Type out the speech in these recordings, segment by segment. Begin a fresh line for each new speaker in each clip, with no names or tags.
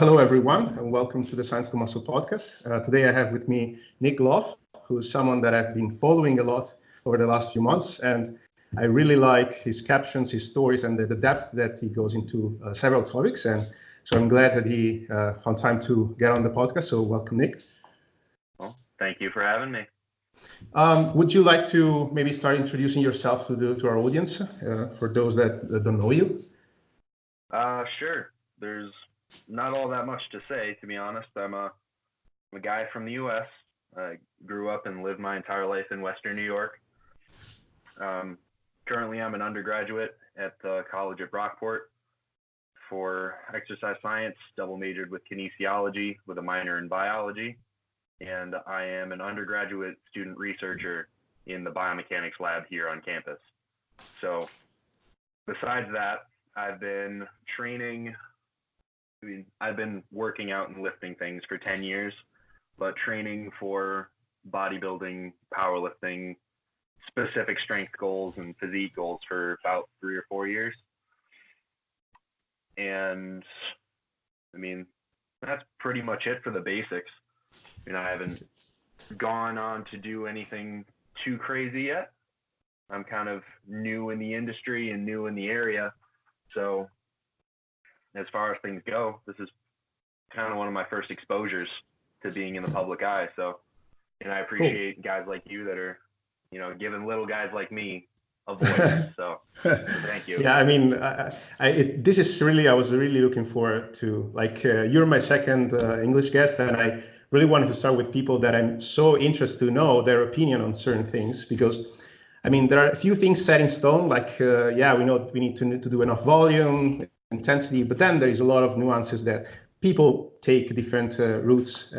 Hello, everyone, and welcome to the Science to Muscle podcast. Today I have with me Nick Gloff, who is someone that I've been following a lot over the last few months, and I really like his captions, his stories, and the depth that he goes into several topics. And so I'm glad that he found time to get on the podcast. So welcome, Nick.
Well, thank you for having me.
Would you like to maybe start introducing yourself to our audience, for those that don't know you?
Sure. There's not all that much to say, to be honest. I'm a guy from the U.S. I grew up and lived my entire life in Western New York. Currently, I'm an undergraduate at the College of Brockport for exercise science, double majored with Kinesiology with a minor in biology. And I am an undergraduate student researcher in the Biomechanics lab here on campus. So besides that, I've been working out and lifting things for 10 years, but training for bodybuilding, powerlifting, specific strength goals and physique goals for about 3 or 4 years. And that's pretty much it for the basics. I haven't gone on to do anything too crazy yet. I'm kind of new in the industry and new in the area. So as far as things go, this is kind of one of my first exposures to being in the public eye. So, and I appreciate guys like you that are, giving little guys like me a voice. So thank you.
Yeah, this is really, I was really looking forward to, you're my second English guest, and I really wanted to start with people that I'm so interested to know their opinion on certain things, because there are a few things set in stone, we know we need to do enough volume, intensity, but then there is a lot of nuances that people take different routes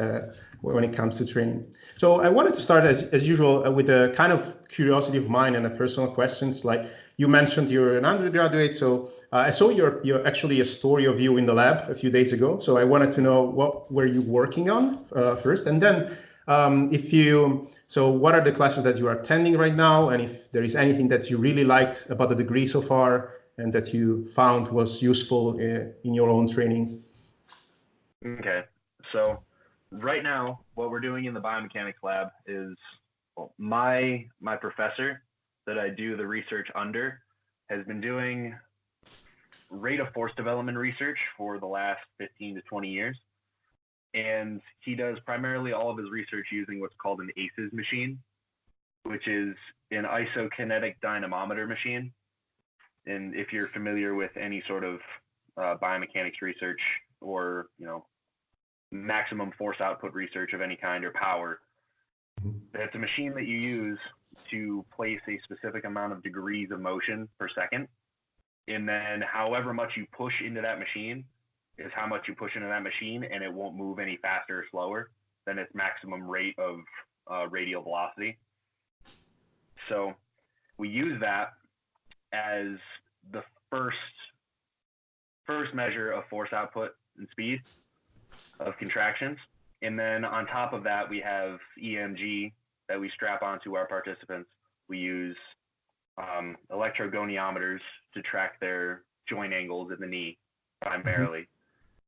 when it comes to training. So I wanted to start as usual with a kind of curiosity of mine and a personal questions. Like you mentioned, you're an undergraduate, so I saw your actually a story of you in the lab a few days ago. So I wanted to know what were you working on first, and then what are the classes that you are attending right now, and if there is anything that you really liked about the degree so far and that you found was useful in your own training.
Okay, so right now what we're doing in the biomechanics lab is my professor that I do the research under has been doing rate of force development research for the last 15 to 20 years. And he does primarily all of his research using what's called an ACEs machine, which is an isokinetic dynamometer machine. And if you're familiar with any sort of biomechanics research or, maximum force output research of any kind or power, that's a machine that you use to place a specific amount of degrees of motion per second. And then however much you push into that machine is how much you push into that machine, and it won't move any faster or slower than its maximum rate of radial velocity. So we use that as the first measure of force output and speed of contractions. And then on top of that, we have EMG that we strap onto our participants. We use electrogoniometers to track their joint angles in the knee primarily.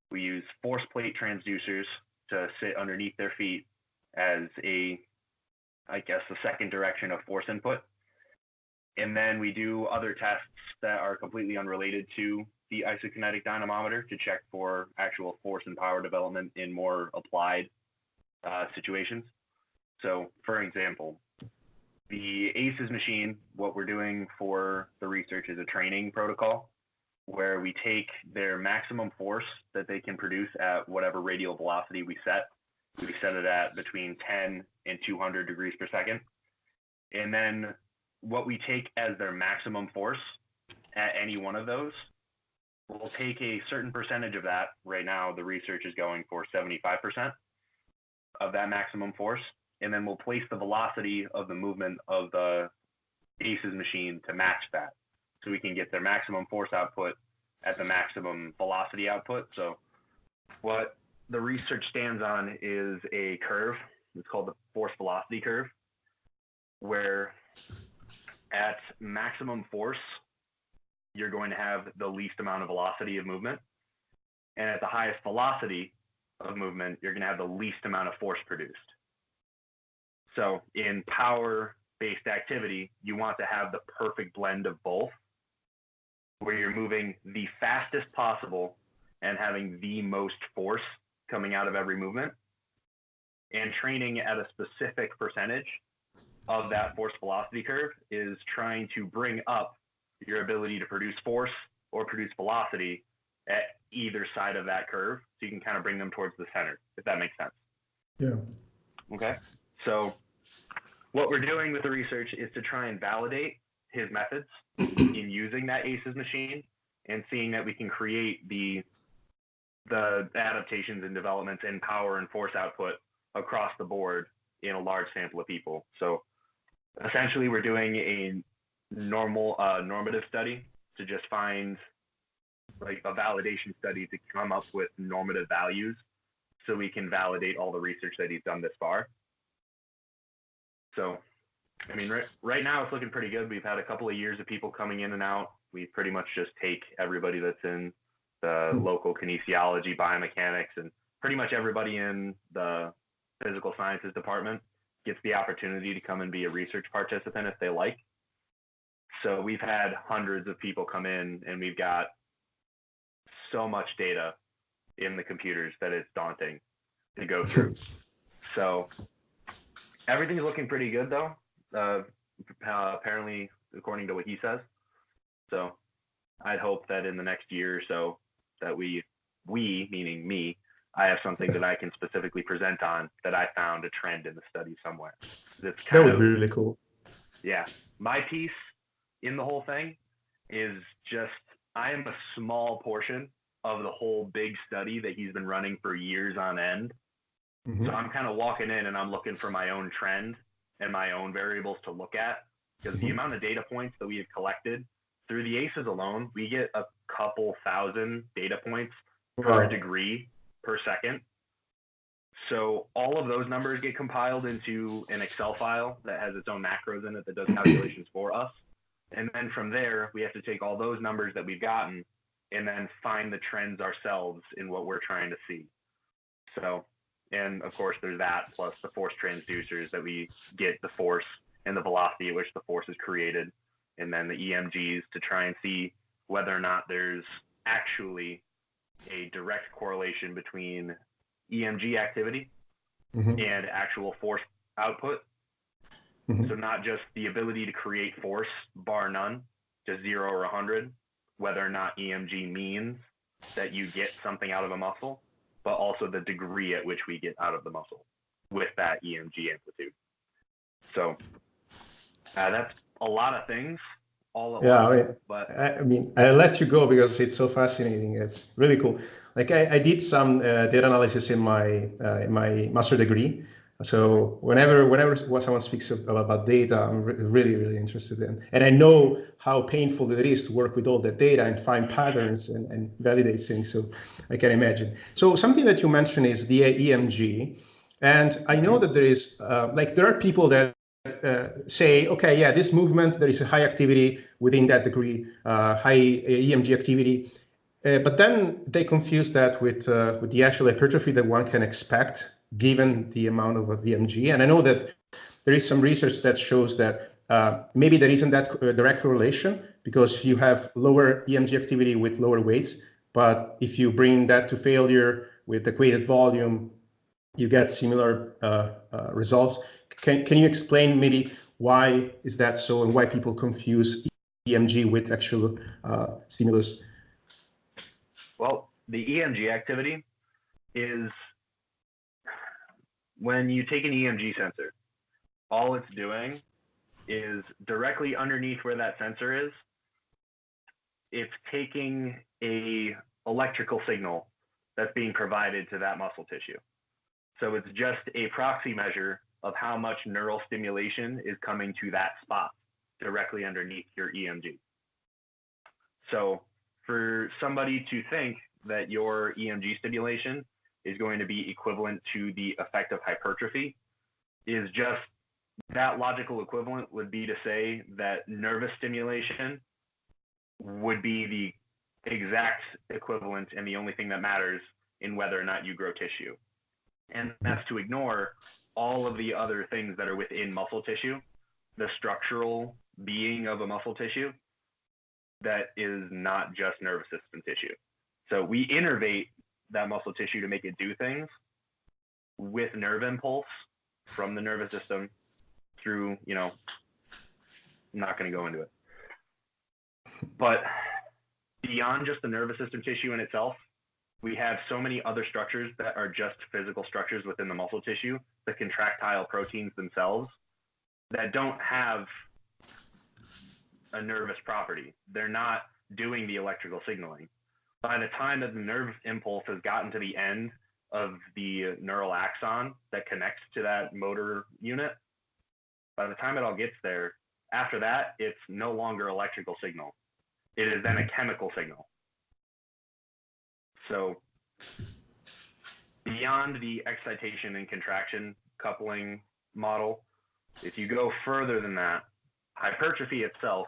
We use force plate transducers to sit underneath their feet as the second direction of force input. And then we do other tests that are completely unrelated to the isokinetic dynamometer to check for actual force and power development in more applied situations. So for example, the ACEs machine, what we're doing for the research is a training protocol where we take their maximum force that they can produce at whatever radial velocity we set. We set it at between 10 and 200 degrees per second. And then what we take as their maximum force at any one of those, we'll take a certain percentage of that. Right now, the research is going for 75% of that maximum force. And then we'll place the velocity of the movement of the ACEs machine to match that. So we can get their maximum force output at the maximum velocity output. So what the research stands on is a curve. It's called the force velocity curve, where at maximum force, you're going to have the least amount of velocity of movement. And at the highest velocity of movement, you're going to have the least amount of force produced. So in power-based activity, you want to have the perfect blend of both, where you're moving the fastest possible and having the most force coming out of every movement, and training at a specific percentage of that force velocity curve is trying to bring up your ability to produce force or produce velocity at either side of that curve, so you can kind of bring them towards the center, if that makes sense.
Yeah.
Okay. So what we're doing with the research is to try and validate his methods in using that ACEs machine and seeing that we can create the adaptations and developments in power and force output across the board in a large sample of people. So essentially we're doing a normative study to just find like a validation study to come up with normative values so we can validate all the research that he's done this far. So, I mean, right now it's looking pretty good. We've had a couple of years of people coming in and out. We pretty much just take everybody that's in the local kinesiology, biomechanics, and pretty much everybody in the physical sciences department gets the opportunity to come and be a research participant if they like. So we've had hundreds of people come in, and we've got so much data in the computers that it's daunting to go through. So everything's looking pretty good, though, apparently, according to what he says. So I'd hope that in the next year or so that we meaning me, I have something that I can specifically present on that I found a trend in the study somewhere. That
would be really cool.
Yeah. My piece in the whole thing is just, I am a small portion of the whole big study that he's been running for years on end. So I'm kind of walking in and I'm looking for my own trend and my own variables to look at, because the amount of data points that we have collected through the ACEs alone, we get a couple thousand data points per degree per second. So all of those numbers get compiled into an Excel file that has its own macros in it that does calculations for us. And then from there, we have to take all those numbers that we've gotten and then find the trends ourselves in what we're trying to see. So, and of course there's that plus the force transducers that we get the force and the velocity at which the force is created, and then the EMGs to try and see whether or not there's actually a direct correlation between EMG activity and actual force output. So not just the ability to create force, bar none, just 0 or 100, whether or not EMG means that you get something out of a muscle, but also the degree at which we get out of the muscle with that EMG amplitude. So that's a lot of things all at once. But
I mean, I'll let you go because it's so fascinating. It's really cool. Like I did some data analysis in my master degree. So whenever someone speaks about data, I'm really, really interested in. And I know how painful it is to work with all that data and find patterns and validate things. So I can imagine. So something that you mentioned is the EMG. And I know that there is, there are people that say, okay, yeah, this movement, there is a high activity within that degree, high EMG activity. But then they confuse that with the actual hypertrophy that one can expect given the amount of EMG. And I know that there is some research that shows that maybe there isn't that direct correlation because you have lower EMG activity with lower weights. But if you bring that to failure with equated volume, you get similar results. Can you explain maybe why is that so and why people confuse EMG with actual stimulus?
Well, the EMG activity is when you take an EMG sensor, all it's doing is directly underneath where that sensor is, it's taking a electrical signal that's being provided to that muscle tissue. So it's just a proxy measure of how much neural stimulation is coming to that spot directly underneath your EMG. So for somebody to think that your EMG stimulation is going to be equivalent to the effect of hypertrophy is just, that logical equivalent would be to say that nervous stimulation would be the exact equivalent and the only thing that matters in whether or not you grow tissue. And that's to ignore all of the other things that are within muscle tissue, the structural being of a muscle tissue that is not just nervous system tissue. So we innervate that muscle tissue to make it do things with nerve impulse from the nervous system through, I'm not going to go into it. But beyond just the nervous system tissue in itself, we have so many other structures that are just physical structures within the muscle tissue, the contractile proteins themselves, that don't have a nervous property. They're not doing the electrical signaling. By the time that the nerve impulse has gotten to the end of the neural axon that connects to that motor unit, by the time it all gets there, after that, it's no longer electrical signal. It is then a chemical signal. So beyond the excitation and contraction coupling model, if you go further than that, hypertrophy itself,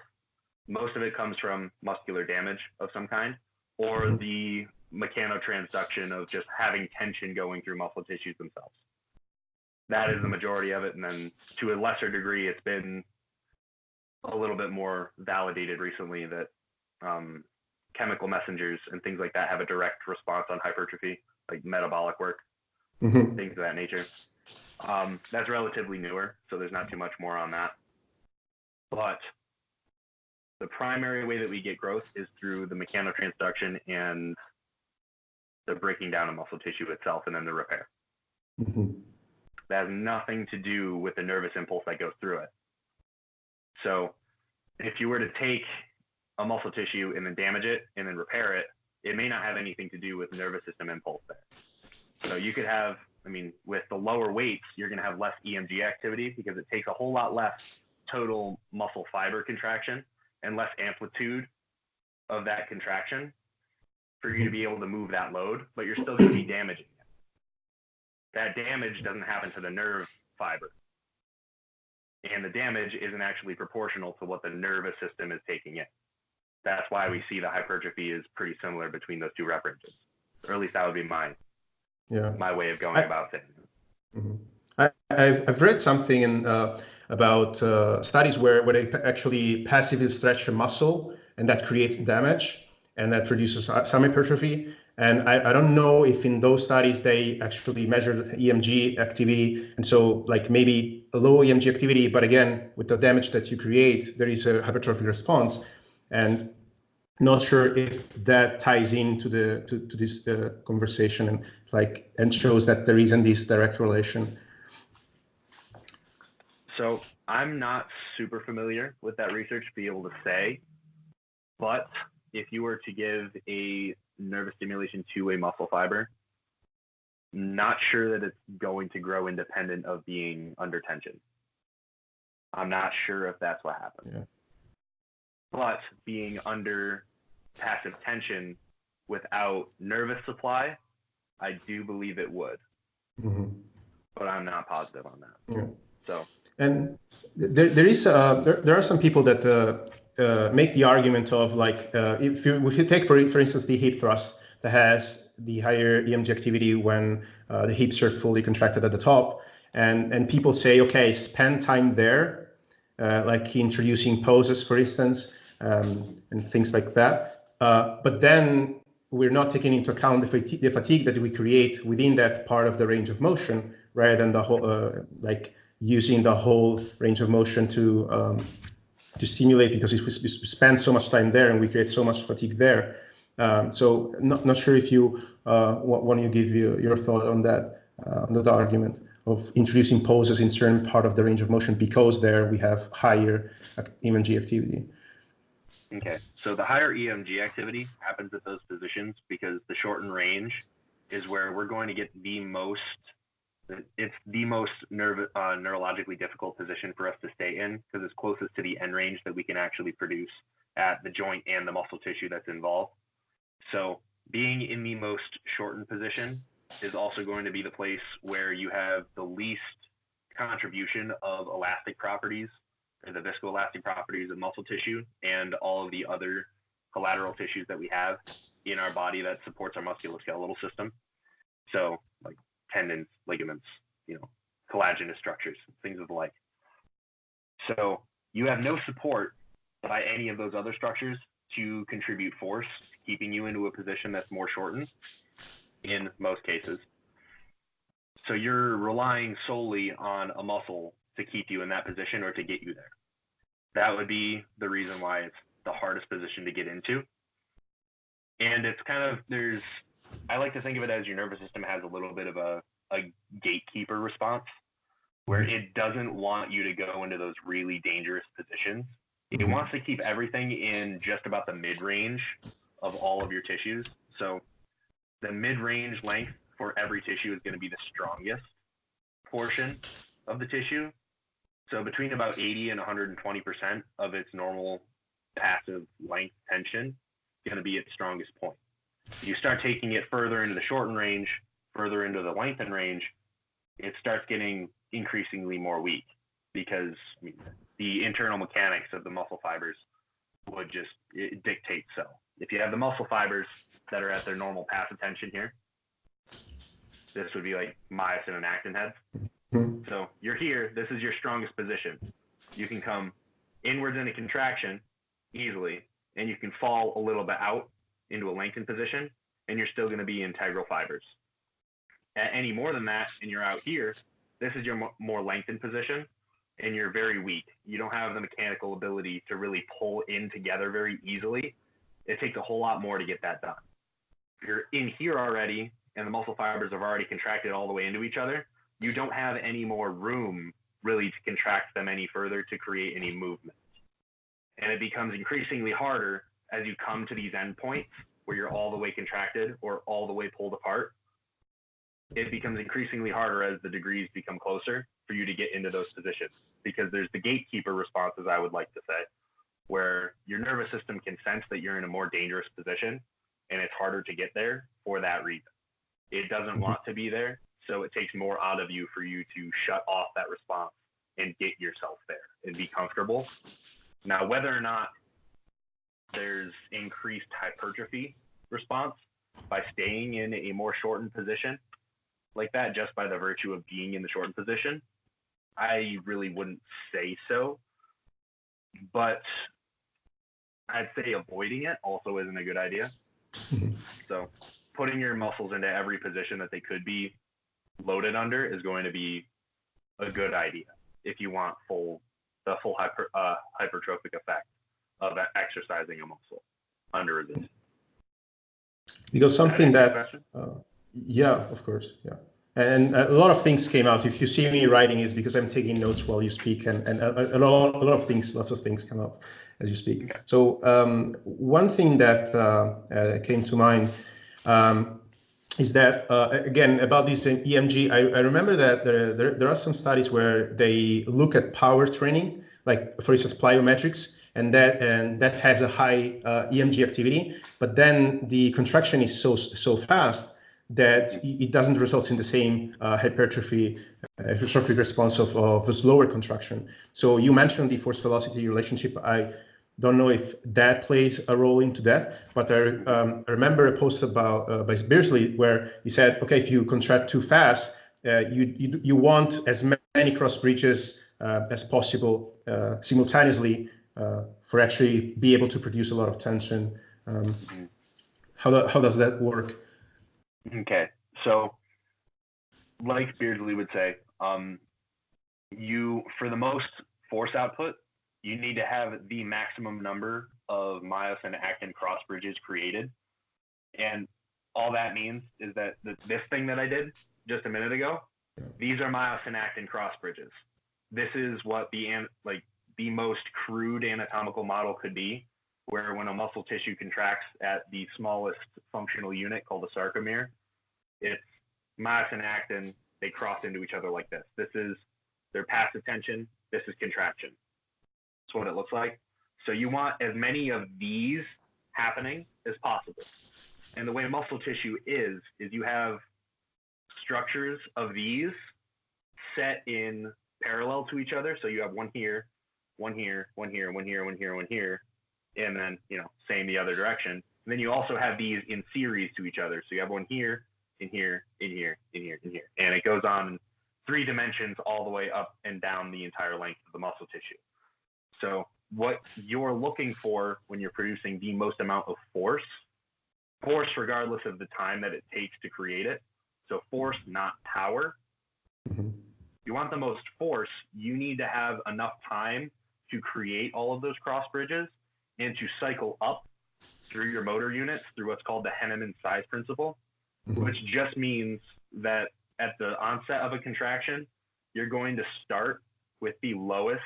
most of it comes from muscular damage of some kind, or the mechanotransduction of just having tension going through muscle tissues themselves. That is the majority of it. And then to a lesser degree, it's been a little bit more validated recently that chemical messengers and things like that have a direct response on hypertrophy, like metabolic work, things of that nature. That's relatively newer, so there's not too much more on that. But the primary way that we get growth is through the mechanotransduction and the breaking down of muscle tissue itself and then the repair. That has nothing to do with the nervous impulse that goes through it. So if you were to take a muscle tissue and then damage it and then repair it, it may not have anything to do with nervous system impulse there. So you could have, with the lower weights, you're going to have less EMG activity because it takes a whole lot less total muscle fiber contraction and less amplitude of that contraction for you to be able to move that load, but you're still going to be damaging it. That damage doesn't happen to the nerve fiber. And the damage isn't actually proportional to what the nervous system is taking in. That's why we see the hypertrophy is pretty similar between those two rep ranges. Or at least that would be my way of going about things.
I've read something about studies where they actually passively stretch a muscle and that creates damage and that produces some hypertrophy. And I don't know if in those studies they actually measured EMG activity. And so like maybe a low EMG activity, but again, with the damage that you create, there is a hypertrophy response. And not sure if that ties into this conversation and shows that there isn't this direct relation.
So I'm not super familiar with that research to be able to say, but if you were to give a nervous stimulation to a muscle fiber, not sure that it's going to grow independent of being under tension. I'm not sure if that's what happens. Yeah. But being under passive tension without nervous supply, I do believe it would. But I'm not positive on that.
Yeah.
So.
And there are some people that make the argument of like if you take for instance the hip thrust that has the higher EMG activity when the hips are fully contracted at the top, and people say, okay, spend time there, like introducing poses, for instance, and things like that. But then we're not taking into account the fatigue that we create within that part of the range of motion, rather than the whole using the whole range of motion to stimulate, because we spend so much time there and we create so much fatigue there. So not sure if you want to give your thought on that argument of introducing poses in certain part of the range of motion because there we have higher EMG activity.
Okay, so the higher EMG activity happens at those positions because the shortened range is where we're going to get the most neurologically difficult position for us to stay in, because it's closest to the end range that we can actually produce at the joint and the muscle tissue that's involved. So being in the most shortened position is also going to be the place where you have the least contribution of elastic properties, or the viscoelastic properties of muscle tissue, and all of the other collateral tissues that we have in our body that supports our musculoskeletal system. So like tendons, ligaments, collagenous structures, things of the like. So you have no support by any of those other structures to contribute force, keeping you into a position that's more shortened in most cases. So you're relying solely on a muscle to keep you in that position or to get you there. That would be the reason why it's the hardest position to get into. And it's kind of, I like to think of it as your nervous system has a little bit of a gatekeeper response, where it doesn't want you to go into those really dangerous positions. It wants to keep everything in just about the mid-range of all of your tissues. So the mid-range length for every tissue is going to be the strongest portion of the tissue. So between about 80 and 120% of its normal passive length tension is going to be its strongest point. You start taking it further into the shortened range, further into the lengthened range, it starts getting increasingly more weak, because the internal mechanics of the muscle fibers would just dictate so. If you have the muscle fibers that are at their normal passive tension here, this would be like myosin and actin heads. So you're here, this is your strongest position. You can come inwards in a contraction easily, and you can fall a little bit out into a lengthened position, and you're still going to be integral fibers. At any more than that, and you're out here, this is your more lengthened position, and you're very weak. You don't have the mechanical ability to really pull in together very easily. It takes a whole lot more to get that done. If you're in here already, and the muscle fibers have already contracted all the way into each other, you don't have any more room really to contract them any further to create any movement. And it becomes increasingly harder as you come to these endpoints where you're all the way contracted or all the way pulled apart. It becomes increasingly harder as the degrees become closer for you to get into those positions, because there's the gatekeeper responses, I would like to say, where your nervous system can sense that you're in a more dangerous position, and it's harder to get there for that reason. It doesn't want to be there, so it takes more out of you for you to shut off that response and get yourself there and be comfortable. Now, whether or not there's increased hypertrophy response by staying in a more shortened position like that, just by the virtue of being in the shortened position, I really wouldn't say so. But I'd say avoiding it also isn't a good idea. So putting your muscles into every position that they could be loaded under is going to be a good idea if you want the full hypertrophic effect of exercising a muscle under resistance.
Because something that, yeah, of course, yeah. And a lot of things came out. If you see me writing, is because I'm taking notes while you speak, and a lot of things, lots of things come up as you speak. Okay. So one thing that came to mind is that, again, about this EMG, I remember that there are some studies where they look at power training, like for instance, plyometrics, and that has a high EMG activity, but then the contraction is so fast that it doesn't result in the same hypertrophy response of a slower contraction. So you mentioned the force velocity relationship. I don't know if that plays a role into that, but I remember a post about by Beersley where he said, okay, if you contract too fast, you want as many cross bridges as possible simultaneously for actually be able to produce a lot of tension. How does that work?
Okay, so like Beardsley would say, you, for the most force output, you need to have the maximum number of myosin actin cross bridges created. And all that means is that this thing that I did just a minute ago, these are myosin actin cross bridges. This is what the most crude anatomical model could be, where when a muscle tissue contracts at the smallest functional unit called the sarcomere, it's myosin actin, they cross into each other like this. This is their passive tension, this is contraction. That's what it looks like. So you want as many of these happening as possible. And the way muscle tissue is you have structures of these set in parallel to each other. So you have one here, one here, one here, one here, one here, one here. and then, same the other direction. And then you also have these in series to each other. So you have one here, in here, in here, in here, in here. And it goes on 3 dimensions all the way up and down the entire length of the muscle tissue. So what you're looking for when you're producing the most amount of force regardless of the time that it takes to create it. So force, not power.
Mm-hmm.
You want the most force, you need to have enough time to create all of those cross bridges and to cycle up through your motor units through what's called the henneman size principle,
mm-hmm.
which just means that at the onset of a contraction, you're going to start with the lowest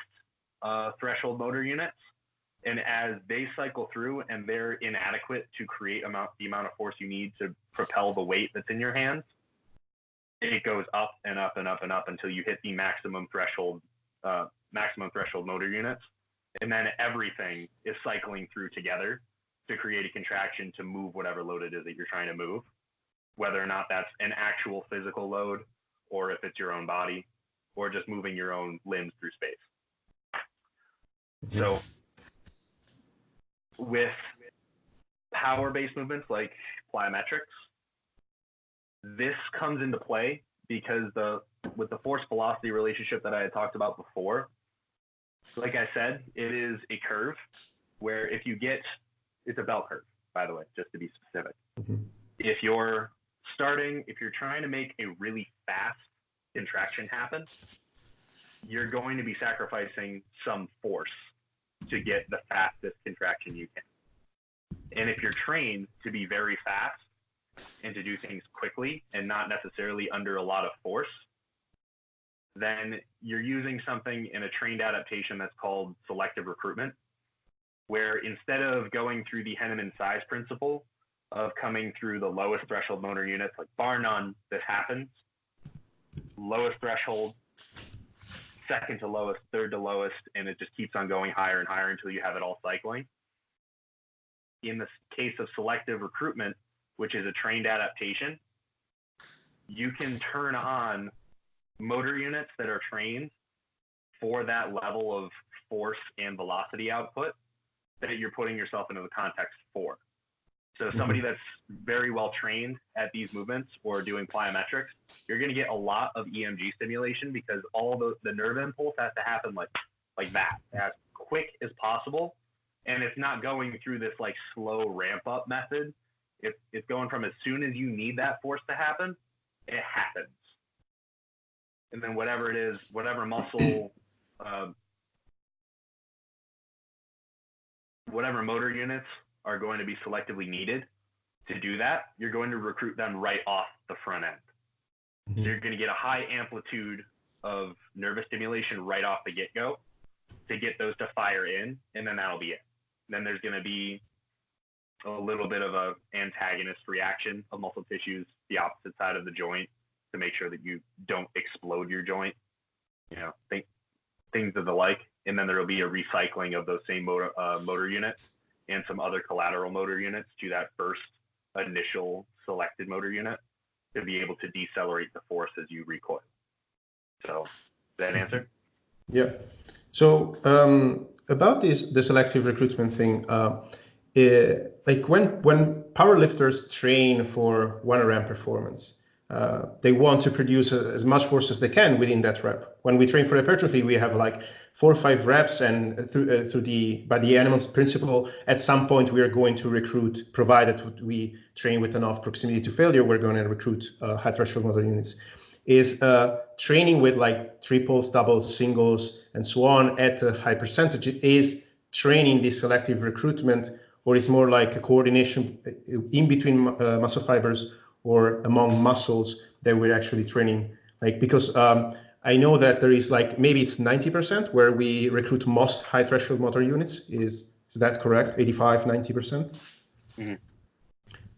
threshold motor units. And as they cycle through and they're inadequate to create the amount of force you need to propel the weight that's in your hands, it goes up and up and up and up until you hit the maximum threshold motor units. And then everything is cycling through together to create a contraction to move whatever load it is that you're trying to move, whether or not that's an actual physical load or if it's your own body or just moving your own limbs through space.
Mm-hmm.
So with power-based movements like plyometrics, this comes into play because with the force-velocity relationship that I had talked about before, like I said, it is a curve where it's a bell curve, by the way, just to be specific.
Mm-hmm.
If you're trying to make a really fast contraction happen, you're going to be sacrificing some force to get the fastest contraction you can. And if you're trained to be very fast and to do things quickly and not necessarily under a lot of force, then you're using something in a trained adaptation that's called selective recruitment, where instead of going through the henneman size principle of coming through the lowest threshold motor units, like bar none, this happens, lowest threshold, second to lowest, third to lowest, and it just keeps on going higher and higher until you have it all cycling. In the case of selective recruitment, which is a trained adaptation, you can turn on motor units that are trained for that level of force and velocity output that you're putting yourself into the context for. So somebody that's very well trained at these movements or doing plyometrics, you're going to get a lot of EMG stimulation because all the nerve impulse has to happen like that, as quick as possible. And it's not going through this like slow ramp up method. It's going from as soon as you need that force to happen, it happens. And then whatever it is, whatever muscle, whatever motor units are going to be selectively needed to do that, you're going to recruit them right off the front end.
Mm-hmm.
So you're going to get a high amplitude of nervous stimulation right off the get-go to get those to fire in, and then that'll be it. Then there's going to be a little bit of a antagonist reaction of muscle tissues, the opposite side of the joint, to make sure that you don't explode your joint, things of the like. And then there will be a recycling of those same motor units and some other collateral motor units to that first initial selected motor unit to be able to decelerate the force as you recoil. So, does that answer?
Yeah. So about the selective recruitment thing, like when powerlifters train for 1 RM performance, they want to produce as much force as they can within that rep. When we train for hypertrophy, we have like 4 or 5 reps, and by the Henneman's principle, at some point we are going to recruit, provided we train with enough proximity to failure, we're going to recruit high threshold motor units. Is training with like triples, doubles, singles, and so on at a high percentage is training the selective recruitment, or is more like a coordination in between muscle fibers or among muscles that we're actually training? Like, because I know that there is like, maybe it's 90% where we recruit most high threshold motor units. Is that correct? 85, 90%?
Mm-hmm.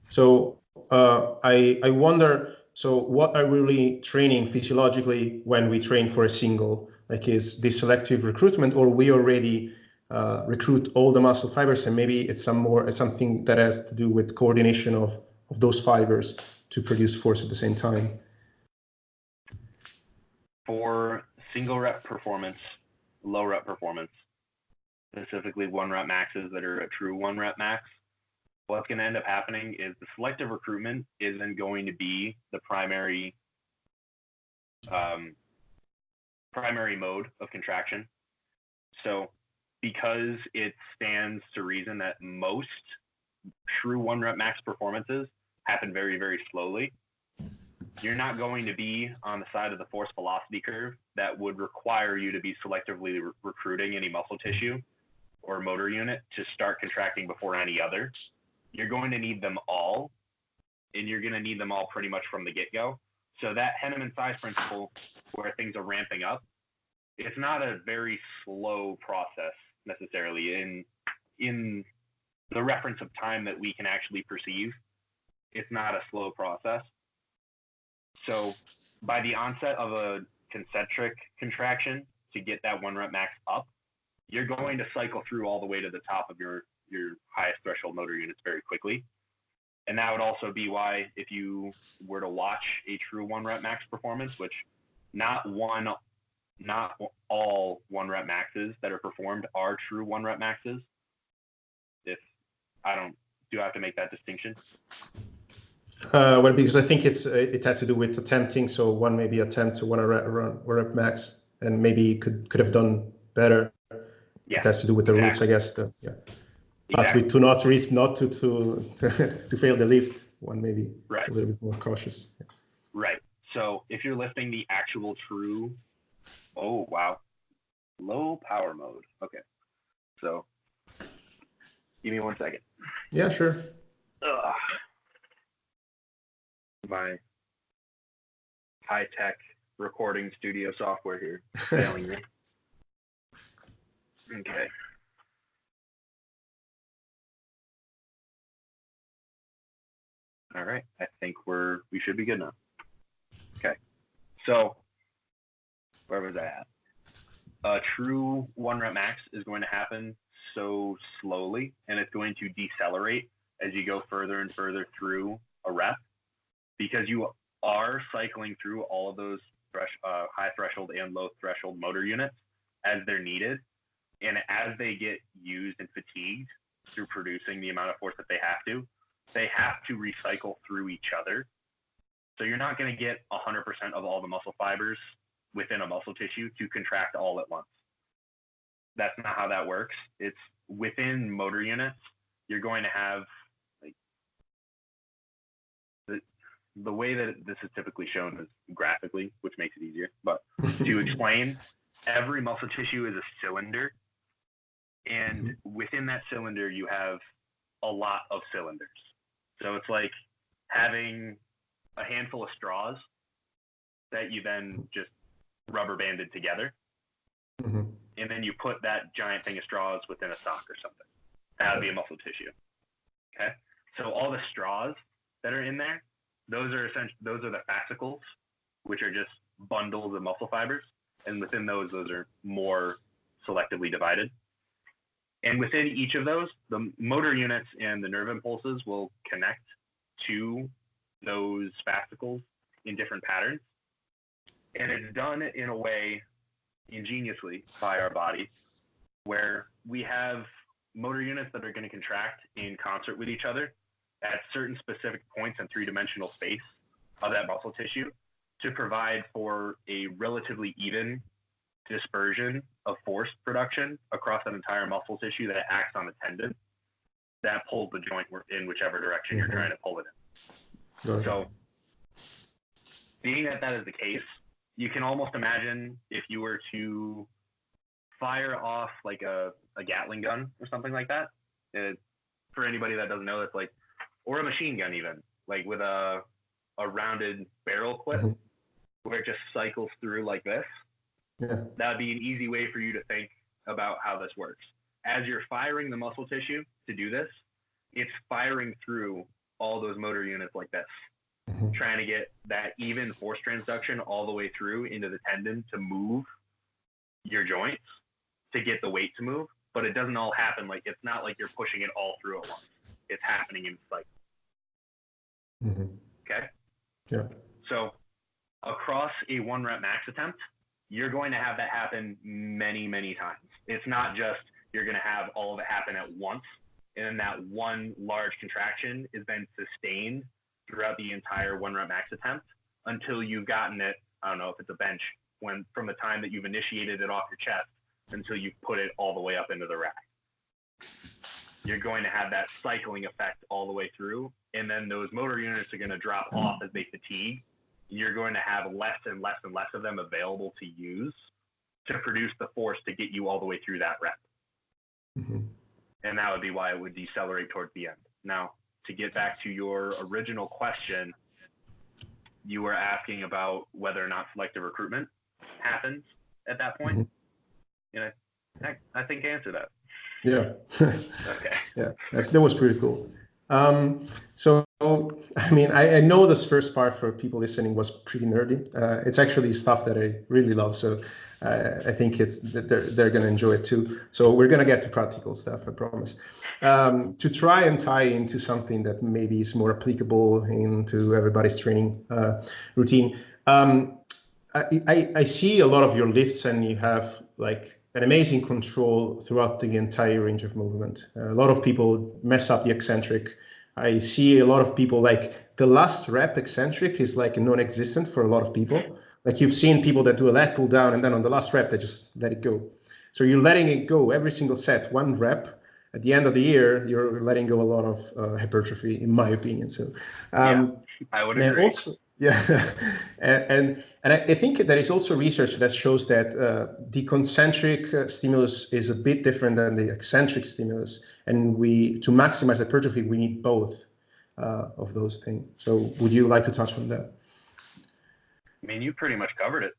So I wonder, so what are we really training physiologically when we train for a single? Like, is this selective recruitment, or we already recruit all the muscle fibers, and maybe it's something that has to do with coordination of those fibers to produce force at the same time?
For single rep performance, low rep performance, specifically 1 rep maxes that are a true 1 rep max, what's going to end up happening is the selective recruitment isn't going to be the primary mode of contraction. So because it stands to reason that most true 1 rep max performances happen very, very slowly, you're not going to be on the side of the force velocity curve that would require you to be selectively recruiting any muscle tissue or motor unit to start contracting before any other. You're going to need them all, and you're going to need them all pretty much from the get-go. So that henneman size principle, where things are ramping up, it's not a very slow process necessarily in the reference of time that we can actually perceive. It's not a slow process. So by the onset of a concentric contraction to get that 1 rep max up, you're going to cycle through all the way to the top of your highest threshold motor units very quickly. And that would also be why if you were to watch a true 1 rep max performance, which not all 1 rep maxes that are performed are true 1 rep maxes. Do I have to make that distinction?
Well, because I think it has to do with attempting. So one maybe attempts to 1 rep max, and maybe could have done better.
Yeah,
it has to do with the rules, I guess. But
Exactly.
we do not risk not to fail the lift. One maybe
Right.
It's a little bit more cautious.
Right. So if you're lifting the actual true, oh wow, low power mode. Okay. So give me 1 second.
Yeah, sure.
Ugh. My high-tech recording studio software here failing me. Okay. All right. I think we should be good now. Okay. So where was I at? A true 1 rep max is going to happen so slowly, and it's going to decelerate as you go further and further through a rep, because you are cycling through all of those high threshold and low threshold motor units as they're needed. And as they get used and fatigued through producing the amount of force that they have to recycle through each other. So you're not going to get 100% of all the muscle fibers within a muscle tissue to contract all at once. That's not how that works. It's within motor units, you're going to have, like, the way that this is typically shown is graphically, which makes it easier. But to explain, every muscle tissue is a cylinder. And within that cylinder, you have a lot of cylinders. So it's like having a handful of straws that you then just rubber banded together.
Mm-hmm.
And then you put that giant thing of straws within a sock or something. That would be a muscle tissue. Okay. So all the straws that are in there, those are the fascicles, which are just bundles of muscle fibers. And within those are more selectively divided. And within each of those, the motor units and the nerve impulses will connect to those fascicles in different patterns. And it's done in a way ingeniously by our body, where we have motor units that are going to contract in concert with each other at certain specific points in three-dimensional space of that muscle tissue to provide for a relatively even dispersion of force production across that entire muscle tissue that acts on the tendon that pulls the joint in whichever direction you're trying to pull it in.
Right.
So being that is the case, you can almost imagine if you were to fire off like a Gatling gun or something like that. For anybody that doesn't know, it's like, or a machine gun even, like with a rounded barrel clip where it just cycles through like this.
Yeah.
That would be an easy way for you to think about how this works. As you're firing the muscle tissue to do this, it's firing through all those motor units like this, trying to get that even force transduction all the way through into the tendon to move your joints, to get the weight to move. But it doesn't all happen. Like, it's not like you're pushing it all through at once. It's happening in cycle. Okay?
Yeah.
So across a 1 rep max attempt, you're going to have that happen many, many times. It's not just you're going to have all of it happen at once. And then that one large contraction is then sustained throughout the entire 1 rep max attempt until you've gotten it, I don't know if it's a bench, from the time that you've initiated it off your chest until you've put it all the way up into the rack. You're going to have that cycling effect all the way through, and then those motor units are going to drop off as they fatigue. You're going to have less and less and less of them available to use to produce the force to get you all the way through that rep.
Mm-hmm.
And that would be why it would decelerate towards the end. Now, to get back to your original question, you were asking about whether or not selective recruitment happens at that point. Mm-hmm. And I think I answered that.
Yeah.
Okay.
Yeah, that was pretty cool. So, I mean, I know this first part for people listening was pretty nerdy. It's actually stuff that I really love. So I think they're going to enjoy it too. So we're going to get to practical stuff, I promise. To try and tie into something that maybe is more applicable into everybody's training routine. I see a lot of your lifts, and you have like an amazing control throughout the entire range of movement. A lot of people mess up the eccentric. I see a lot of people, like the last rep eccentric is like non-existent for a lot of people. Like you've seen people that do a lat pull down and then on the last rep, they just let it go. So you're letting it go every single set, 1 rep. At the end of the year, you're letting go a lot of hypertrophy, in my opinion. So
yeah, I would agree.
Also, yeah, and I think there is also research that shows that the concentric stimulus is a bit different than the eccentric stimulus, and to maximize hypertrophy, we need both of those things. So, would you like to touch on that?
I mean, you pretty much covered it.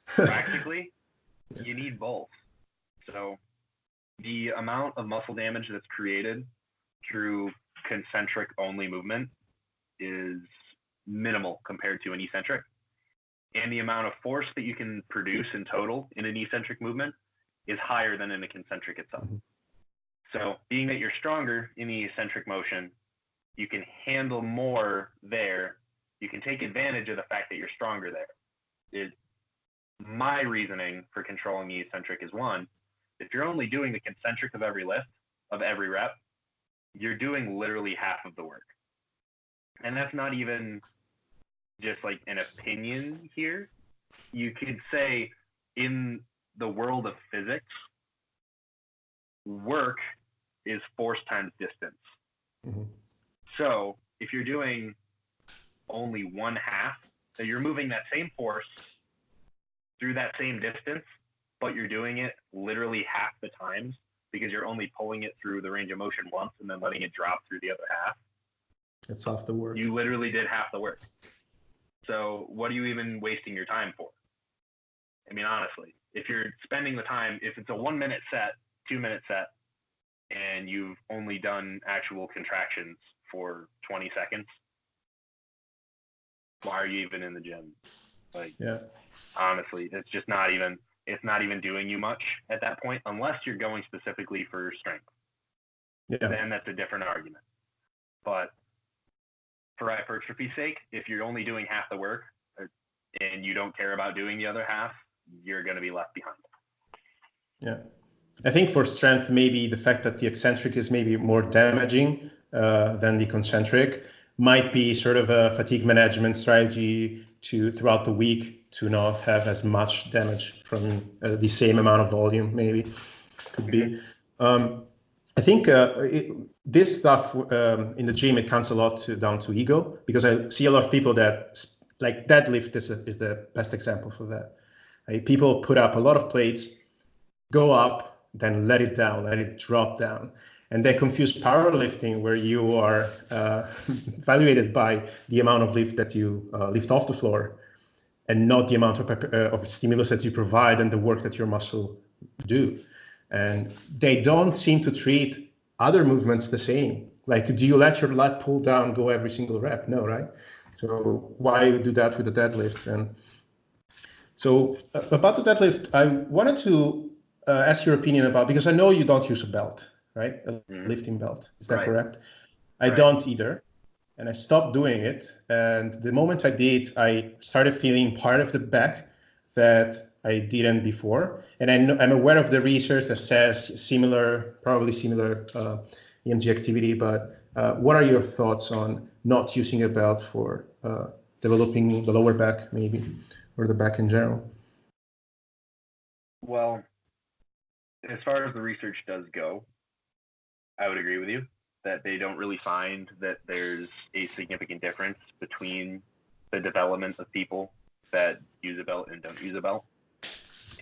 Practically, you need both. So, the amount of muscle damage that's created through concentric only movement is minimal compared to an eccentric, and the amount of force that you can produce in total in an eccentric movement is higher than in a concentric itself. Mm-hmm. So being that you're stronger in the eccentric motion, you can handle more there. You can take advantage of the fact that you're stronger there. My reasoning for controlling the eccentric is, one, if you're only doing the concentric of every lift, of every rep, you're doing literally half of the work. And that's not even just like an opinion here. You could say in the world of physics, work is force times distance. Mm-hmm. So if you're doing only 1/2, so you're moving that same force through that same distance, but you're doing it literally half the times because you're only pulling it through the range of motion once and then letting it drop through the other half.
It's half the work.
You literally did half the work. So what are you even wasting your time for? I mean, honestly, if you're spending the time, if it's a 1-minute set, 2-minute set, and you've only done actual contractions for 20 seconds, why are you even in the gym? Like, yeah, honestly, it's just not even doing you much at that point, unless you're going specifically for strength. Yeah. Then that's a different argument. But for hypertrophy's sake, if you're only doing half the work and you don't care about doing the other half, you're going to be left behind.
Yeah. I think for strength, maybe the fact that the eccentric is maybe more damaging than the concentric might be sort of a fatigue management strategy throughout the week to not have as much damage from the same amount of volume, maybe. Could be. I think this stuff in the gym, it comes a lot down to ego, because I see a lot of people that, like deadlift is the best example for that. People put up a lot of plates, go up, then let it down, let it drop down. And they confuse powerlifting, where you are evaluated by the amount of lift that you lift off the floor, and not the amount of stimulus that you provide and the work that your muscle do. And they don't seem to treat other movements the same. Like, do you let your lat pull down go every single rep? No, right? So why do that with the deadlift? And so about the deadlift, I wanted to ask your opinion about, because I know you don't use a belt, right? A lifting belt. Is that correct? I don't either. And I stopped doing it. And the moment I did, I started feeling part of the back that I didn't before. And I'm aware of the research that says similar, probably similar EMG activity, but what are your thoughts on not using a belt for developing the lower back maybe, or the back in general?
Well, as far as the research does go, I would agree with you that they don't really find that there's a significant difference between the development of people that use a belt and don't use a belt.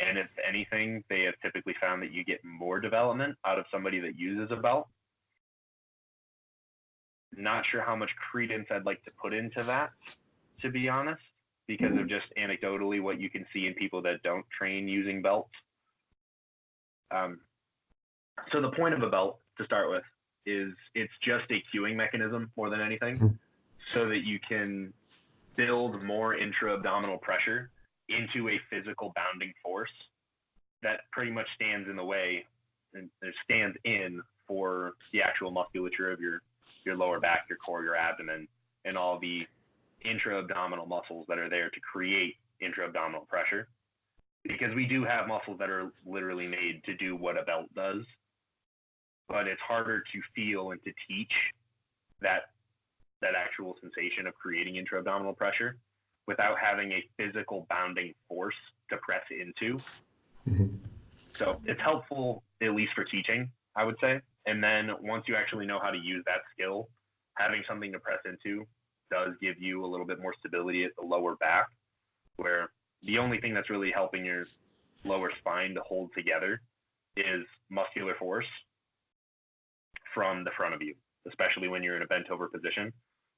And if anything, they have typically found that you get more development out of somebody that uses a belt. Not sure how much credence I'd like to put into that, to be honest, because of just anecdotally what you can see in people that don't train using belts. So the point of a belt, to start with, is it's just a cueing mechanism more than anything, so that you can build more intra-abdominal pressure into a physical bounding force that pretty much stands in the way and stands in for the actual musculature of your lower back, your core, your abdomen, and all the intra-abdominal muscles that are there to create intra-abdominal pressure. Because we do have muscles that are literally made to do what a belt does, but it's harder to feel and to teach that actual sensation of creating intra-abdominal pressure without having a physical bounding force to press into. So it's helpful, at least for teaching, I would say. And then once you actually know how to use that skill, having something to press into does give you a little bit more stability at the lower back, where the only thing that's really helping your lower spine to hold together is muscular force from the front of you, especially when you're in a bent over position.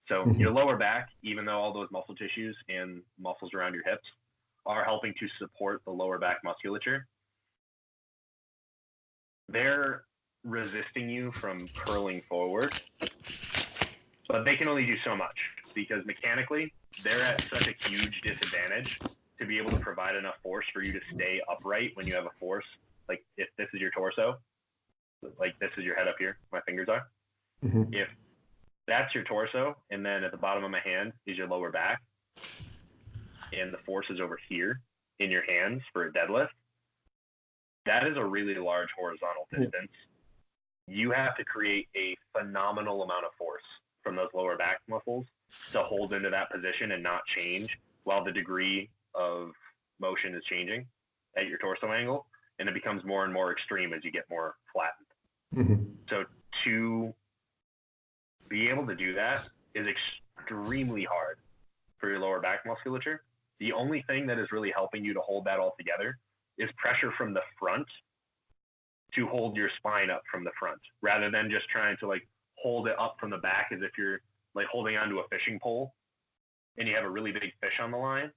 So your lower back, even though all those muscle tissues and muscles around your hips are helping to support the lower back musculature, they're resisting you from curling forward, but they can only do so much because mechanically they're at such a huge disadvantage to be able to provide enough force for you to stay upright when you have a force. Like if this is your torso, like this is your head up here, my fingers are. If that's your torso, and then at the bottom of my hand is your lower back, and the force is over here in your hands for a deadlift, that is a really large horizontal distance. You have to create a phenomenal amount of force from those lower back muscles to hold into that position and not change while the degree of motion is changing at your torso angle, and it becomes more and more extreme as you get more flattened. So to be able to do that is extremely hard for your lower back musculature. The only thing that is really helping you to hold that all together is pressure from the front to hold your spine up from the front, rather than just trying to like hold it up from the back as if you're like holding onto a fishing pole and you have a really big fish on the line,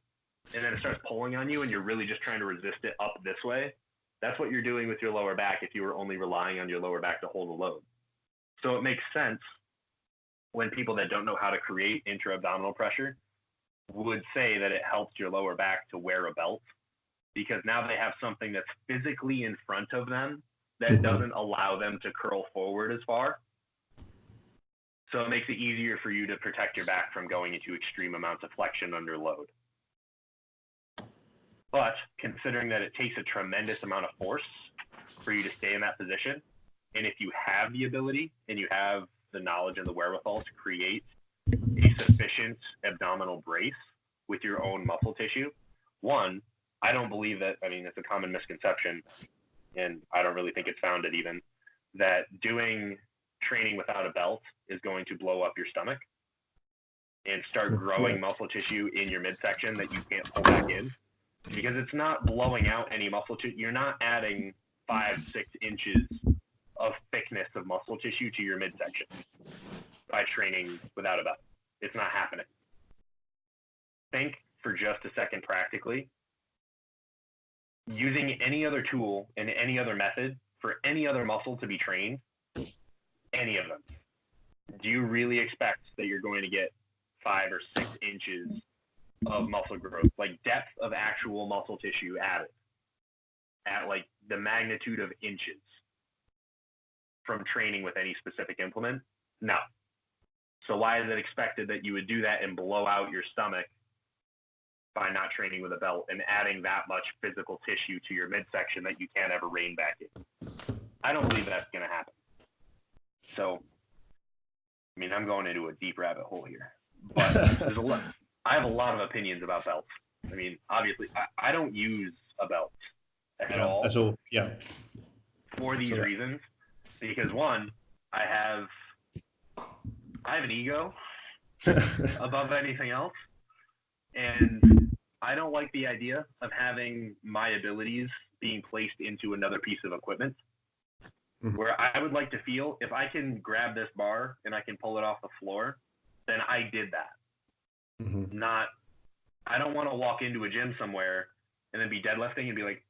and then it starts pulling on you and you're really just trying to resist it up this way. That's what you're doing with your lower back if you were only relying on your lower back to hold a load. So it makes sense when people that don't know how to create intra-abdominal pressure would say that it helps your lower back to wear a belt, because now they have something that's physically in front of them that doesn't allow them to curl forward as far. So it makes it easier for you to protect your back from going into extreme amounts of flexion under load. But considering that it takes a tremendous amount of force for you to stay in that position, and if you have the ability and you have the knowledge and the wherewithal to create a sufficient abdominal brace with your own muscle tissue, one, I don't believe that, I mean, it's a common misconception, and I don't really think it's founded even, that doing training without a belt is going to blow up your stomach and start growing muscle tissue in your midsection that you can't pull back in, because it's not blowing out any muscle tissue. You're not adding 5-6 inches of thickness of muscle tissue to your midsection by training without a belt. It's not happening. Think for just a second practically. Using any other tool and any other method for any other muscle to be trained, any of them, do you really expect that you're going to get 5 or 6 inches of muscle growth, like depth of actual muscle tissue added at like the magnitude of inches from training with any specific implement? No. So why is it expected that you would do that and blow out your stomach by not training with a belt and adding that much physical tissue to your midsection that you can't ever rein back in. I don't believe that's going to happen. So, I mean, I'm going into a deep rabbit hole here, but I have a lot of opinions about belts. I mean, obviously, I don't use a belt at all.
So, yeah.
For these reasons, because one, I have an ego above anything else, and I don't like the idea of having my abilities being placed into another piece of equipment. Where I would like to feel if I can grab this bar and I can pull it off the floor, then I did that. I don't want to walk into a gym somewhere and then be deadlifting and be like,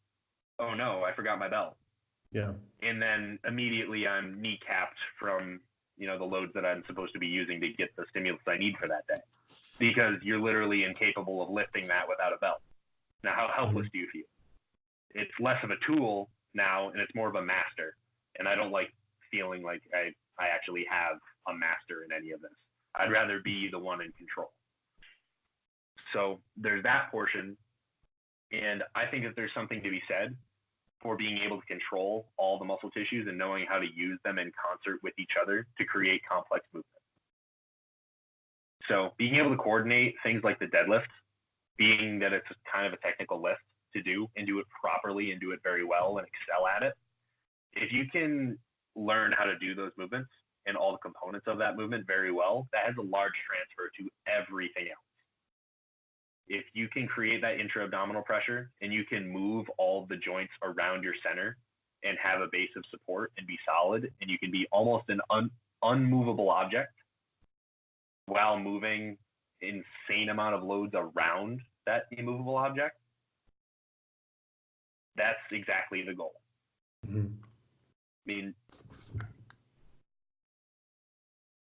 oh no, I forgot my belt.
Yeah.
And then immediately I'm kneecapped from, the loads that I'm supposed to be using to get the stimulus I need for that day, because you're literally incapable of lifting that without a belt. Now, how helpless do you feel? It's less of a tool now, and it's more of a master. And I don't like feeling like I actually have a master in any of this. I'd rather be the one in control. So there's that portion. And I think that there's something to be said for being able to control all the muscle tissues and knowing how to use them in concert with each other to create complex movement. So being able to coordinate things like the deadlift, being that it's kind of a technical lift to do and do it properly and do it very well and excel at it, if you can learn how to do those movements and all the components of that movement very well, that has a large transfer to everything else. If you can create that intra-abdominal pressure and you can move all the joints around your center and have a base of support and be solid, and you can be almost an unmovable object while moving insane amount of loads around that immovable object, that's exactly the goal. I mean,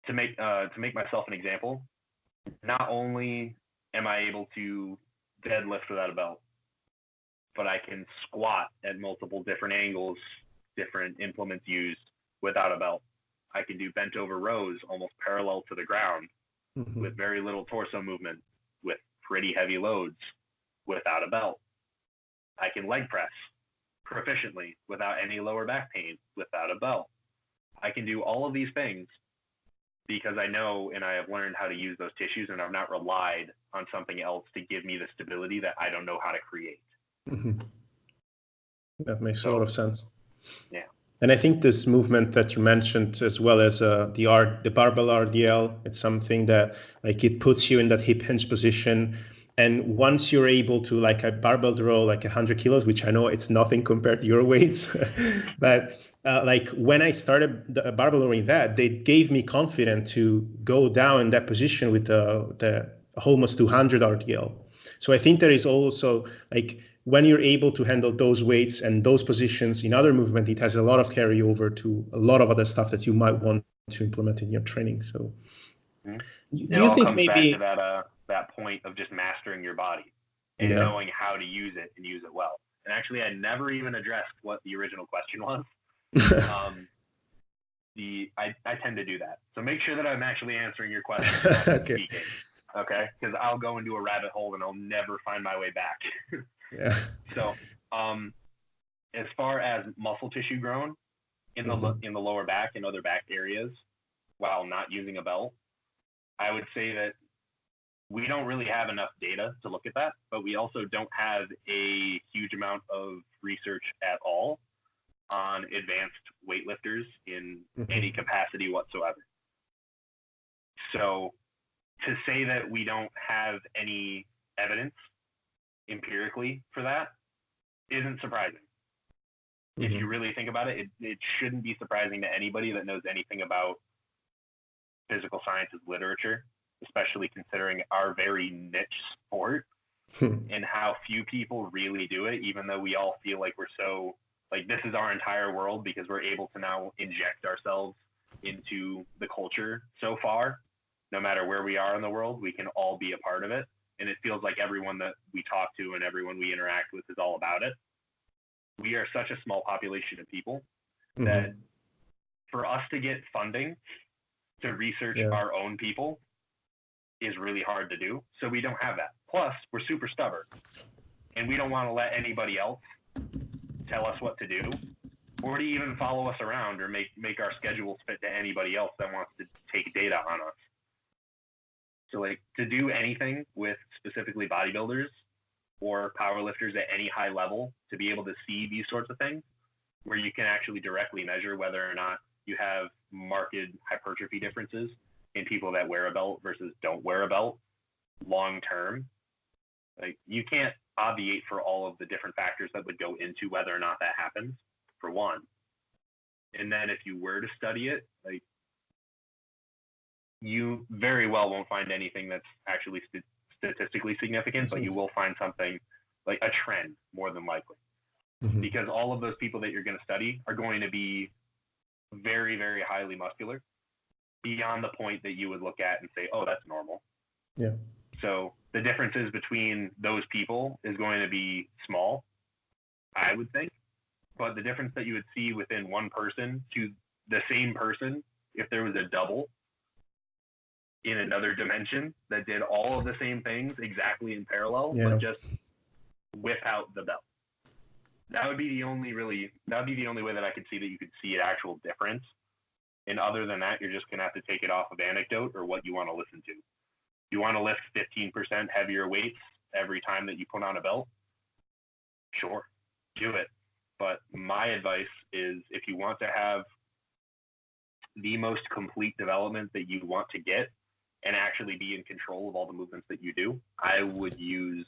to make myself an example, not only am I able to deadlift without a belt, but I can squat at multiple different angles, different implements used without a belt. I can do bent over rows almost parallel to the ground with very little torso movement, with pretty heavy loads without a belt. I can leg press proficiently without any lower back pain without a belt. I can do all of these things because I know and I have learned how to use those tissues, and I've not relied on something else to give me the stability that I don't know how to create.
That makes a lot of sense.
Yeah.
And I think this movement that you mentioned, as well as the barbell RDL, it's something that like it puts you in that hip hinge position. And once you're able to like a barbell row, like 100 kilos, which I know it's nothing compared to your weights, but like when I started the barbell rowing that, they gave me confidence to go down in that position with the almost 200 RDL. So I think there is also like, when you're able to handle those weights and those positions in other movement, it has a lot of carryover to a lot of other stuff that you might want to implement in your training. So do you think maybe
back to that point of just mastering your body and knowing how to use it and use it well? And actually, I never even addressed what the original question was. I tend to do that. So make sure that I'm actually answering your question.
Okay.
Okay, because I'll go into a rabbit hole and I'll never find my way back.
Yeah.
So, as far as muscle tissue grown in the lower back and other back areas, while not using a belt, I would say that we don't really have enough data to look at that, but we also don't have a huge amount of research at all on advanced weightlifters in any capacity whatsoever. So, to say that we don't have any evidence empirically for that isn't surprising. If you really think about it, it shouldn't be surprising to anybody that knows anything about physical sciences literature, especially considering our very niche sport and how few people really do it, even though we all feel like we're so, like this is our entire world because we're able to now inject ourselves into the culture so far. No matter where we are in the world, we can all be a part of it. And it feels like everyone that we talk to and everyone we interact with is all about it. We are such a small population of people that for us to get funding to research our own people is really hard to do. So we don't have that. Plus, we're super stubborn, and we don't want to let anybody else tell us what to do, or to even follow us around or make our schedules fit to anybody else that wants to take data on us. So like to do anything with specifically bodybuilders or powerlifters at any high level, to be able to see these sorts of things where you can actually directly measure whether or not you have marked hypertrophy differences in people that wear a belt versus don't wear a belt long term. Like you can't obviate for all of the different factors that would go into whether or not that happens, for one. And then if you were to study it, like you very well won't find anything that's actually statistically significant, but you will find something like a trend more than likely. Because all of those people that you're going to study are going to be very, very highly muscular, beyond the point that you would look at and say, oh, that's normal.
Yeah.
So the differences between those people is going to be small, I would think. But the difference that you would see within one person to the same person, if there was a double in another dimension that did all of the same things exactly in parallel, but just without the belt. That would be the only way that I could see that you could see an actual difference. And other than that, you're just going to have to take it off of anecdote or what you want to listen to. You want to lift 15% heavier weights every time that you put on a belt? Sure, do it. But my advice is, if you want to have the most complete development that you want to get and actually be in control of all the movements that you do, I would use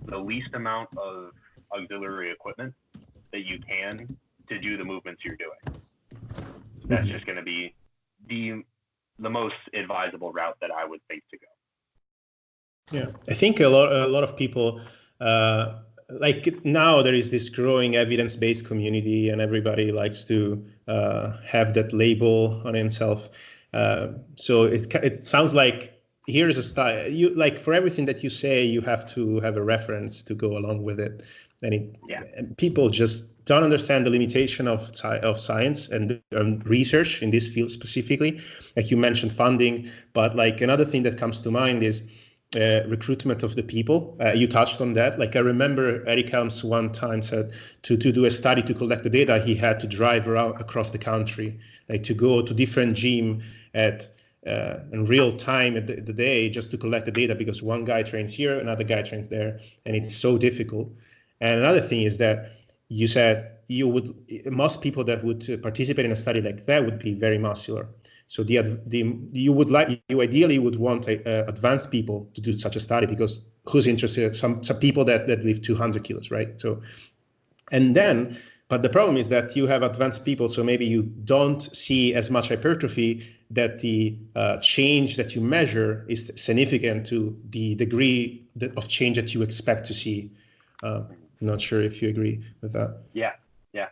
the least amount of auxiliary equipment that you can to do the movements you're doing. That's just going to be the most advisable route that I would think to go.
Yeah, I think a lot of people like now there is this growing evidence-based community, and everybody likes to have that label on himself. So it sounds like here's a style. You like for everything that you say, you have to have a reference to go along with it, and people just don't understand the limitation of science and research in this field specifically. Like you mentioned funding, but like another thing that comes to mind is recruitment of the people. You touched on that. Like I remember Eric Helms one time said to do a study to collect the data, he had to drive around across the country, like to go to different gym at in real time at the day just to collect the data, because one guy trains here, another guy trains there, and it's so difficult. And another thing is that you said most people that would participate in a study like that would be very muscular. So you ideally would want advanced people to do such a study, because who's interested? Some people that lift 200 kilos, right? So, but the problem is that you have advanced people, so maybe you don't see as much hypertrophy, that the change that you measure is significant to the degree of change that you expect to see. I'm not sure if you agree with that.
Yeah,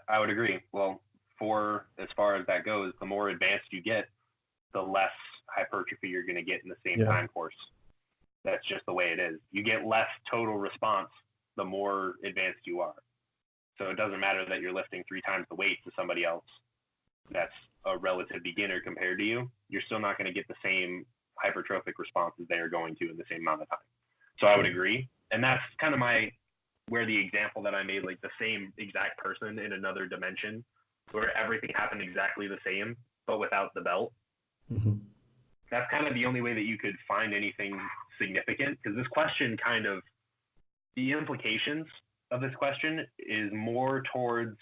I would agree. Well, as far as that goes, the more advanced you get, the less hypertrophy you're going to get in the same time course. That's just the way it is. You get less total response the more advanced you are. So it doesn't matter that you're lifting 3 times the weight to somebody else that's a relative beginner compared to you. You're still not going to get the same hypertrophic responses they are going to in the same amount of time. So I would agree. And that's kind of where the example that I made, like the same exact person in another dimension, where everything happened exactly the same, but without the belt. That's kind of the only way that you could find anything significant, because this question the implications of this question is more towards,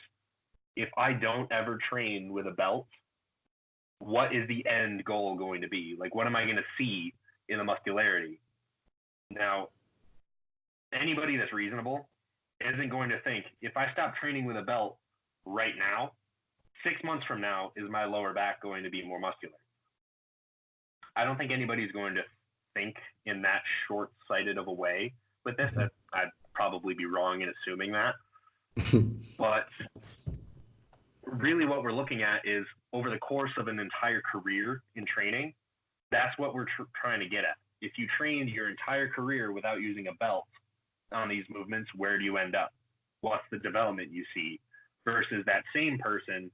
if I don't ever train with a belt, what is the end goal going to be? Like, what am I going to see in the muscularity? Now, anybody that's reasonable isn't going to think, if I stop training with a belt right now, 6 months from now, is my lower back going to be more muscular? I don't think anybody's going to think in that short-sighted of a way with this. I'd probably be wrong in assuming that. But really what we're looking at is, over the course of an entire career in training, that's what we're trying to get at. If you trained your entire career without using a belt on these movements, where do you end up? What's the development you see versus that same person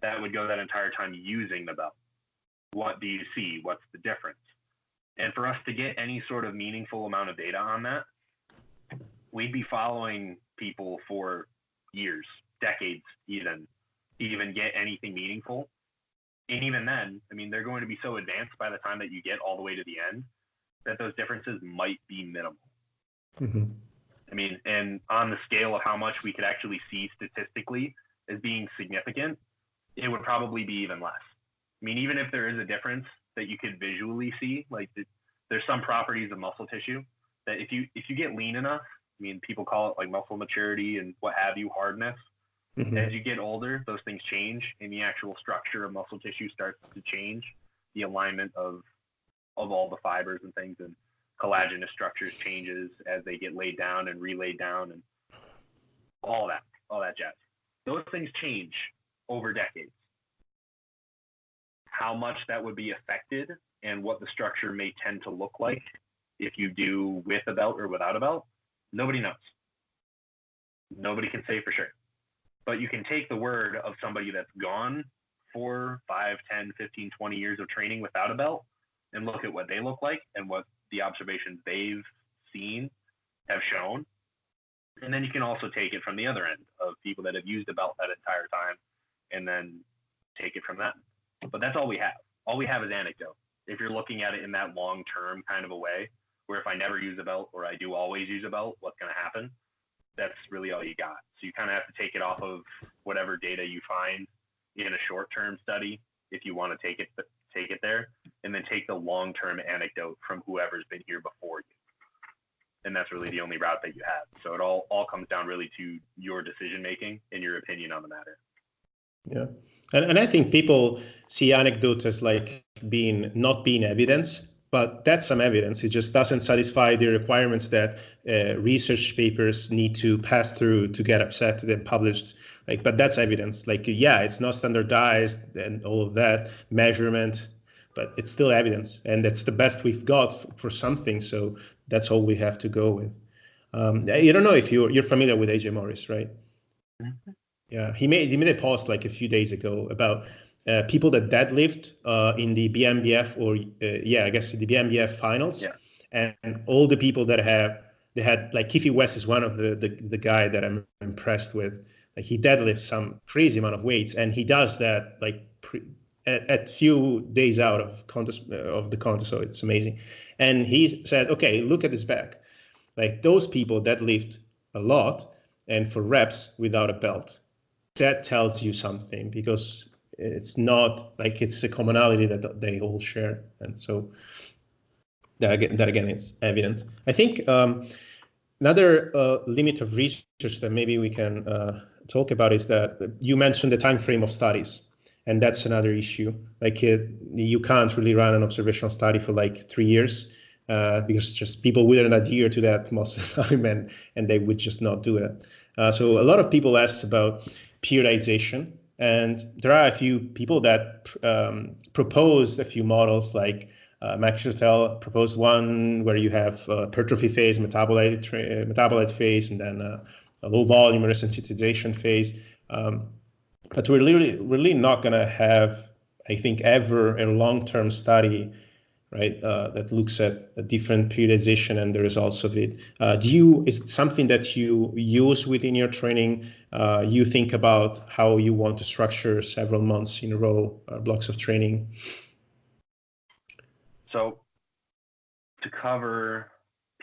that would go that entire time using the belt? What do you see? What's the difference? And for us to get any sort of meaningful amount of data on that, we'd be following people for years, decades, even to even get anything meaningful. And even then, I mean, they're going to be so advanced by the time that you get all the way to the end that those differences might be minimal.
Mm-hmm.
I mean, and on the scale of how much we could actually see statistically as being significant, it would probably be even less. I mean, even if there is a difference that you could visually see, like there's some properties of muscle tissue that if you get lean enough, I mean, people call it like muscle maturity and what have you, hardness.
Mm-hmm.
As you get older, those things change, and the actual structure of muscle tissue starts to change. The alignment of all the fibers and things, and collagenous structures changes as they get laid down and relaid down, and all that jazz. Those things change over decades. How much that would be affected and what the structure may tend to look like if you do with a belt or without a belt, nobody knows. Nobody can say for sure. But you can take the word of somebody that's gone 4, 5, 10, 15, 20 years of training without a belt and look at what they look like and what the observations they've seen have shown. And then you can also take it from the other end of people that have used a belt that entire time and then take it from that. But that's all we have. All we have is anecdote. If you're looking at it in that long-term kind of a way, where if I never use a belt or I do always use a belt, what's going to happen? That's really all you got. So you kind of have to take it off of whatever data you find in a short-term study, if you want to take it there, and then take the long-term anecdote from whoever's been here before you. And that's really the only route that you have. So it all comes down really to your decision-making and your opinion on the matter.
Yeah. And I think people see anecdote as like not being evidence, but that's some evidence. It just doesn't satisfy the requirements that research papers need to pass through to get accepted and published. Like, but that's evidence. Like, yeah, it's not standardized and all of that measurement, but it's still evidence, and that's the best we've got for something. So that's all we have to go with. You don't know if you're familiar with AJ Morris, right?
Mm-hmm.
Yeah, he made a post like a few days ago about people that deadlift in the BMBF or I guess the BMBF finals,
yeah.
and all the people that had like Keefe West is one of the guy that I'm impressed with. Like he deadlifts some crazy amount of weights, and he does that like at few days out of the contest, so it's amazing. And he said, okay, look at his back. Like those people deadlift a lot and for reps without a belt. That tells you something, because it's not like it's a commonality that they all share. And so that again, it's evident. I think another limit of research that maybe we can talk about is that you mentioned the time frame of studies. And that's another issue. Like you can't really run an observational study for like 3 years because just people wouldn't adhere to that most of the time, and they would just not do it. So a lot of people ask about periodization, and there are a few people that proposed a few models, like Max Chotel proposed one where you have hypertrophy phase, metabolite phase, and then a low volume resensitization phase. But we're really not going to have, I think, ever a long-term study, right, that looks at a different periodization and the results of it. Is it something that you use within your training? You think about how you want to structure several months in a row, blocks of training?
So to cover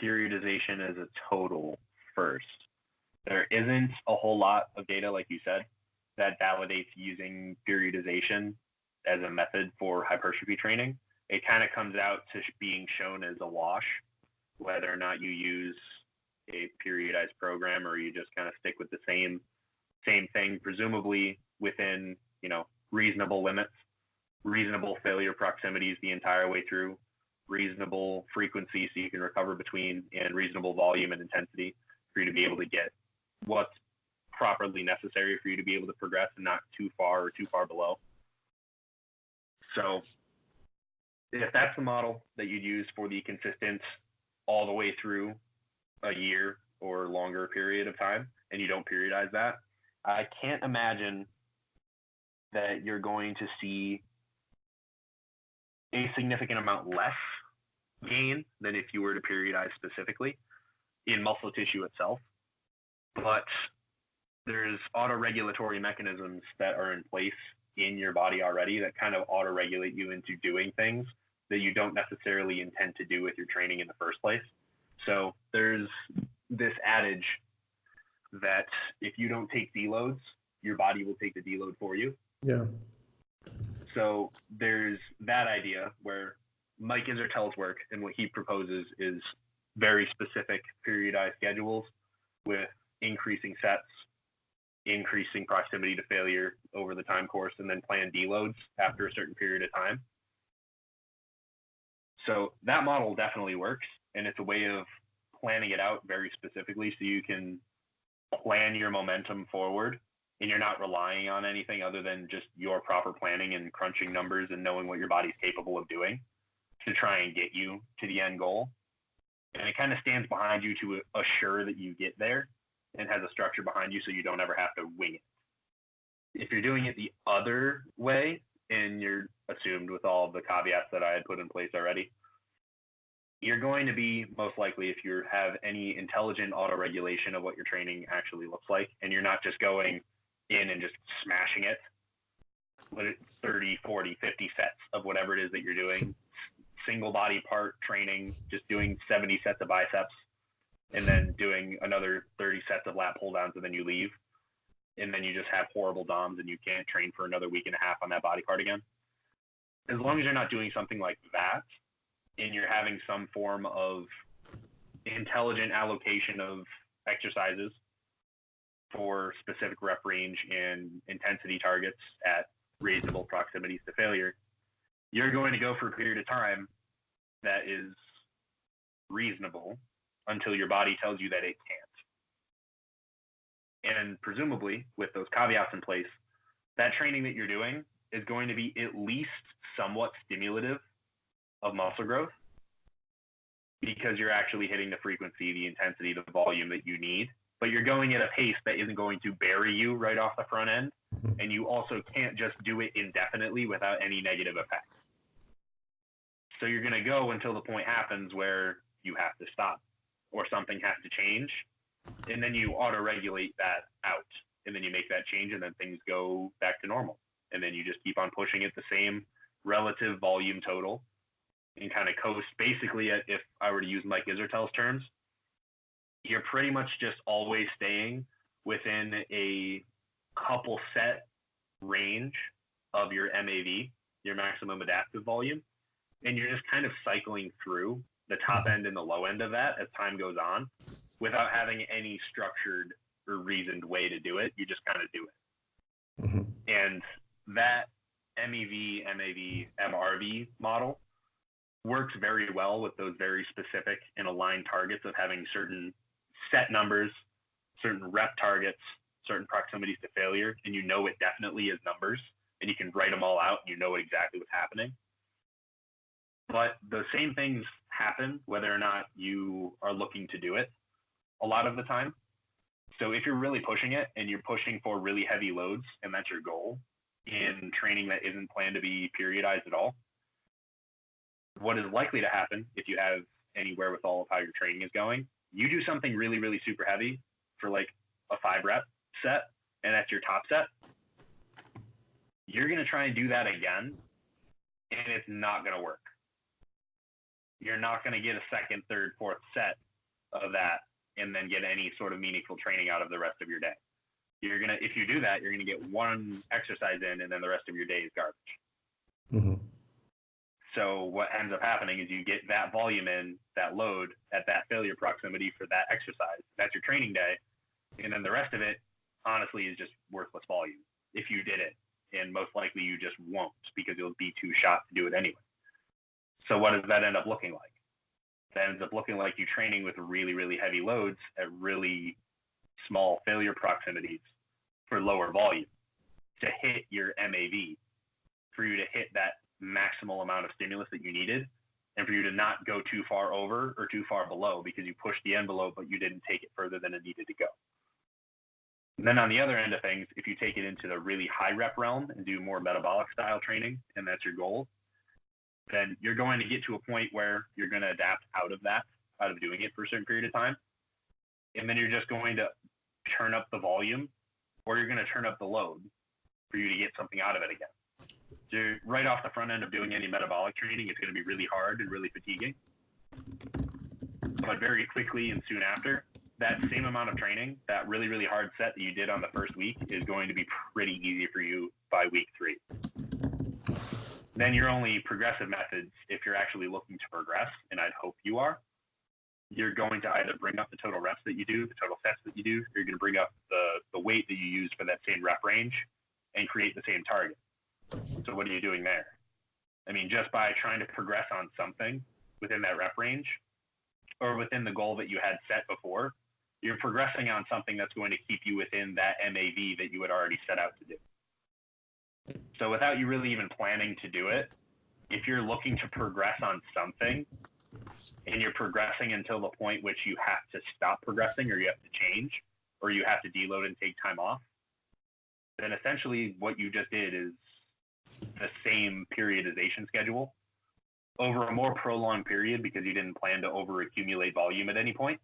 periodization as a total first, there isn't a whole lot of data, like you said, that validates using periodization as a method for hypertrophy training. It kind of comes out to being shown as a wash, whether or not you use a periodized program or you just kind of stick with the same thing, presumably within, reasonable limits, reasonable failure proximities the entire way through, reasonable frequency so you can recover between, and reasonable volume and intensity for you to be able to get what's properly necessary for you to be able to progress and not too far or too far below. So if that's the model that you'd use for the consistent all the way through a year or longer period of time, and you don't periodize that, I can't imagine that you're going to see a significant amount less gain than if you were to periodize specifically in muscle tissue itself. But there's autoregulatory mechanisms that are in place in your body already that kind of autoregulate you into doing things that you don't necessarily intend to do with your training in the first place. So there's this adage that if you don't take deloads, your body will take the deload for you.
Yeah.
So there's that idea where Mike Isertel's work and what he proposes is very specific periodized schedules with increasing sets, increasing proximity to failure over the time course, and then planned deloads after a certain period of time. So that model definitely works, and it's a way of planning it out very specifically so you can plan your momentum forward and you're not relying on anything other than just your proper planning and crunching numbers and knowing what your body's capable of doing to try and get you to the end goal. And it kind of stands behind you to assure that you get there and has a structure behind you so you don't ever have to wing it. If you're doing it the other way, and you're assumed with all the caveats that I had put in place already, you're going to be most likely, if you have any intelligent autoregulation of what your training actually looks like, and you're not just going in and just smashing it, 30, 40, 50 sets of whatever it is that you're doing, single body part training, just doing 70 sets of biceps, and then doing another 30 sets of lat pull downs, and then you leave. And then you just have horrible DOMs and you can't train for another week and a half on that body part again. As long as you're not doing something like that, and you're having some form of intelligent allocation of exercises for specific rep range and intensity targets at reasonable proximities to failure, you're going to go for a period of time that is reasonable until your body tells you that it can't. And presumably, with those caveats in place, that training that you're doing is going to be at least somewhat stimulative of muscle growth because you're actually hitting the frequency, the intensity, the volume that you need, but you're going at a pace that isn't going to bury you right off the front end. And you also can't just do it indefinitely without any negative effects. So you're going to go until the point happens where you have to stop or something has to change. And then you auto-regulate that out, and then you make that change, and then things go back to normal. And then you just keep on pushing it the same relative volume total and kind of coast. Basically, if I were to use Mike Isertel's terms, you're pretty much just always staying within a couple set range of your MAV, your maximum adaptive volume, and you're just kind of cycling through the top end and the low end of that as time goes on, without having any structured or reasoned way to do it. You just kind of do it. Mm-hmm. And that MEV, MAV, MRV model works very well with those very specific and aligned targets of having certain set numbers, certain rep targets, certain proximities to failure, and you know it definitely is numbers, and you can write them all out, and you know exactly what's happening. But the same things happen whether or not you are looking to do it a lot of the time. So if you're really pushing it and you're pushing for really heavy loads and that's your goal in training that isn't planned to be periodized at all, what is likely to happen if you have any wherewithal of how your training is going, you do something really, really super heavy for like a 5 rep set, and that's your top set. You're going to try and do that again, and it's not going to work. You're not going to get a second, third, fourth set of that and then get any sort of meaningful training out of the rest of your day. If you do that, you're gonna get one exercise in, and then the rest of your day is garbage. Mm-hmm. So what ends up happening is you get that volume in, that load at that failure proximity for that exercise. That's your training day, and then the rest of it, honestly, is just worthless volume if you did it, and most likely you just won't because you'll be too shot to do it anyway. So what does that end up looking like? That ends up looking like you training with really, really heavy loads at really small failure proximities for lower volume to hit your MAV, for you to hit that maximal amount of stimulus that you needed, and for you to not go too far over or too far below because you pushed the envelope, but you didn't take it further than it needed to go. And then on the other end of things, if you take it into the really high rep realm and do more metabolic style training, and that's your goal, then you're going to get to a point where you're going to adapt out of doing it for a certain period of time. And then you're just going to turn up the volume, or you're going to turn up the load for you to get something out of it again. So right off the front end of doing any metabolic training, it's going to be really hard and really fatiguing. But very quickly and soon after, that same amount of training, that really, really hard set that you did on the first week is going to be pretty easy for you by week 3. Then your only progressive methods, if you're actually looking to progress, and I'd hope you are, you're going to either bring up the total reps that you do, the total sets that you do, or you're going to bring up the weight that you use for that same rep range and create the same target. So what are you doing there? I mean, just by trying to progress on something within that rep range or within the goal that you had set before, you're progressing on something that's going to keep you within that MAV that you had already set out to do. So without you really even planning to do it, if you're looking to progress on something and you're progressing until the point which you have to stop progressing, or you have to change, or you have to deload and take time off, then essentially what you just did is the same periodization schedule over a more prolonged period, because you didn't plan to over accumulate volume at any point.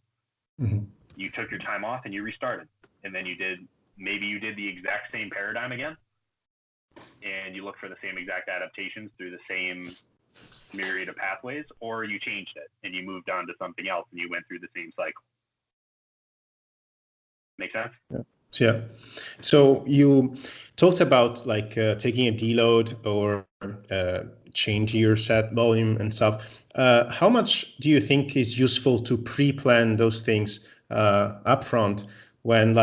Mm-hmm.
You took your time off and you restarted, and then you did the exact same paradigm again, and you look for the same exact adaptations through the same myriad of pathways, or you changed it and you moved on to something else and you went through the same cycle. Make sense?
Yeah. So you talked about like taking a deload or change your set volume and stuff. How much do you think is useful to pre-plan those things upfront when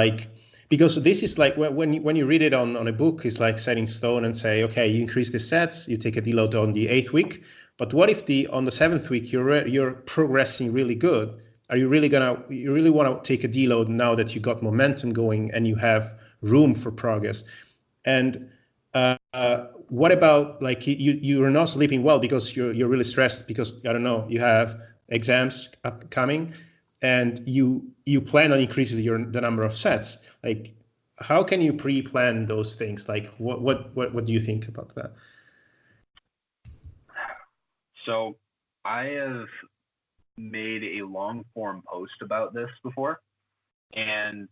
because this is like when you read it on a book, it's like setting stone and say, okay, you increase the sets, you take a deload on the 8th week. But what if on the 7th week you're progressing really good? Are you really want to take a deload now that you got momentum going and you have room for progress? And what about like you're not sleeping well because you're really stressed because I don't know, you have exams upcoming and you plan on increasing the number of sets. Like, how can you pre-plan those things? Like, what do you think about that?
So I have made a long form post about this before, and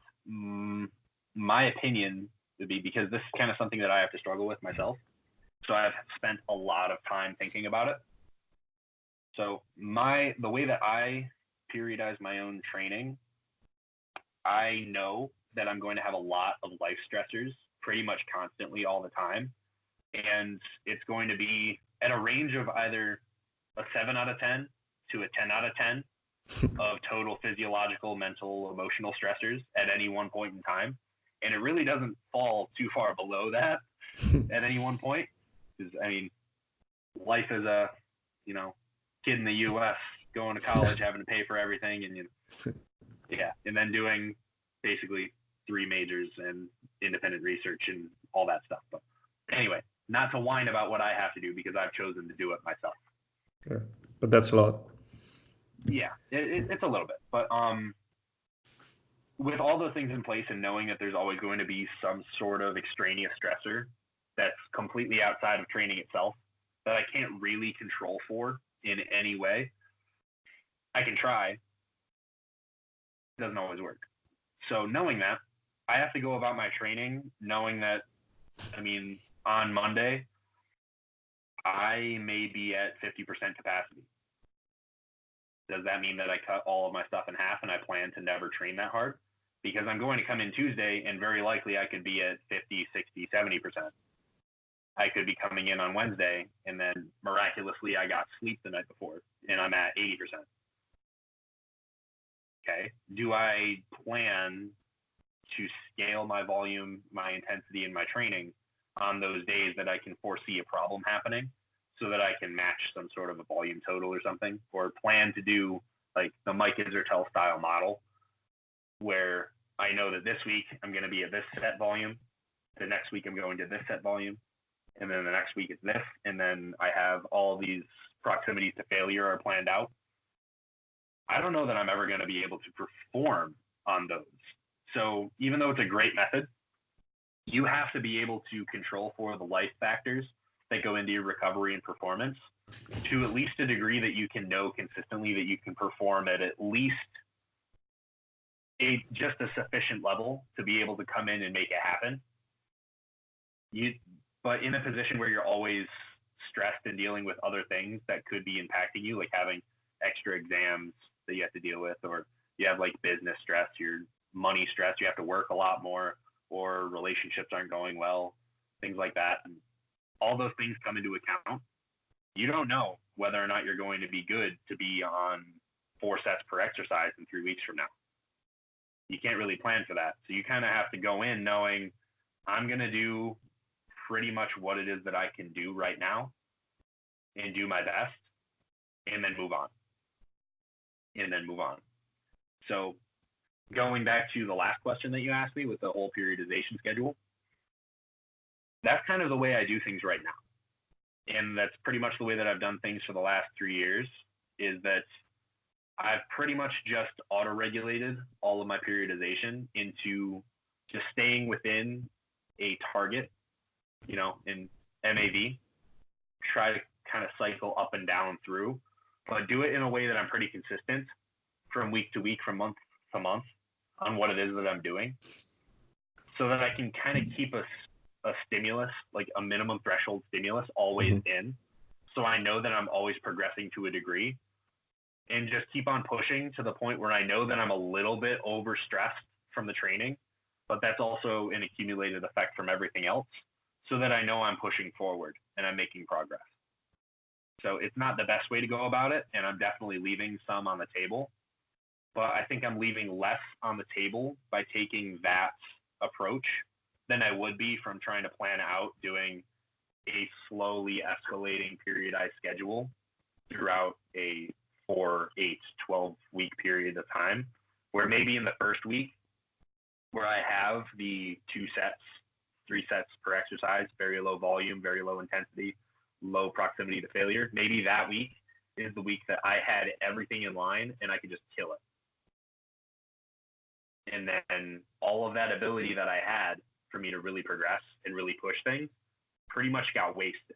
my opinion would be, because this is kind of something that I have to struggle with myself, so I've spent a lot of time thinking about it. So the way that I periodize my own training, I know that I'm going to have a lot of life stressors pretty much constantly all the time, and it's going to be at a range of either a 7 out of 10 to a 10 out of 10 of total physiological, mental, emotional stressors at any one point in time. And it really doesn't fall too far below that at any one point. Because, I mean, life as a, kid in the U.S. going to college, having to pay for everything, and, and then doing basically 3 majors and independent research and all that stuff. But anyway, not to whine about what I have to do, because I've chosen to do it myself.
Sure. But that's a lot.
Yeah, it's a little bit, but with all those things in place and knowing that there's always going to be some sort of extraneous stressor that's completely outside of training itself that I can't really control for in any way, I can try. It doesn't always work. So knowing that, I have to go about my training knowing that, on Monday, I may be at 50% capacity. Does that mean that I cut all of my stuff in half and I plan to never train that hard? Because I'm going to come in Tuesday and very likely I could be at 50, 60, 70%. I could be coming in on Wednesday and then miraculously I got sleep the night before and I'm at 80%. Okay. Do I plan to scale my volume, my intensity, and my training on those days that I can foresee a problem happening, so that I can match some sort of a volume total or something, or plan to do like the Mike Isertel style model, where I know that this week I'm going to be at this set volume, the next week I'm going to this set volume, and then the next week it's this, and then I have all these proximities to failure are planned out. I don't know that I'm ever going to be able to perform on those. So even though it's a great method, you have to be able to control for the life factors that go into your recovery and performance to at least a degree that you can know consistently that you can perform at least just a sufficient level to be able to come in and make it happen. But in a position where you're always stressed and dealing with other things that could be impacting you, like having extra exams that you have to deal with, or you have like business stress, your money stress, you have to work a lot more, or relationships aren't going well, things like that. And all those things come into account. You don't know whether or not you're going to be good to be on 4 sets per exercise in 3 weeks from now. You can't really plan for that. So you kind of have to go in knowing I'm going to do pretty much what it is that I can do right now and do my best, and then move on. So going back to the last question that you asked me with the whole periodization schedule, that's kind of the way I do things right now. And that's pretty much the way that I've done things for the last 3 years, is that I've pretty much just auto-regulated all of my periodization into just staying within a target, in MAV, try to kind of cycle up and down through, but do it in a way that I'm pretty consistent from week to week, from month to month on what it is that I'm doing, so that I can kind of keep a stimulus, like a minimum threshold stimulus, always in. So I know that I'm always progressing to a degree, and just keep on pushing to the point where I know that I'm a little bit overstressed from the training, but that's also an accumulated effect from everything else, so that I know I'm pushing forward and I'm making progress. So it's not the best way to go about it, and I'm definitely leaving some on the table, but I think I'm leaving less on the table by taking that approach than I would be from trying to plan out doing a slowly escalating periodized schedule throughout a 4, 8, 12-week period of time, where maybe in the first week where I have the 2 sets, 3 sets per exercise, very low volume, very low intensity, low proximity to failure, maybe that week is the week that I had everything in line and I could just kill it. And then all of that ability that I had for me to really progress and really push things pretty much got wasted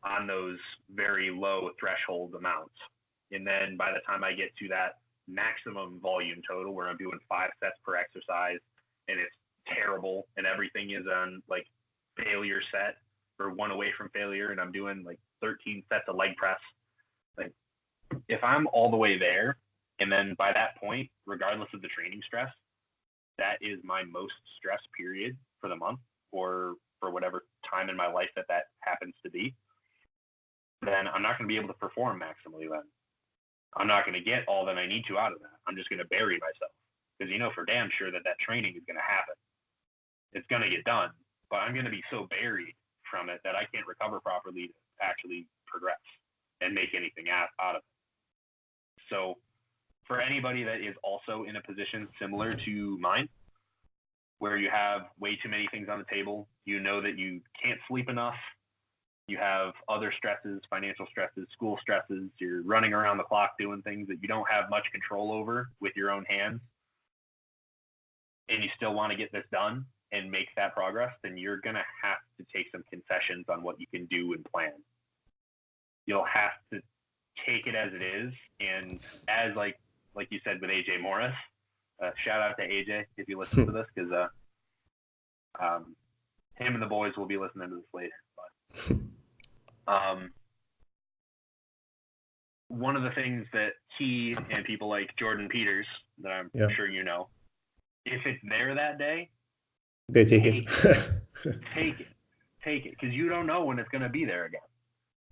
on those very low threshold amounts. And then by the time I get to that maximum volume total where I'm doing 5 sets per exercise and it's terrible and everything is on like failure set or 1 away from failure, and I'm doing like 13 sets of leg press, like if I'm all the way there, and then by that point, regardless of the training stress, that is my most stress period for the month or for whatever time in my life that happens to be, then I'm not going to be able to perform maximally then. I'm not going to get all that I need to out of that. I'm just going to bury myself, because for damn sure that training is going to happen. It's going to get done, but I'm going to be so buried from it that I can't recover properly to actually progress and make anything out of it. So for anybody that is also in a position similar to mine, where you have way too many things on the table, that you can't sleep enough, you have other stresses, financial stresses, school stresses, you're running around the clock doing things that you don't have much control over with your own hands, and you still want to get this done and make that progress, then you're going to have to take some concessions on what you can do and plan. You'll have to take it as it is. And as like you said with AJ Morris, shout out to AJ if you listen to this, because him and the boys will be listening to this later. But one of the things that he and people like Jordan Peters, that I'm sure if it's there that day,
they take it.
Take it, because you don't know when it's going to be there again.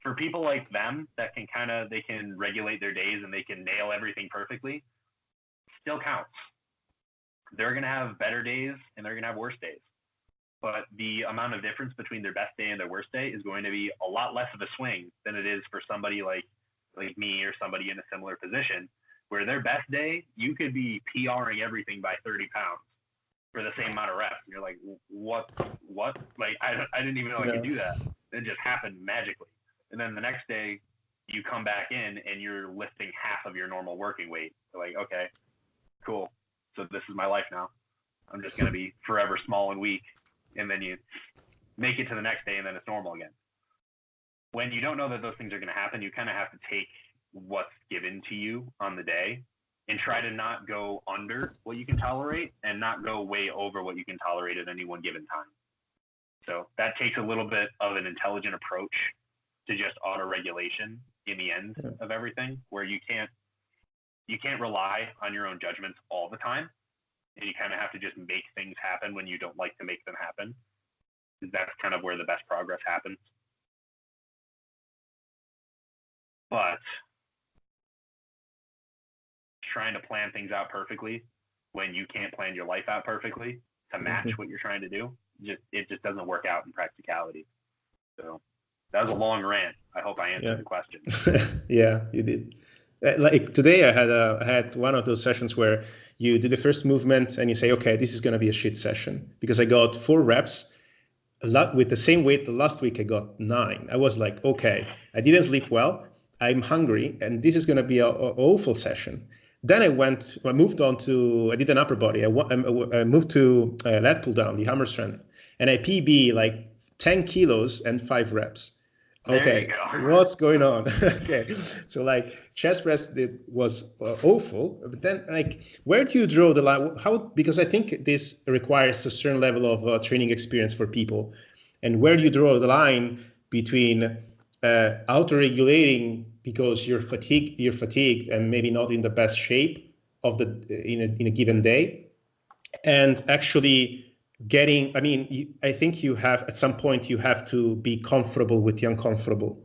For people like them that they can regulate their days and they can nail everything perfectly, still counts. They're going to have better days and they're going to have worse days. But the amount of difference between their best day and their worst day is going to be a lot less of a swing than it is for somebody like me or somebody in a similar position, where their best day, you could be PRing everything by 30 pounds for the same amount of reps. And you're like, what? Like, I didn't even know I could do that. It just happened magically. And then the next day you come back in and you're lifting half of your normal working weight. You're like, okay, cool. So this is my life now. I'm just going to be forever small and weak. And then make it to the next day, and then it's normal again. When you don't know that those things are going to happen, you kind of have to take what's given to you on the day and try to not go under what you can tolerate and not go way over what you can tolerate at any one given time. So that takes a little bit of an intelligent approach to just auto-regulation in the end of everything, where you can't rely on your own judgments all the time, and you kind of have to just make things happen when you don't like to make them happen. That's kind of where the best progress happens. But trying to plan things out perfectly when you can't plan your life out perfectly to match what you're trying to do, it just doesn't work out in practicality. So that was a long rant. I hope I answered the question.
Yeah, you did. Like today, I had one of those sessions where you do the first movement and you say, okay, this is going to be a shit session because I got 4 reps a lot with the same weight. The last week I got 9. I was like, okay, I didn't sleep well. I'm hungry, and this is going to be an awful session. Then I moved on to, I did an upper body. I moved to lat pull down, the hammer strength, and I PB like 10 kilos and 5 reps. Okay, what's going on? Okay, so like chest press was awful, but then like where do you draw the line? Because I think this requires a certain level of training experience for people, and where do you draw the line between auto-regulating because you're fatigued and maybe not in the best shape of in a given day, and actually getting, I think you have, at some point, you have to be comfortable with the uncomfortable.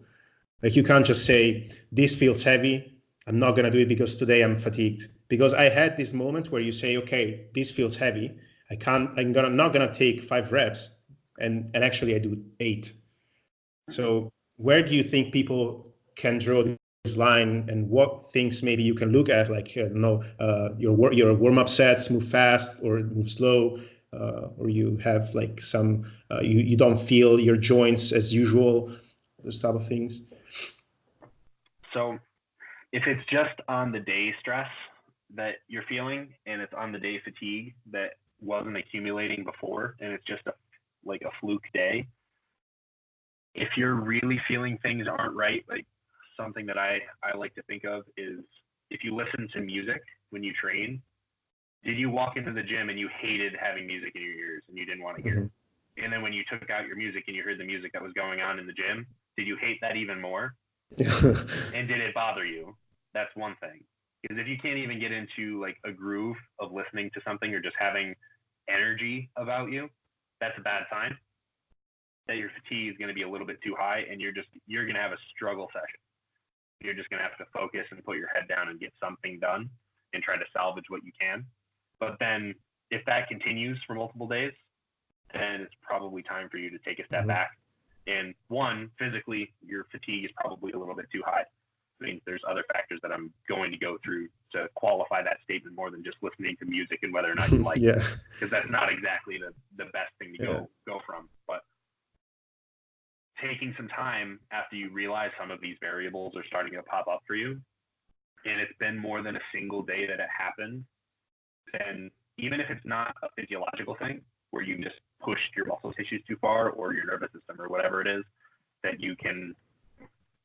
Like you can't just say, this feels heavy, I'm not gonna do it because today I'm fatigued. Because I had this moment where you say, okay, this feels heavy, I'm not gonna take 5 reps, and actually I do 8. So where do you think people can draw this line, and what things maybe you can look at, like your warm-up sets, move fast or move slow, or you have like some you don't feel your joints as usual, those type of things?
So if it's just on the day stress that you're feeling, and it's on the day fatigue that wasn't accumulating before, and it's just like a fluke day, if you're really feeling things aren't right, like something that I like to think of is, if you listen to music when you train, did you walk into the gym and you hated having music in your ears and you didn't want to hear it? And then when you took out your music and you heard the music that was going on in the gym, did you hate that even more? And did it bother you? That's one thing. Because if you can't even get into like a groove of listening to something or just having energy about you, that's a bad sign that your fatigue is going to be a little bit too high, and you're going to have a struggle session. You're just going to have to focus and put your head down and get something done and try to salvage what you can. But then if that continues for multiple days, then it's probably time for you to take a step back. And one, physically, your fatigue is probably a little bit too high. I mean, there's other factors that I'm going to go through to qualify that statement more than just listening to music and whether or not you like it, because that's not exactly the best thing to go from. But taking some time after you realize some of these variables are starting to pop up for you, and it's been more than a single day that it happened, then even if it's not a physiological thing where you just pushed your muscle tissues too far or your nervous system or whatever it is that you can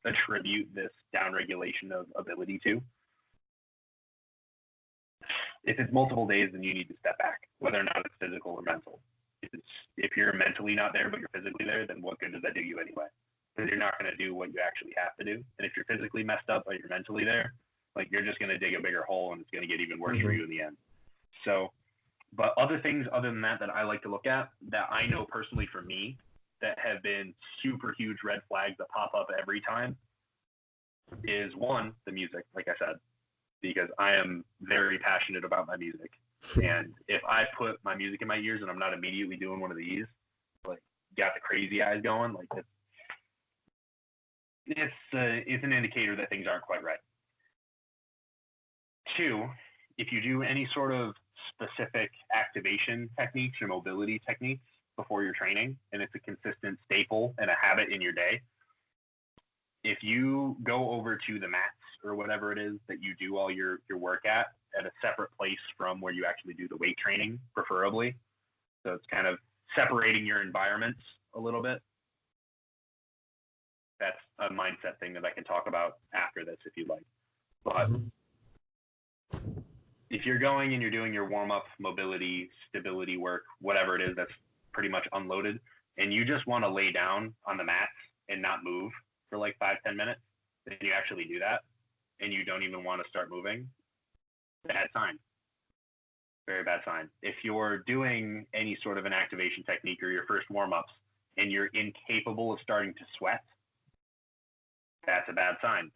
attribute this downregulation of ability to, if it's multiple days, then you need to step back, whether or not it's physical or mental. If you're mentally not there but you're physically there, then what good does that do you anyway? Because you're not going to do what you actually have to do. And if you're physically messed up but you're mentally there, like you're just going to dig a bigger hole and it's going to get even worse for you in the end. So, but other things other than that I like to look at that I know personally for me that have been super huge red flags that pop up every time is, one, the music, like I said, because I am very passionate about my music. And if I put my music in my ears and I'm not immediately doing one of these, like got the crazy eyes going, like it's an indicator that things aren't quite right. 2, if you do any sort of specific activation techniques or mobility techniques before your training, and it's a consistent staple and a habit in your day, if you go over to the mats or whatever it is that you do all your work at a separate place from where you actually do the weight training, preferably. So it's kind of separating your environments a little bit. That's a mindset thing that I can talk about after this if you'd like. But if you're going and you're doing your warm-up, mobility, stability work, whatever it is that's pretty much unloaded, and you just want to lay down on the mats and not move for like 5-10 minutes, then you actually do that, and you don't even want to start moving, bad sign. Very bad sign. If you're doing any sort of an activation technique or your first warm-ups and you're incapable of starting to sweat, that's a bad sign.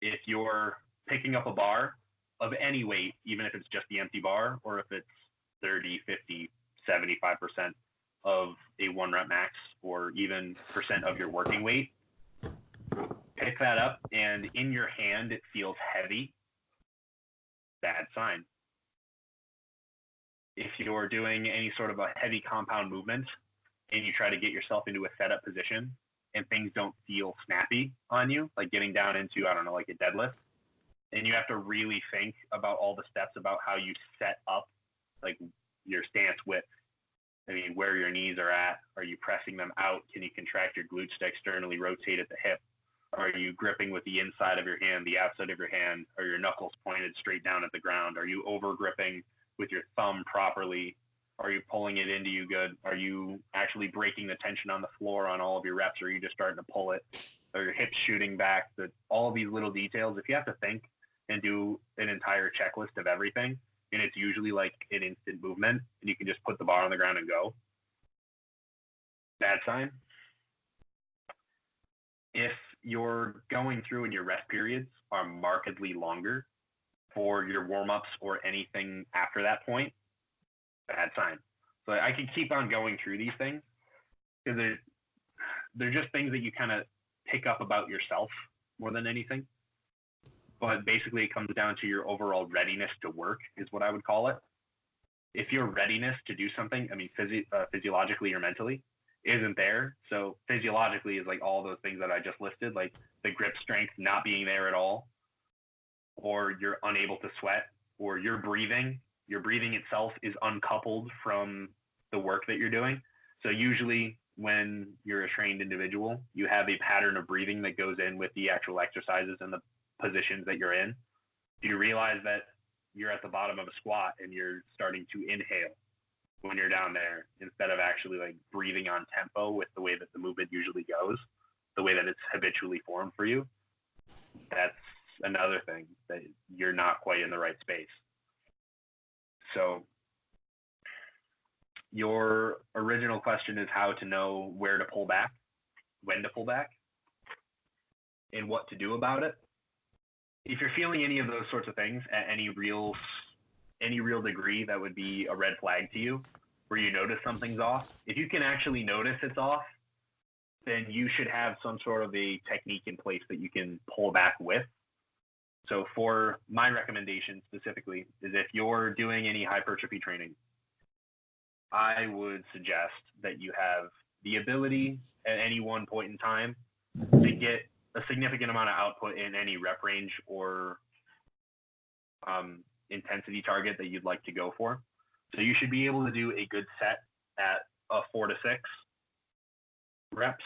If you're picking up a bar of any weight, even if it's just the empty bar, or if it's 30, 50, 75% of a 1 rep max, or even percent of your working weight, pick that up and in your hand it feels heavy, bad sign. If you're doing any sort of a heavy compound movement and you try to get yourself into a setup position and things don't feel snappy on you, like getting down into, I don't know, like a deadlift, and you have to really think about all the steps about how you set up, like your stance width. I mean, where your knees are at. Are you pressing them out? Can you contract your glutes to externally rotate at the hip? Are you gripping with the inside of your hand, the outside of your hand? Are your knuckles pointed straight down at the ground? Are you over gripping with your thumb properly? Are you pulling it into you good? Are you actually breaking the tension on the floor on all of your reps? Or are you just starting to pull it? Are your hips shooting back? All of these little details, if you have to think and do an entire checklist of everything, and it's usually like an instant movement, and you can just put the bar on the ground and go, bad sign. If you're going through and your rest periods are markedly longer for your warm-ups or anything after that point, bad sign. So I can keep on going through these things because they're just things that you kind of pick up about yourself more than anything. But basically it comes down to your overall readiness to work is what I would call it. If your readiness to do something, I mean, physiologically or mentally, isn't there. So physiologically is like all those things that I just listed, like the grip strength not being there at all, or you're unable to sweat, or your breathing itself is uncoupled from the work that you're doing. So usually when you're a trained individual, you have a pattern of breathing that goes in with the actual exercises and the positions that you're in. Do you realize that you're at the bottom of a squat and you're starting to inhale when you're down there instead of actually like breathing on tempo with the way that the movement usually goes, the way that it's habitually formed for you? That's another thing that you're not quite in the right space. So your original question is how to know where to pull back, when to pull back, and what to do about it. If you're feeling any of those sorts of things at any real degree, that would be a red flag to you, where you notice something's off. If you can actually notice it's off, then you should have some sort of a technique in place that you can pull back with. So for my recommendation specifically is if you're doing any hypertrophy training, I would suggest that you have the ability at any one point in time to get a significant amount of output in any rep range or intensity target that you'd like to go for. So you should be able to do a good set at 4 to 6 reps.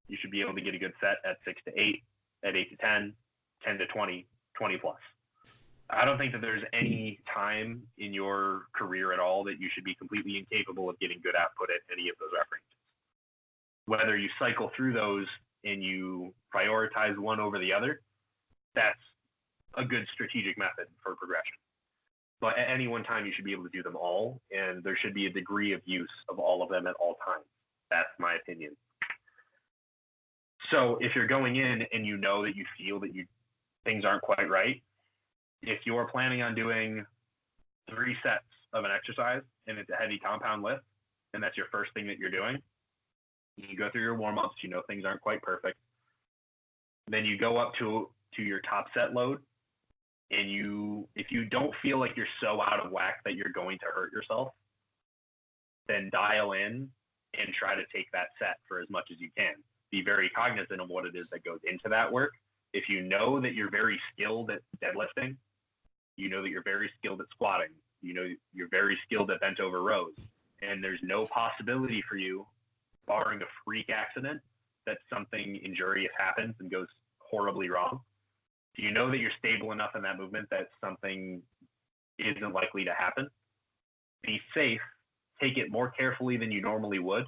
You should be able to get a good set at 6 to 8, at 8 to 10, 10 to 20, 20 plus. I don't think that there's any time in your career at all that you should be completely incapable of getting good output at any of those rep ranges. Whether you cycle through those and you prioritize one over the other, that's a good strategic method for progression. But at any one time, you should be able to do them all, and there should be a degree of use of all of them at all times. That's my opinion. So if you're going in and you know that you feel that things aren't quite right, if you're planning on doing 3 sets of an exercise and it's a heavy compound lift, and that's your first thing that you're doing, you go through your warm-ups, you know things aren't quite perfect. Then you go up to your top set load, and if you don't feel like you're so out of whack that you're going to hurt yourself, then dial in and try to take that set for as much as you can. Be very cognizant of what it is that goes into that work. If you know that you're very skilled at deadlifting, you know that you're very skilled at squatting, you know you're very skilled at bent over rows, and there's no possibility for you barring a freak accident, that something injurious happens and goes horribly wrong, do you know that you're stable enough in that movement that something isn't likely to happen? Be safe, take it more carefully than you normally would,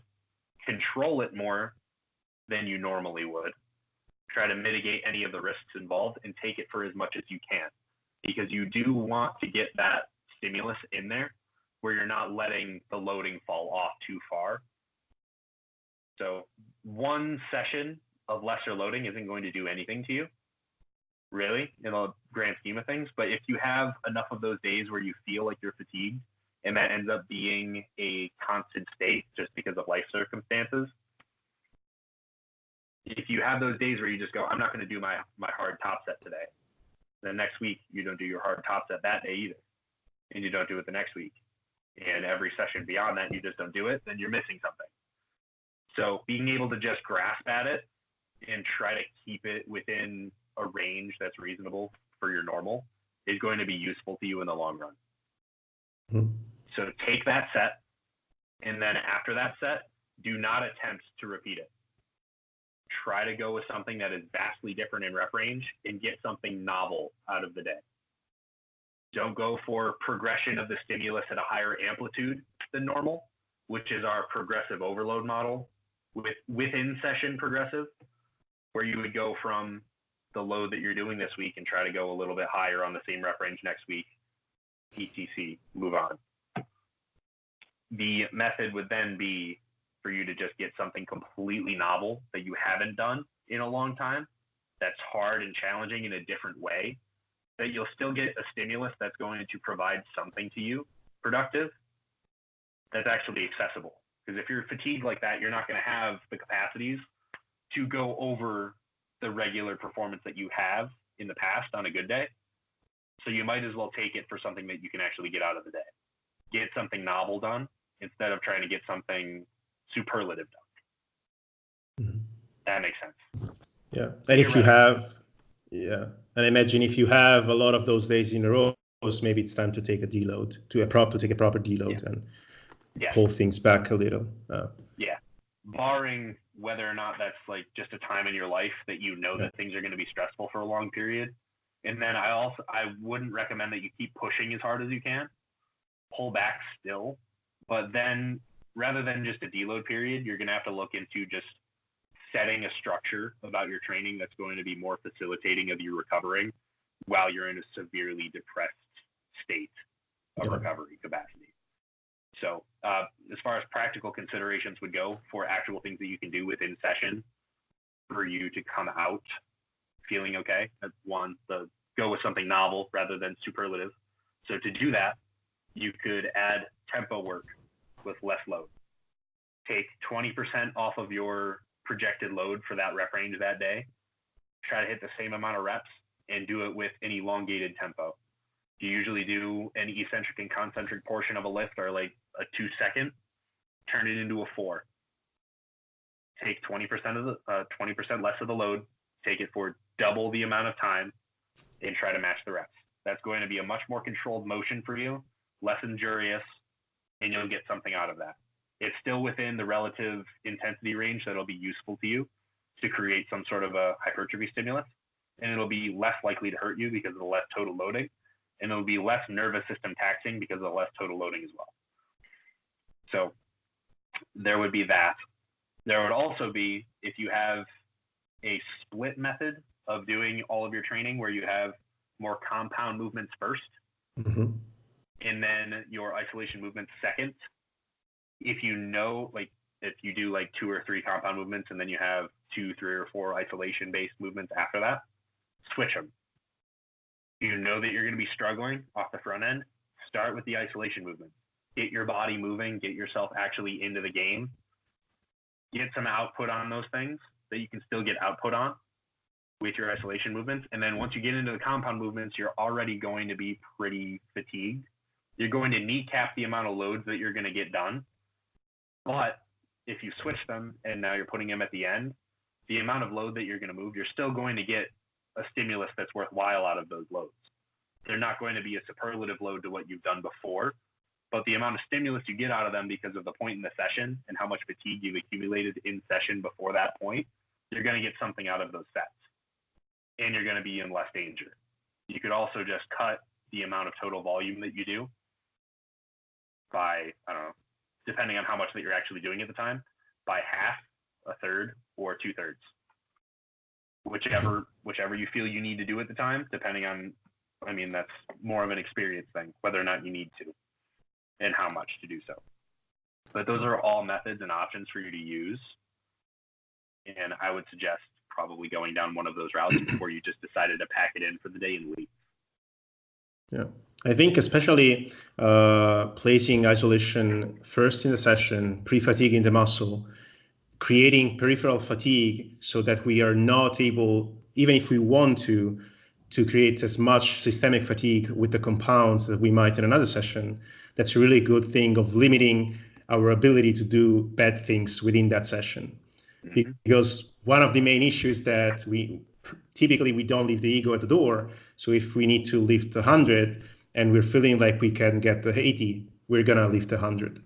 control it more than you normally would, try to mitigate any of the risks involved, and take it for as much as you can, because you do want to get that stimulus in there where you're not letting the loading fall off too far. So one session of lesser loading isn't going to do anything to you, really, in the grand scheme of things. But if you have enough of those days where you feel like you're fatigued, and that ends up being a constant state just because of life circumstances, if you have those days where you just go, I'm not going to do my hard top set today, then next week you don't do your hard top set that day either, and you don't do it the next week, and every session beyond that you just don't do it, then you're missing something. So being able to just grasp at it and try to keep it within a range that's reasonable for your normal is going to be useful to you in the long run. Mm-hmm. So take that set, and then after that set, do not attempt to repeat it. Try to go with something that is vastly different in rep range and get something novel out of the day. Don't go for progression of the stimulus at a higher amplitude than normal, which is our progressive overload model with within session progressive, where you would go from the load that you're doing this week and try to go a little bit higher on the same rep range next week, etc. Move on. The method would then be for you to just get something completely novel that you haven't done in a long time, that's hard and challenging in a different way, that you'll still get a stimulus that's going to provide something to you productive that's actually accessible. Because if you're fatigued like that, you're not going to have the capacities to go over the regular performance that you have in the past on a good day. So you might as well take it for something that you can actually get out of the day. Get something novel done instead of trying to get something superlative done. Mm-hmm. That makes sense.
Yeah. And if you have, and I imagine if you have a lot of those days in a row, maybe it's time to take a deload, to take a proper deload and pull things back a little.
Barring whether or not that's like just a time in your life that you know that things are going to be stressful for a long period. And then I wouldn't recommend that you keep pushing as hard as you can. Pull back still, but then rather than just a deload period, you're going to have to look into just setting a structure about your training that's going to be more facilitating of you recovering while you're in a severely depressed state of recovery capacity. So as far as practical considerations would go for actual things that you can do within session for you to come out feeling okay, that's one, go with something novel rather than superlative. So to do that, you could add tempo work with less load. Take 20% off of your projected load for that rep range that day. Try to hit the same amount of reps and do it with an elongated tempo. You usually do an eccentric and concentric portion of a lift or like a 2 second, turn it into a 4. Take 20% of the 20% less of the load, take it for double the amount of time, and try to match the reps. That's going to be a much more controlled motion for you, less injurious, and you'll get something out of that. It's still within the relative intensity range that'll be useful to you to create some sort of a hypertrophy stimulus, and it'll be less likely to hurt you because of the less total loading, and it'll be less nervous system taxing because of the less total loading as well. So there would be that. There would also be, if you have a split method of doing all of your training where you have more compound movements first, and then your isolation movements second. If you know, like if you do like 2 or 3 compound movements and then you have 2, 3, or 4 isolation-based movements after that, switch them. You know that you're going to be struggling off the front end, start with the isolation movements. Get your body moving, get yourself actually into the game, get some output on those things that you can still get output on with your isolation movements. And then once you get into the compound movements, you're already going to be pretty fatigued. You're going to kneecap the amount of loads that you're going to get done. But if you switch them and now you're putting them at the end, the amount of load that you're going to move, you're still going to get a stimulus that's worthwhile out of those loads. They're not going to be a superlative load to what you've done before, but the amount of stimulus you get out of them because of the point in the session and how much fatigue you've accumulated in session before that point, you're going to get something out of those sets, and you're going to be in less danger. You could also just cut the amount of total volume that you do by, I don't know, depending on how much that you're actually doing at the time, by half, a third, or 2/3. Whichever you feel you need to do at the time, depending on, I mean, that's more of an experience thing, whether or not you need to and how much to do so. But those are all methods and options for you to use. And I would suggest probably going down one of those routes before you just decided to pack it in for the day and leave.
Yeah, I think especially placing isolation first in the session, pre-fatiguing the muscle, creating peripheral fatigue so that we are not able, even if we want to create as much systemic fatigue with the compounds that we might in another session. That's a really good thing of limiting our ability to do bad things within that session. Mm-hmm. Because one of the main issues that we don't leave the ego at the door. So if we need to lift 100 and we're feeling like we can get the 80, we're gonna lift 100.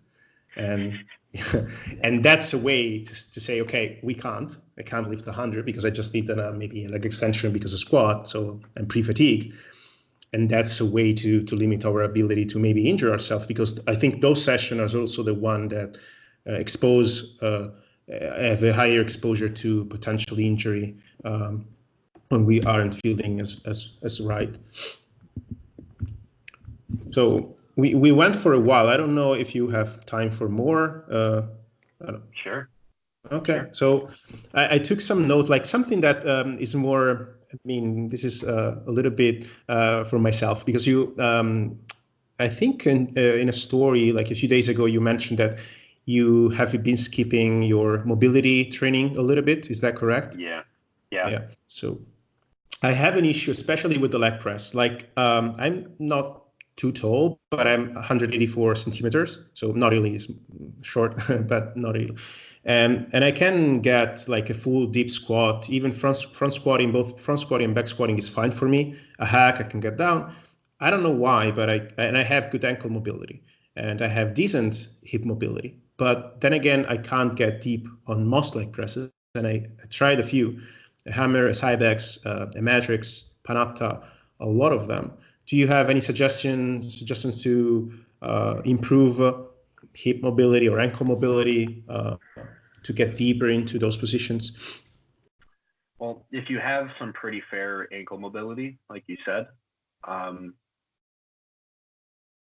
And that's a way to say, okay, I can't lift 100 because I just did maybe a leg extension because of squat, so I'm pre-fatigue. And that's a way to limit our ability to maybe injure ourselves, because I think those sessions are also the one that have a higher exposure to potential injury when we aren't feeling as right. So we went for a while. I don't know if you have time for more.
Sure.
Okay.
Sure.
So I took some note, like something that is more, I mean, this is a little bit for myself, because you, I think in a story like a few days ago, you mentioned that you have been skipping your mobility training a little bit. Is that correct?
Yeah.
So I have an issue, especially with the leg press. Like I'm not too tall, but I'm 184 centimeters, so not really short, but not really. And I can get like a full deep squat, even front squatting, both front squatting and back squatting is fine for me. A hack, I can get down. I don't know why, but I have good ankle mobility and I have decent hip mobility. But then again, I can't get deep on most leg presses. And I tried a few, a hammer, a Cybex, a matrix, Panatta, a lot of them. Do you have any suggestions to improve hip mobility or ankle mobility to get deeper into those positions?
Well, if you have some pretty fair ankle mobility, like you said,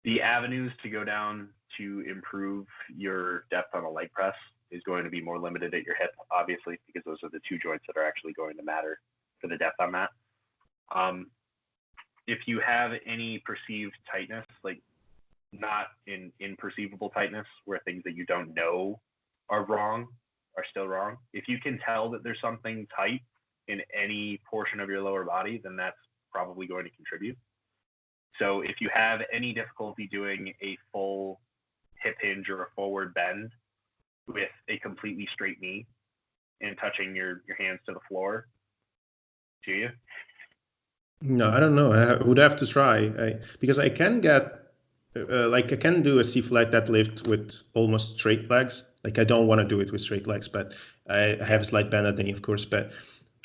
the avenues to go down to improve your depth on a leg press is going to be more limited at your hip, obviously, because those are the two joints that are actually going to matter for the depth on that. If you have any perceived tightness, like not in imperceivable tightness, where things that you don't know are still wrong. If you can tell that there's something tight in any portion of your lower body, then that's probably going to contribute. So if you have any difficulty doing a full hip hinge or a forward bend with a completely straight knee and touching your hands to the floor, do you?
No, I don't know. I would have to try because I can get I can do a C-flat deadlift with almost straight legs. Like I don't want to do it with straight legs, but I have a slight bend at the knee, of course, but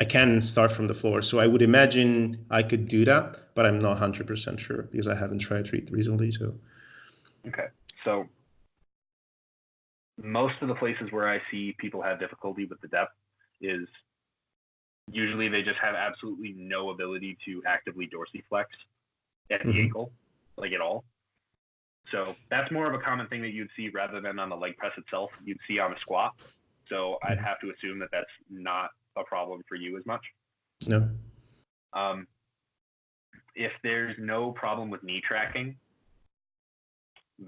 I can start from the floor. So I would imagine I could do that, but I'm not 100% sure because I haven't tried it recently. So.
Okay. So most of the places where I see people have difficulty with the depth is usually they just have absolutely no ability to actively dorsiflex at the ankle, like at all. So that's more of a common thing that you'd see rather than on the leg press itself. You'd see on a squat. So I'd have to assume that that's not a problem for you as much.
No.
If there's no problem with knee tracking,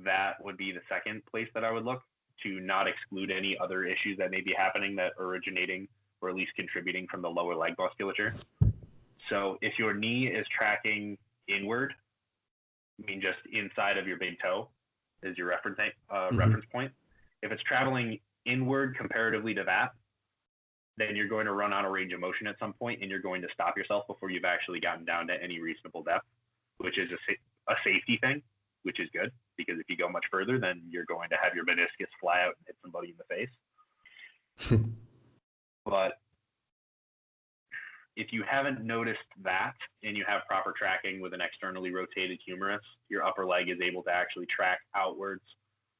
that would be the second place that I would look to not exclude any other issues that may be happening that are originating or at least contributing from the lower leg musculature. So if your knee is tracking inward, I mean just inside of your big toe is your reference point. If it's traveling inward comparatively to that, then you're going to run out of range of motion at some point and you're going to stop yourself before you've actually gotten down to any reasonable depth, which is a safety thing, which is good. because if you go much further, then you're going to have your meniscus fly out and hit somebody in the face. But if you haven't noticed that and you have proper tracking with an externally rotated humerus, your upper leg is able to actually track outwards.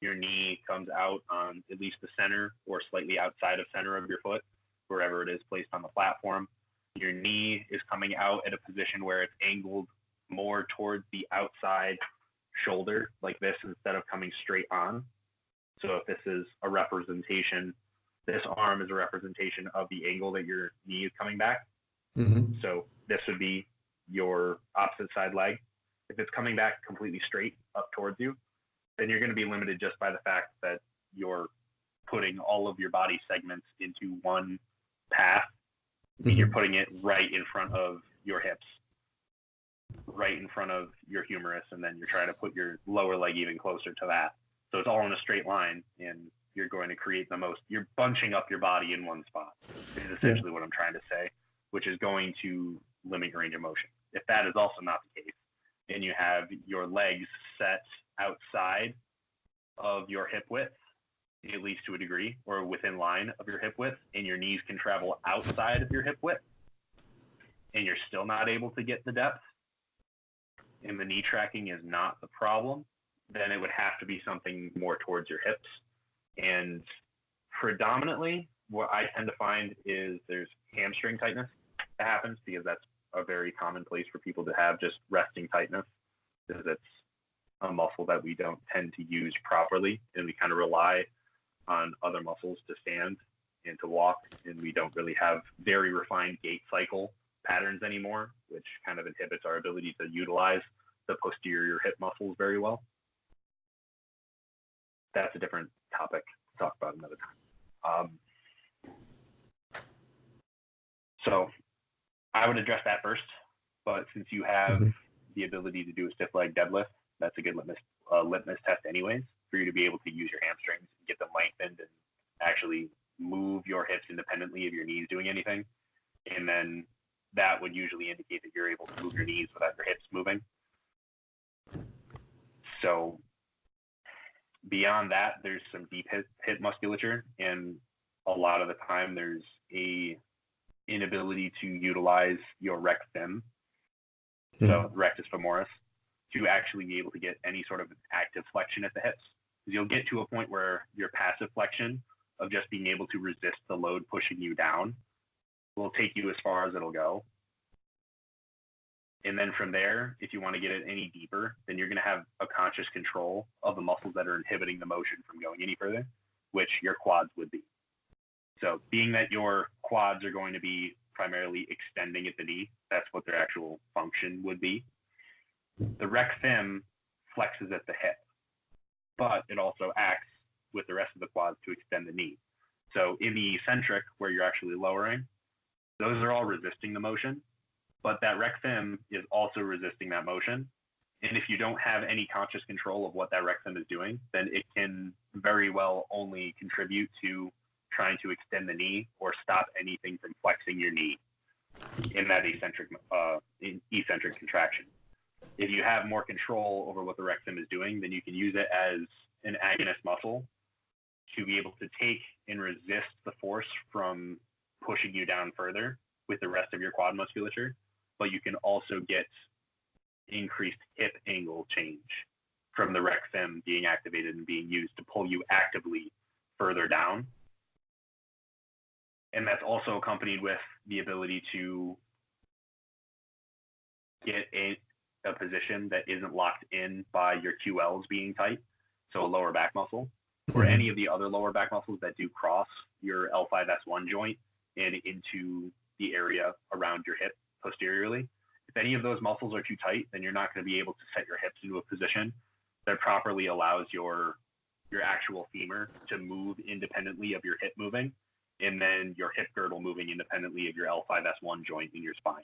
Your knee comes out on at least the center or slightly outside of center of your foot, wherever it is placed on the platform. Your knee is coming out at a position where it's angled more towards the outside shoulder, like this, instead of coming straight on. So if this is a representation, this arm is a representation of the angle that your knee is coming back.
Mm-hmm.
So this would be your opposite side leg. If it's coming back completely straight up towards you, then you're going to be limited just by the fact that you're putting all of your body segments into one path. And you're putting it right in front of your hips, right in front of your humerus, and then you're trying to put your lower leg even closer to that. So it's all in a straight line, and you're going to create you're bunching up your body in one spot, is essentially what I'm trying to say, which is going to limit your range of motion. If that is also not the case, and you have your legs set outside of your hip width, at least to a degree, or within line of your hip width, and your knees can travel outside of your hip width, and you're still not able to get the depth, and the knee tracking is not the problem, then it would have to be something more towards your hips. And predominantly, what I tend to find is there's hamstring tightness that happens, because that's a very common place for people to have just resting tightness, because it's a muscle that we don't tend to use properly, and we kind of rely on other muscles to stand and to walk, and we don't really have very refined gait cycle patterns anymore, which kind of inhibits our ability to utilize the posterior hip muscles very well. That's a different topic to talk about another time. So I would address that first, but since you have the ability to do a stiff leg deadlift, that's a good litmus test anyways, for you to be able to use your hamstrings and get them lengthened and actually move your hips independently of your knees doing anything. And then that would usually indicate that you're able to move your knees without your hips moving. So beyond that, there's some deep hip musculature, and a lot of the time there's a inability to utilize your rectum, so rectus femoris, to actually be able to get any sort of active flexion at the hips. Because you'll get to a point where your passive flexion of just being able to resist the load pushing you down will take you as far as it'll go. And then from there, if you want to get it any deeper, then you're going to have a conscious control of the muscles that are inhibiting the motion from going any further, which your quads would be. So being that your quads are going to be primarily extending at the knee, that's what their actual function would be. The rec fem flexes at the hip, but it also acts with the rest of the quads to extend the knee. So in the eccentric, where you're actually lowering, those are all resisting the motion, but that rec fem is also resisting that motion. And if you don't have any conscious control of what that rec fem is doing, then it can very well only contribute to trying to extend the knee or stop anything from flexing your knee in that eccentric contraction. If you have more control over what the rec fem is doing, then you can use it as an agonist muscle to be able to take and resist the force from pushing you down further with the rest of your quad musculature, but you can also get increased hip angle change from the rec fem being activated and being used to pull you actively further down. And that's also accompanied with the ability to get a position that isn't locked in by your QLs being tight, so a lower back muscle, or any of the other lower back muscles that do cross your L5S1 joint and into the area around your hip posteriorly. If any of those muscles are too tight, then you're not going to be able to set your hips into a position that properly allows your actual femur to move independently of your hip moving, and then your hip girdle moving independently of your L5S1 joint in your spine.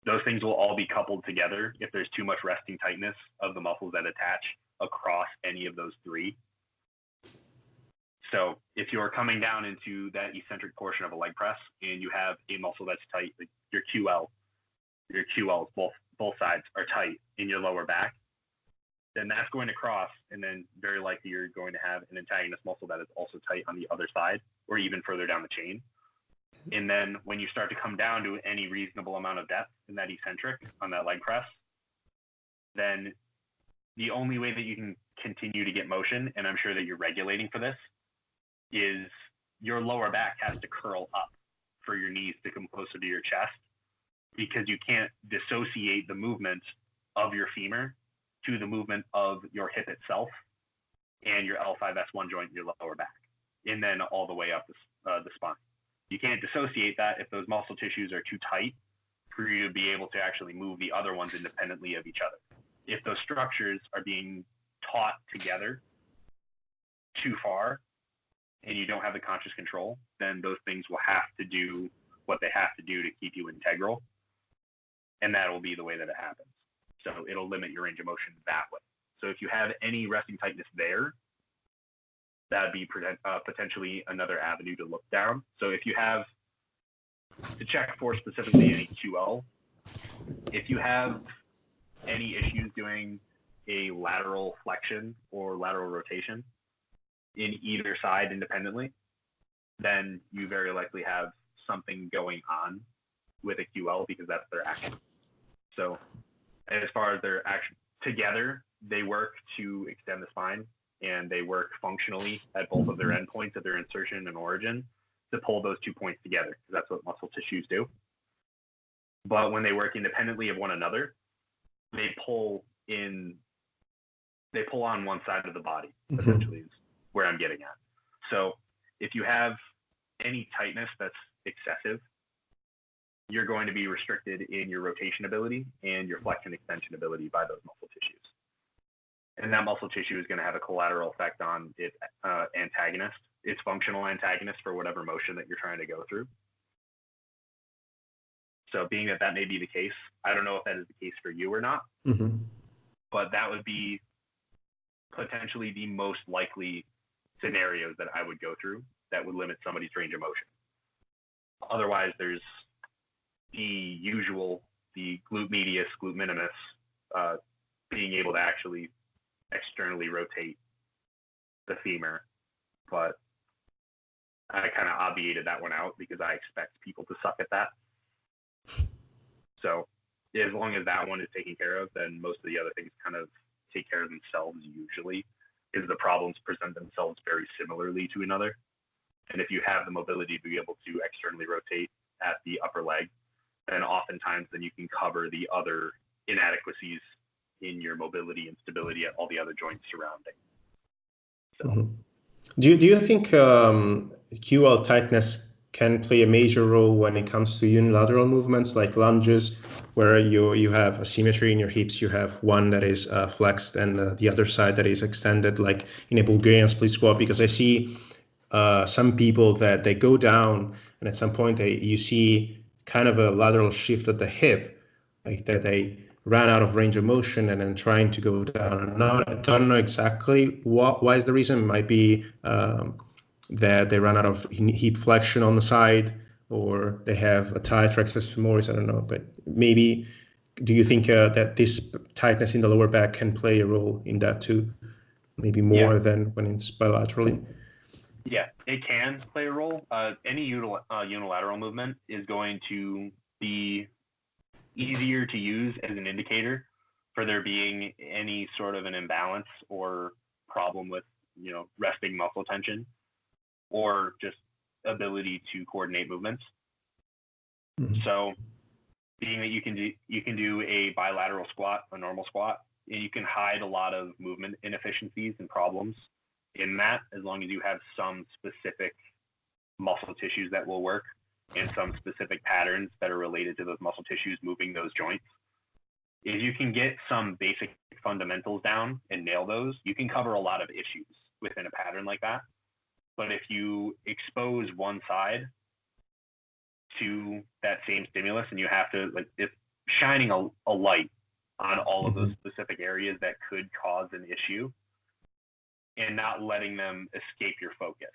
Those things will all be coupled together if there's too much resting tightness of the muscles that attach across any of those three. So if you're coming down into that eccentric portion of a leg press and you have a muscle that's tight, like your QLs, both sides are tight in your lower back, then that's going to cross, and then very likely you're going to have an antagonist muscle that is also tight on the other side, or even further down the chain. And then when you start to come down to any reasonable amount of depth in that eccentric on that leg press, then the only way that you can continue to get motion, and I'm sure that you're regulating for this, is your lower back has to curl up for your knees to come closer to your chest, because you can't dissociate the movement of your femur to the movement of your hip itself and your L5S1 joint in your lower back, and then all the way up the spine. You can't dissociate that if those muscle tissues are too tight for you to be able to actually move the other ones independently of each other. If those structures are being taught together too far and you don't have the conscious control, then those things will have to do what they have to do to keep you integral. And that will be the way that it happens. So it'll limit your range of motion that way. So if you have any resting tightness there, that'd be potentially another avenue to look down. So if you have, to check for specifically any QL, if you have any issues doing a lateral flexion or lateral rotation in either side independently, then you very likely have something going on with a QL, because that's their action. So as far as their action together, they work to extend the spine, and they work functionally at both of their endpoints of their insertion and origin to pull those 2 points together, because that's what muscle tissues do. But when they work independently of one another, they pull on one side of the body, essentially, is where I'm getting at. So if you have any tightness that's excessive, you're going to be restricted in your rotation ability and your flexion extension ability by those muscle tissues. And that muscle tissue is going to have a collateral effect on its antagonist, its functional antagonist for whatever motion that you're trying to go through. So being that may be the case, I don't know if that is the case for you or not, but that would be potentially the most likely scenarios that I would go through that would limit somebody's range of motion. Otherwise, there's the usual, the glute medius, glute minimus, being able to actually externally rotate the femur, but I kind of obviated that one out because I expect people to suck at that. So as long as that one is taken care of, then most of the other things kind of take care of themselves usually, because the problems present themselves very similarly to another. And if you have the mobility to be able to externally rotate at the upper leg, then oftentimes then you can cover the other inadequacies in your mobility and stability at all the other joints surrounding. So,
do you think QL tightness can play a major role when it comes to unilateral movements like lunges, where you have asymmetry in your hips? You have one that is flexed and the other side that is extended, like in a Bulgarian split squat. Because I see some people that they go down and at some point you see kind of a lateral shift at the hip, like that they ran out of range of motion and then trying to go down. I don't know exactly why is the reason. It might be that they run out of hip flexion on the side, or they have a tight rectus femoris. I don't know, but maybe do you think that this tightness in the lower back can play a role in that too? Maybe more than when it's bilaterally?
Yeah, it can play a role. Any unilateral movement is going to be easier to use as an indicator for there being any sort of an imbalance or problem with, resting muscle tension or just ability to coordinate movements. So being that you can do a bilateral squat, a normal squat, and you can hide a lot of movement inefficiencies and problems in that, as long as you have some specific muscle tissues that will work and some specific patterns that are related to those muscle tissues moving those joints. If you can get some basic fundamentals down and nail those, you can cover a lot of issues within a pattern like that. But if you expose one side to that same stimulus, and you have to, it's shining a light on all of those specific areas that could cause an issue and not letting them escape your focus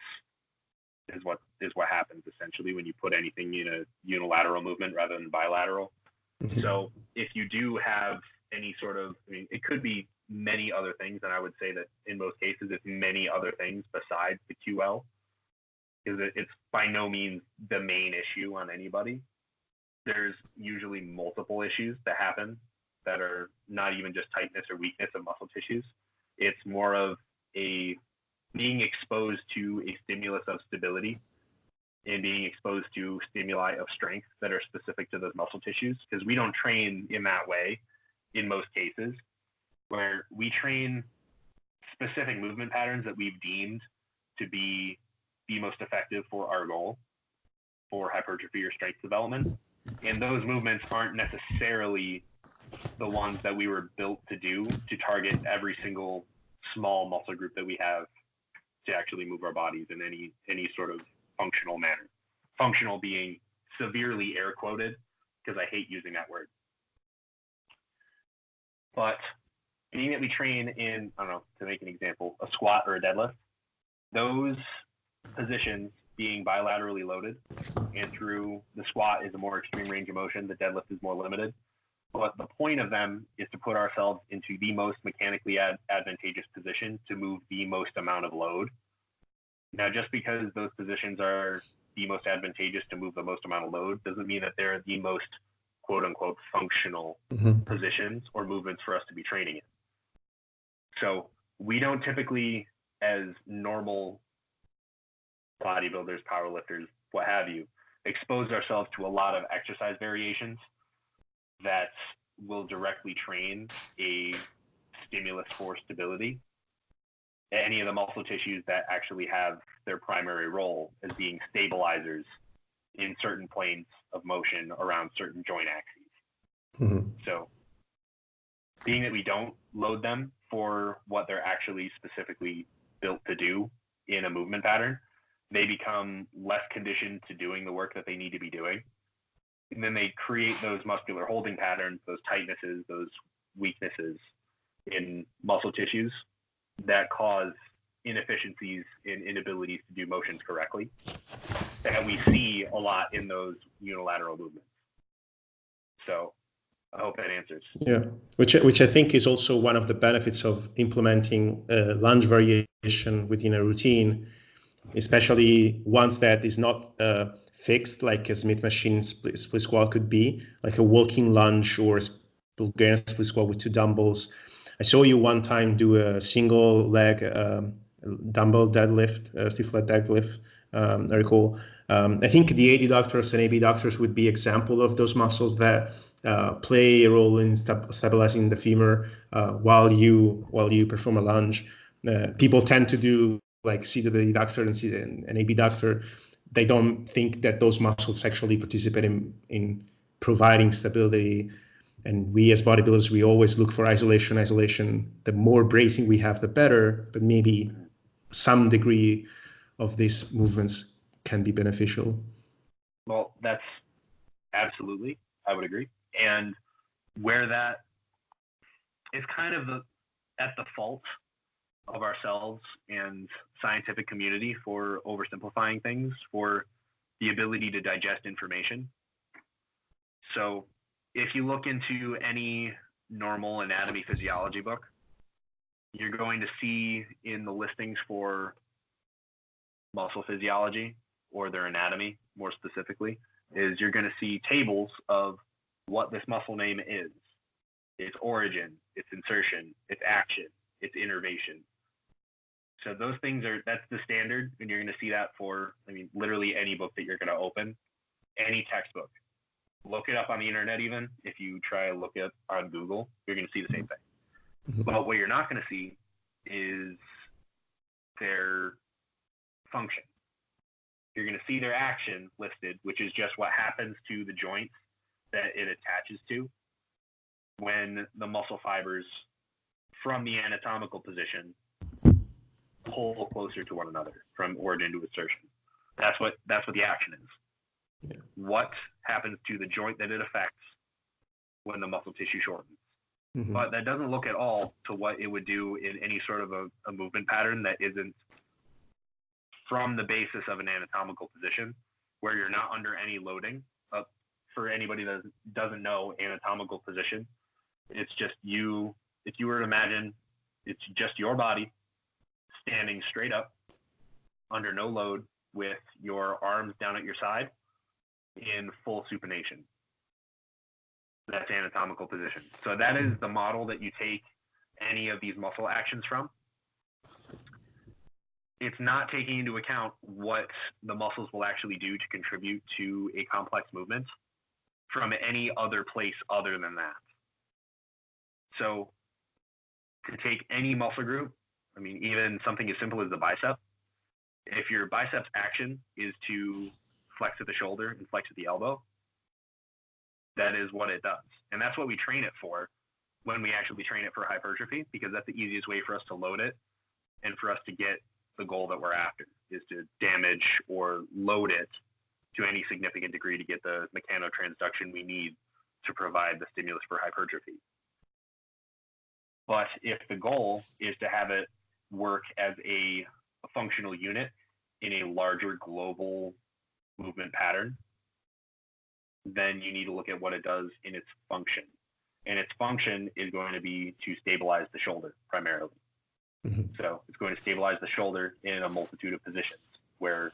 is what happens essentially when you put anything in a unilateral movement rather than bilateral. So if you do have any sort of, it could be many other things, and I would say that in most cases it's many other things besides the QL, because it's by no means the main issue on anybody. There's usually multiple issues that happen that are not even just tightness or weakness of muscle tissues. It's more of a being exposed to a stimulus of stability and being exposed to stimuli of strength that are specific to those muscle tissues, because we don't train in that way in most cases, where we train specific movement patterns that we've deemed to be the most effective for our goal for hypertrophy or strength development. And those movements aren't necessarily the ones that we were built to do to target every single small muscle group that we have to actually move our bodies in any sort of functional manner. Functional being severely air quoted, because I hate using that word. But being that we train in, I don't know, to make an example, a squat or a deadlift, those positions being bilaterally loaded, and through the squat is a more extreme range of motion, the deadlift is more limited. But the point of them is to put ourselves into the most mechanically advantageous position to move the most amount of load. Now, just because those positions are the most advantageous to move the most amount of load doesn't mean that they're the most quote unquote functional positions or movements for us to be training in. So we don't typically, as normal bodybuilders, powerlifters, what have you, expose ourselves to a lot of exercise variations that will directly train a stimulus for stability. Any of the muscle tissues that actually have their primary role as being stabilizers in certain planes of motion around certain joint axes. So being that we don't load them for what they're actually specifically built to do in a movement pattern, they become less conditioned to doing the work that they need to be doing. And then they create those muscular holding patterns, those tightnesses, those weaknesses in muscle tissues that cause inefficiencies and inabilities to do motions correctly that we see a lot in those unilateral movements. So I hope that answers.
Yeah, which I think is also one of the benefits of implementing lunge variation within a routine, especially once that is not fixed, like a Smith machine split squat could be, like a walking lunge or Bulgarian split squat with two dumbbells. I saw you one time do a single leg dumbbell deadlift, stiff leg deadlift. I recall. I think the AD doctors and AB doctors would be example of those muscles that play a role in stabilizing the femur while you perform a lunge. People tend to do like see the AD doctor and see an AB doctor. They don't think that those muscles actually participate in providing stability. And we as bodybuilders, we always look for isolation. The more bracing we have, the better. But maybe some degree of these movements can be beneficial.
Well, that's absolutely, I would agree. And where that is kind of at the fault of ourselves and scientific community for oversimplifying things, for the ability to digest information. So if you look into any normal anatomy physiology book, you're going to see in the listings for muscle physiology or their anatomy, more specifically, is you're going to see tables of what this muscle name is, its origin, its insertion, its action, its innervation. So those things that's the standard, and you're going to see that for, literally any book that you're going to open, any textbook. Look it up on the internet even. If you try to look it up on Google, you're going to see the same thing. But what you're not going to see is their function. You're going to see their action listed, which is just what happens to the joints that it attaches to when the muscle fibers from the anatomical position pull closer to one another from origin to insertion. That's what the action is. Yeah. What happens to the joint that it affects when the muscle tissue shortens. But that doesn't look at all to what it would do in any sort of a movement pattern that isn't from the basis of an anatomical position where you're not under any loading. For anybody that doesn't know anatomical position, it's just you if you were to imagine it's just your body standing straight up under no load with your arms down at your side in full supination. That's anatomical position. So that is the model that you take any of these muscle actions from. It's not taking into account what the muscles will actually do to contribute to a complex movement from any other place other than that. So to take any muscle group, I mean, even something as simple as the bicep, if your biceps action is to flex at the shoulder and flex at the elbow, that is what it does. And that's what we train it for when we actually train it for hypertrophy, because that's the easiest way for us to load it and for us to get the goal that we're after, is to damage or load it to any significant degree to get the mechanotransduction we need to provide the stimulus for hypertrophy. But if the goal is to have it work as a functional unit in a larger global movement pattern, then you need to look at what it does in its function. And its function is going to be to stabilize the shoulder primarily. So it's going to stabilize the shoulder in a multitude of positions where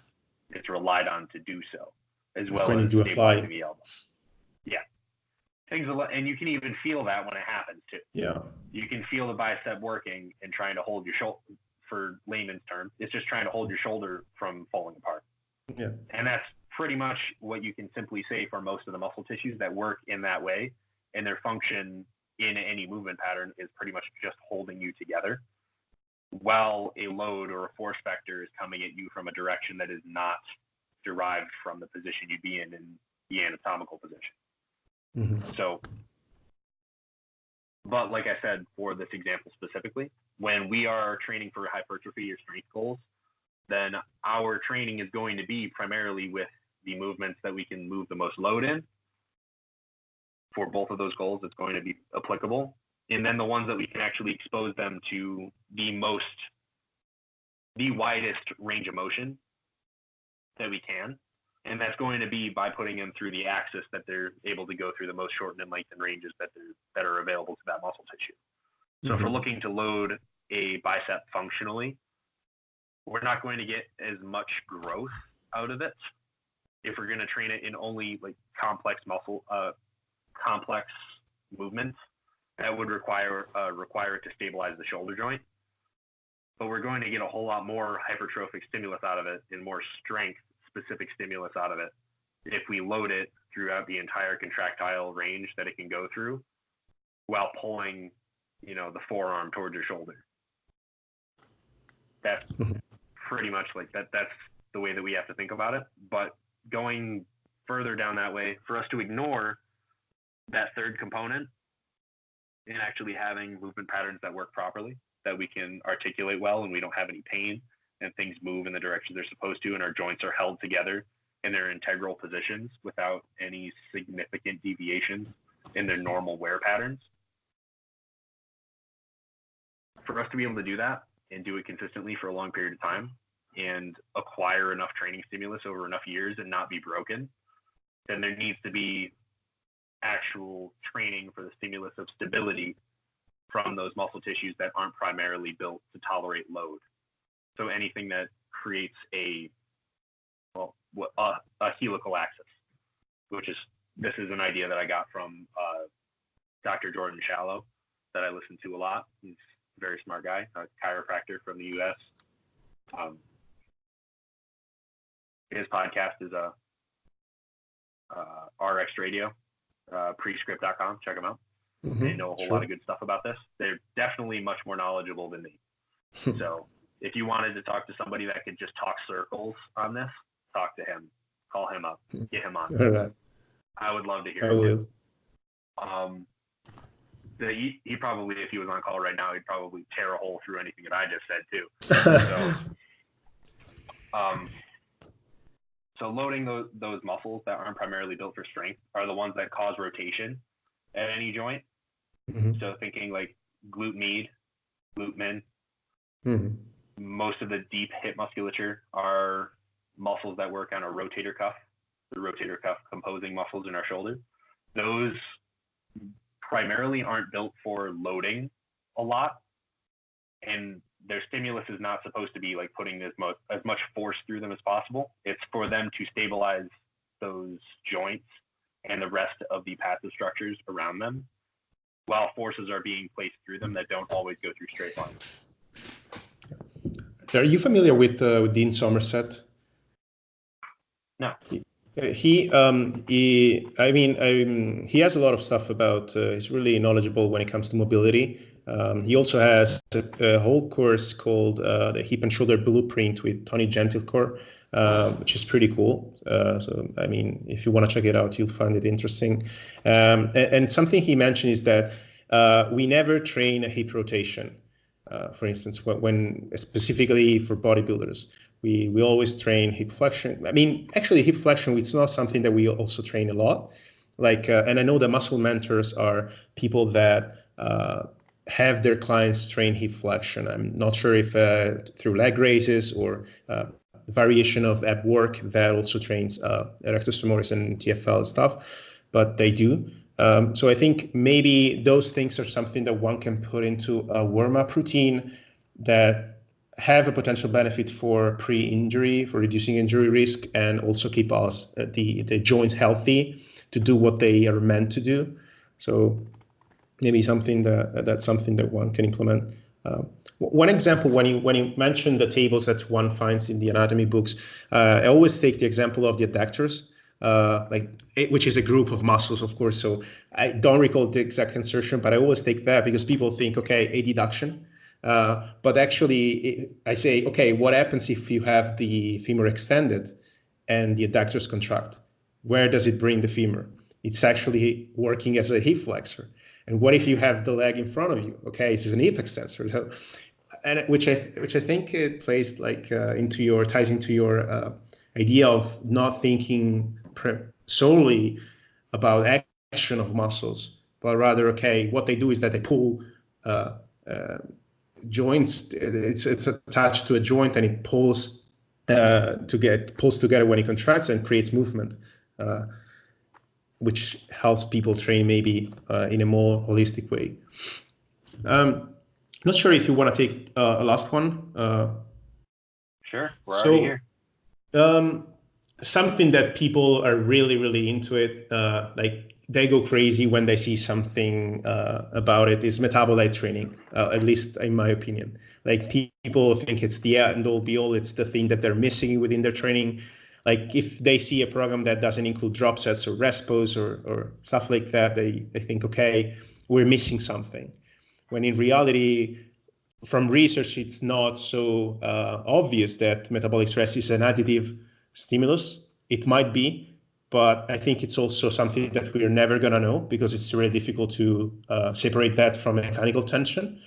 it's relied on to do so, as well as stabilizing the elbow. Yeah. And you can even feel that when it happens too.
Yeah.
You can feel the bicep working and trying to hold your shoulder, for layman's term, it's just trying to hold your shoulder from falling apart.
Yeah.
And that's pretty much what you can simply say for most of the muscle tissues that work in that way. And their function in any movement pattern is pretty much just holding you together, while a load or a force vector is coming at you from a direction that is not derived from the position you'd be in the anatomical position. So, but like I said, for this example specifically, when we are training for hypertrophy or strength goals, then our training is going to be primarily with the movements that we can move the most load in. For both of those goals, it's going to be applicable. And then the ones that we can actually expose them to the widest range of motion that we can. And that's going to be by putting them through the axis that they're able to go through the most shortened and lengthened ranges that are available to that muscle tissue. So if we're looking to load a bicep functionally, we're not going to get as much growth out of it if we're going to train it in only like complex movements that would require it to stabilize the shoulder joint. But we're going to get a whole lot more hypertrophic stimulus out of it and more strength specific stimulus out of it if we load it throughout the entire contractile range that it can go through while pulling, the forearm towards your shoulder. That's pretty much like that. That's the way that we have to think about it. But going further down that way, for us to ignore that third component and actually having movement patterns that work properly, that we can articulate well and we don't have any pain and things move in the direction they're supposed to and our joints are held together in their integral positions without any significant deviations in their normal wear patterns. For us to be able to do that and do it consistently for a long period of time and acquire enough training stimulus over enough years and not be broken, then there needs to be actual training for the stimulus of stability from those muscle tissues that aren't primarily built to tolerate load. So anything that creates a helical axis, this is an idea that I got from Dr. Jordan Shallow that I listen to a lot. He's a very smart guy, a chiropractor from the U.S. His podcast is RX Radio, prescript.com. Check them out. They know a whole lot of good stuff about this. They're definitely much more knowledgeable than me. So if you wanted to talk to somebody that could just talk circles on this, talk to him, call him up, get him on.
All right.
I would love to hear him. He probably, if he was on call right now, he'd probably tear a hole through anything that I just said too. So loading those muscles that aren't primarily built for strength are the ones that cause rotation at any joint. So thinking like glute med, glute min. Most of the deep hip musculature are muscles that work on a rotator cuff, the rotator cuff composing muscles in our shoulder. Those primarily aren't built for loading a lot, and their stimulus is not supposed to be like putting as much force through them as possible. It's for them to stabilize those joints and the rest of the passive structures around them, while forces are being placed through them that don't always go through straight lines.
Are you familiar with Dean Somerset?
No.
He has a lot of stuff about, he's really knowledgeable when it comes to mobility. He also has a whole course called the Hip and Shoulder Blueprint with Tony Gentilecore, which is pretty cool. So, I mean, if you want to check it out, you'll find it interesting. And something he mentioned is that we never train a hip rotation. For instance, when specifically for bodybuilders, we always train hip flexion. I mean, actually, hip flexion, it's not something that we also train a lot. Like, and I know the muscle mentors are people that have their clients train hip flexion. I'm not sure if through leg raises or variation of ab work that also trains rectus femoris and TFL stuff, but they do. So I think maybe those things are something that one can put into a warm-up routine that have a potential benefit for pre-injury, for reducing injury risk, and also keep us the joints healthy to do what they are meant to do. So maybe that's something that one can implement. One example, when you mentioned the tables that one finds in the anatomy books, I always take the example of the adductors, which is a group of muscles, of course. So I don't recall the exact insertion, but I always take that because people think, okay, a deduction. But actually, I say, okay, what happens if you have the femur extended and the adductors contract? Where does it bring the femur? It's actually working as a hip flexor. And what if you have the leg in front of you? Okay, this is an hip extensor. So, and which I think it plays ties into your idea of not thinking solely about action of muscles, but rather, okay, what they do is that they pull joints. It's attached to a joint and it pulls together when it contracts and creates movement, which helps people train maybe in a more holistic way. Not sure if you want to take a last one.
Sure, we're already here.
Something that people are really, really into it, like they go crazy when they see something about it, is metabolite training, at least in my opinion. Like people think it's the end all be all, it's the thing that they're missing within their training. Like if they see a program that doesn't include drop sets or rest pose or stuff like that, they think, okay, we're missing something. When in reality, from research, it's not so obvious that metabolic stress is an additive stimulus. It might be, but I think it's also something that we're never going to know because it's really difficult to separate that from mechanical tension.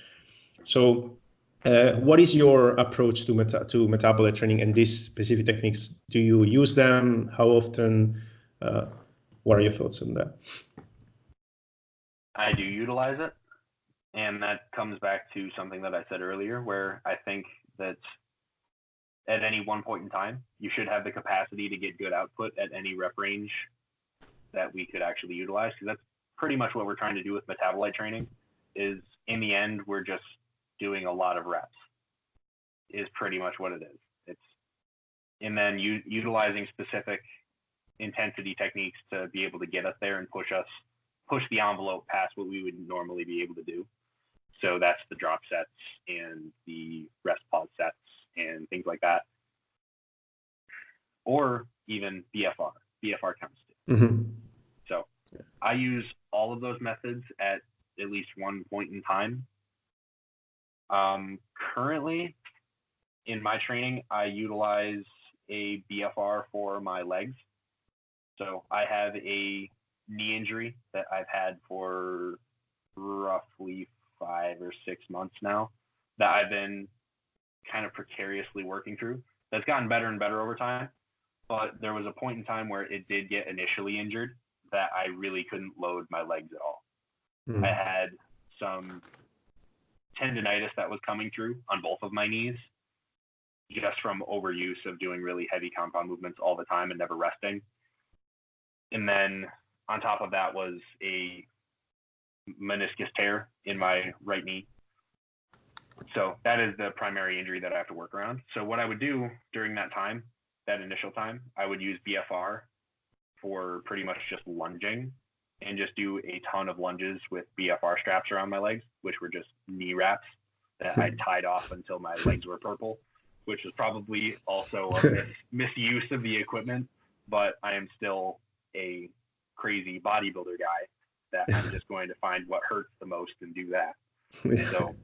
So what is your approach to metabolite training and these specific techniques? Do you use them? How often? What are your thoughts on that?
I do utilize it. And that comes back to something that I said earlier, where I think that at any one point in time, you should have the capacity to get good output at any rep range that we could actually utilize. Because that's pretty much what we're trying to do with metabolite training is in the end, we're just doing a lot of reps is pretty much what it is. And then utilizing specific intensity techniques to be able to get us there and push the envelope past what we would normally be able to do. So that's the drop sets and the rest pause sets and things like that. Or even BFR. BFR counts too.
Mm-hmm.
So I use all of those methods at least one point in time. Currently, in my training, I utilize a BFR for my legs. So I have a knee injury that I've had for roughly 5 or 6 months now that I've been kind of precariously working through. That's gotten better and better over time, but there was a point in time where it did get initially injured that I really couldn't load my legs at all. I had some tendonitis that was coming through on both of my knees just from overuse of doing really heavy compound movements all the time and never resting. And then on top of that was a meniscus tear in my right knee So that is the primary injury that I have to work around. So what I would do during that time, that initial time, I would use BFR for pretty much just lunging and just do a ton of lunges with BFR straps around my legs, which were just knee wraps that I tied off until my legs were purple, which is probably also a misuse of the equipment, but I am still a crazy bodybuilder guy that I'm just going to find what hurts the most and do that. So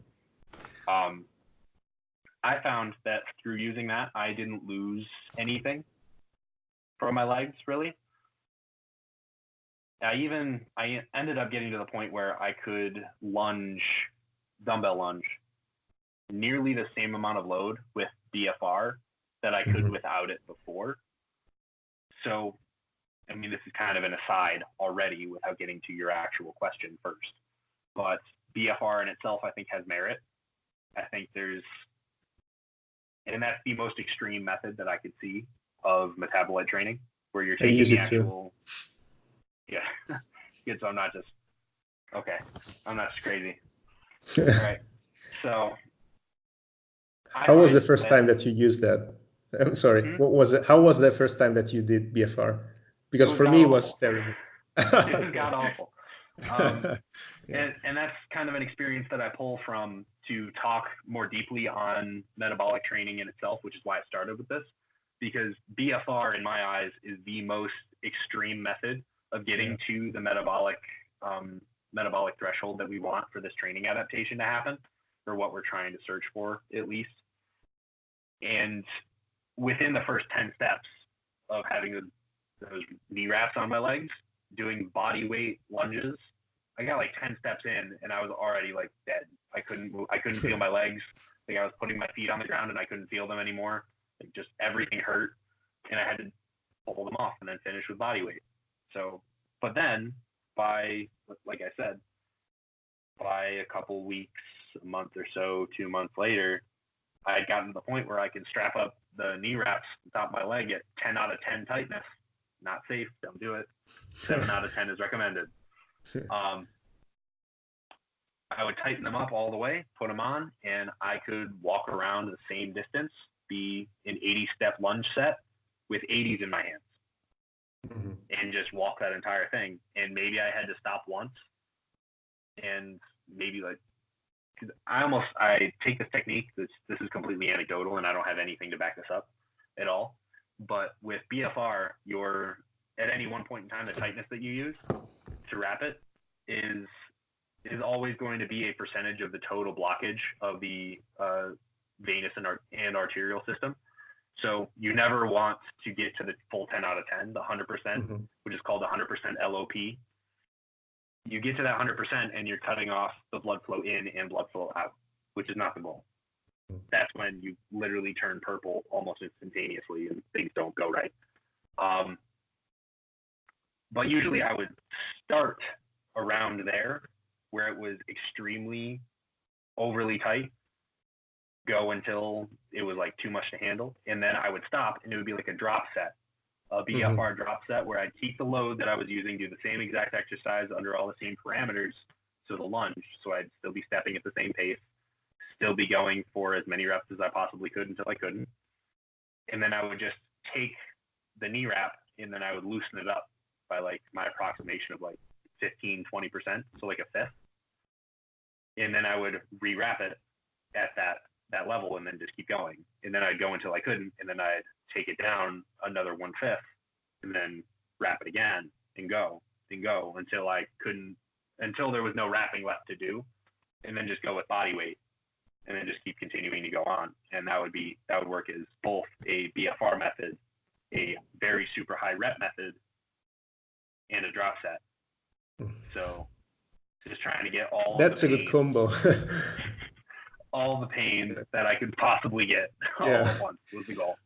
I found that through using that, I didn't lose anything from my legs, really. I ended up getting to the point where I could dumbbell lunge, nearly the same amount of load with BFR that I could without it before. So, I mean, this is kind of an aside already without getting to your actual question first. But BFR in itself, I think, has merit. I think and that's the most extreme method that I could see of metabolite training, where you're taking the actual, yeah, good. So I'm not just crazy. All right. So
how was the first time that you used that? I'm sorry. What was it? How was the first time that you did BFR? Because for me, it was terrible.
It was god awful. And that's kind of an experience that I pull from to talk more deeply on metabolic training in itself, which is why I started with this, because BFR in my eyes is the most extreme method of getting to the metabolic threshold that we want for this training adaptation to happen, or what we're trying to search for at least. And within the first 10 steps of having those knee wraps on my legs, doing body weight lunges, I got like 10 steps in and I was already like dead. I couldn't move. I couldn't feel my legs. Like I was putting my feet on the ground and I couldn't feel them anymore. Like just everything hurt, and I had to pull them off and then finish with body weight. So, but then by, like I said, by a couple weeks, a month or so, 2 months later, I had gotten to the point where I could strap up the knee wraps on top of my leg at 10 out of 10 tightness. Not safe. Don't do it. 7 out of 10 is recommended. I would tighten them up all the way, put them on, and I could walk around the same distance, be an 80-step lunge set with 80s in my hands, and just walk that entire thing. And maybe I had to stop once, and maybe because I take this technique. This is completely anecdotal, and I don't have anything to back this up at all. But with BFR, at any one point in time, the tightness that you use to wrap it is always going to be a percentage of the total blockage of the venous and arterial system. So you never want to get to the full 10 out of 10, the 100%, which is called the 100% LOP. You get to that 100% and you're cutting off the blood flow in and blood flow out, which is not the goal. That's when you literally turn purple almost instantaneously and things don't go right. But usually I would start around there where it was extremely overly tight, go until it was like too much to handle, and then I would stop and it would be like a drop set, a BFR drop set where I'd keep the load that I was using, do the same exact exercise under all the same parameters, so the lunge, so I'd still be stepping at the same pace, still be going for as many reps as I possibly could until I couldn't, and then I would just take the knee wrap and then I would loosen it up by like my approximation of like 15-20%, so like a fifth, and then I would rewrap it at that level and then just keep going, and then I'd go until I couldn't, and then I'd take it down another 1/5 and then wrap it again and go until I couldn't, until there was no wrapping left to do, and then just go with body weight and then just keep continuing to go on. And that would work as both a BFR method, a very super high rep method, and a drop set. So just trying to get all
that's a good combo.
all the pain that I could possibly get all at once was the goal.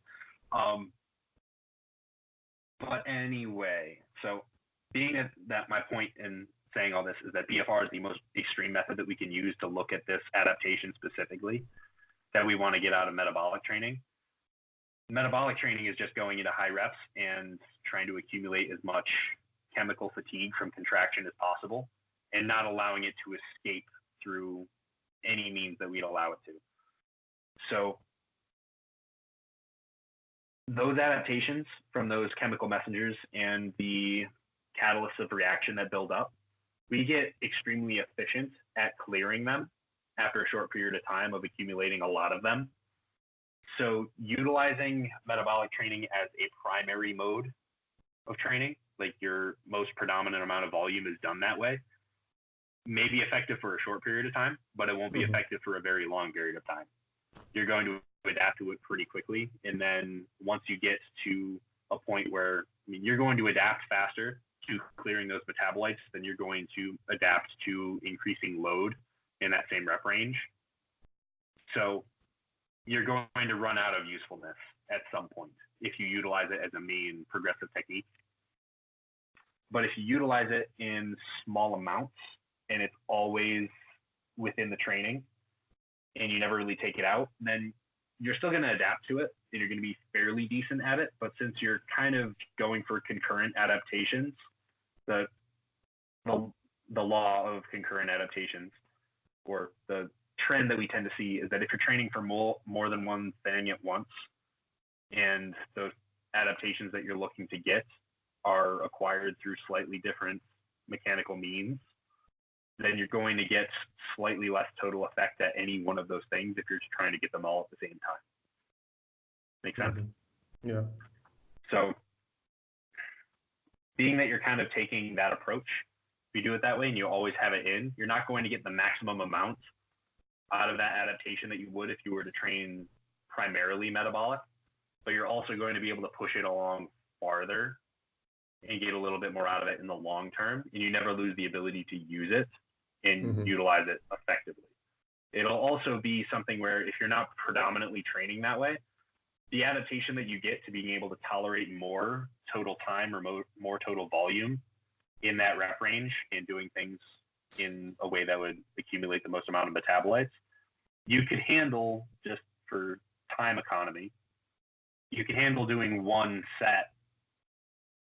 But anyway, so being that my point in saying all this is that BFR is the most extreme method that we can use to look at this adaptation specifically that we want to get out of metabolic training. Metabolic training is just going into high reps and trying to accumulate as much chemical fatigue from contraction as possible and not allowing it to escape through any means that we'd allow it to. So those adaptations from those chemical messengers and the catalysts of reaction that build up, we get extremely efficient at clearing them after a short period of time of accumulating a lot of them. So utilizing metabolic training as a primary mode of training, like your most predominant amount of volume is done that way, may be effective for a short period of time, but it won't be effective for a very long period of time. You're going to adapt to it pretty quickly. And then once you get to a point where, you're going to adapt faster to clearing those metabolites than you're going to adapt to increasing load in that same rep range. So you're going to run out of usefulness at some point if you utilize it as a main progressive technique. But if you utilize it in small amounts and it's always within the training and you never really take it out, then you're still going to adapt to it and you're going to be fairly decent at it. But since you're kind of going for concurrent adaptations, the law of concurrent adaptations, or the trend that we tend to see, is that if you're training for more than one thing at once, and those adaptations that you're looking to get are acquired through slightly different mechanical means, then you're going to get slightly less total effect at any one of those things if you're just trying to get them all at the same time. Make sense?
Yeah.
So being that you're kind of taking that approach, if you do it that way and you always have it in, you're not going to get the maximum amount out of that adaptation that you would if you were to train primarily metabolic, but you're also going to be able to push it along farther and get a little bit more out of it in the long term, and you never lose the ability to use it and utilize it effectively. It'll also be something where if you're not predominantly training that way, the adaptation that you get to being able to tolerate more total time or more total volume in that rep range and doing things in a way that would accumulate the most amount of metabolites, you could handle, just for time economy, you can handle doing one set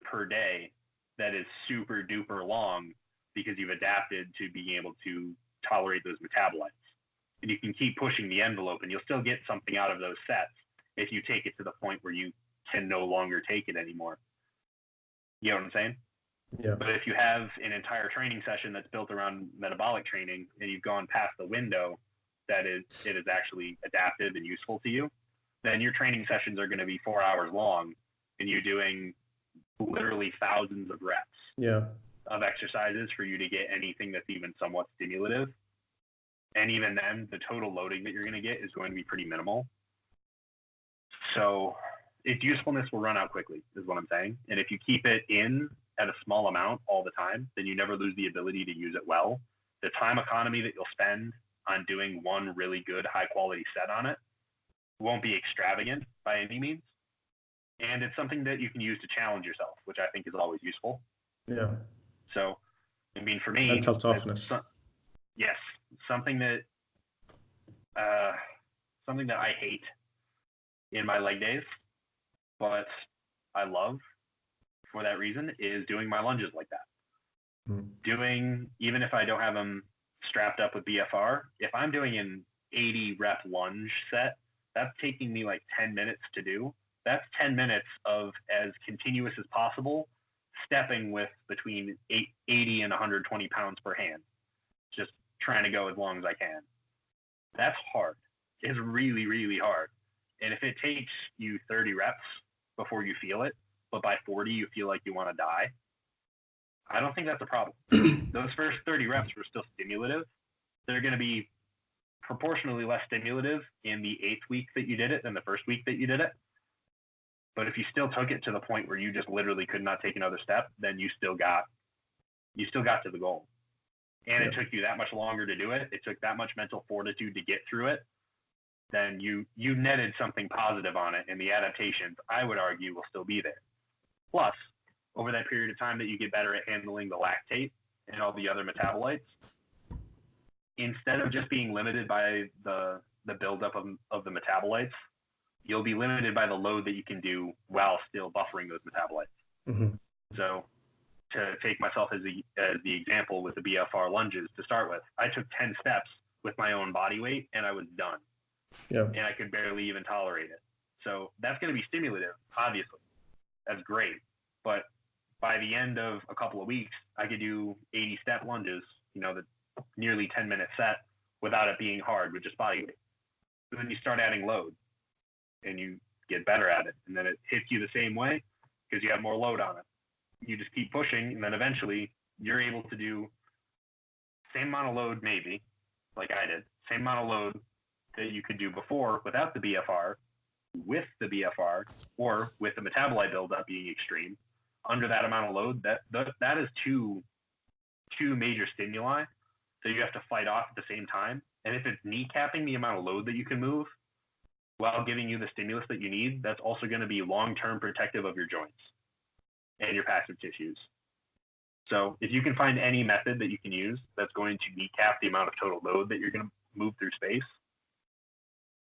per day that is super duper long because you've adapted to being able to tolerate those metabolites. And you can keep pushing the envelope and you'll still get something out of those sets if you take it to the point where you can no longer take it anymore. You know what I'm saying?
Yeah.
But if you have an entire training session that's built around metabolic training and you've gone past the window that it is actually adaptive and useful to you, then your training sessions are going to be 4 hours long and you're doing literally thousands of reps of exercises for you to get anything that's even somewhat stimulative. And even then, the total loading that you're going to get is going to be pretty minimal. So its usefulness will run out quickly, is what I'm saying. And if you keep it in at a small amount all the time, then you never lose the ability to use it well. The time economy that you'll spend on doing one really good, high quality set on it won't be extravagant by any means. And it's something that you can use to challenge yourself, which I think is always useful.
Yeah.
So, I mean, for me,
mental toughness.
Yes, something that I hate in my leg days, but I love for that reason, is doing my lunges like that. Doing, even if I don't have them strapped up with BFR, if I'm doing an 80 rep lunge set, that's taking me like 10 minutes to do. That's 10 minutes of as continuous as possible, stepping with between 80 and 120 pounds per hand, just trying to go as long as I can. That's hard. It's really, really hard. And if it takes you 30 reps before you feel it, but by 40 you feel like you want to die, I don't think that's a problem. Those first 30 reps were still stimulative. They're going to be proportionally less stimulative in the 8th week that you did it than the first week that you did it. But if you still took it to the point where you just literally could not take another step, then you still got to the goal. And it took you that much longer to do it. It took that much mental fortitude to get through it. Then you netted something positive on it, and the adaptations, I would argue, will still be there. Plus, over that period of time that you get better at handling the lactate and all the other metabolites, instead of just being limited by the buildup of the metabolites, you'll be limited by the load that you can do while still buffering those metabolites. So to take myself as the example with the BFR lunges to start with, I took 10 steps with my own body weight, and I was done.
Yeah.
And I could barely even tolerate it. So that's going to be stimulative, obviously. That's great. But by the end of a couple of weeks, I could do 80 step lunges, the nearly 10-minute set without it being hard with just body weight. But then you start adding load and you get better at it. And then it hits you the same way because you have more load on it. You just keep pushing, and then eventually you're able to do same amount of load, maybe, like I did, same amount of load that you could do before without the BFR, with the BFR, or with the metabolite buildup being extreme. Under that amount of load, that is two major stimuli that you have to fight off at the same time. And if it's kneecapping the amount of load that you can move while giving you the stimulus that you need, that's also going to be long-term protective of your joints and your passive tissues. So if you can find any method that you can use that's going to kneecap the amount of total load that you're going to move through space,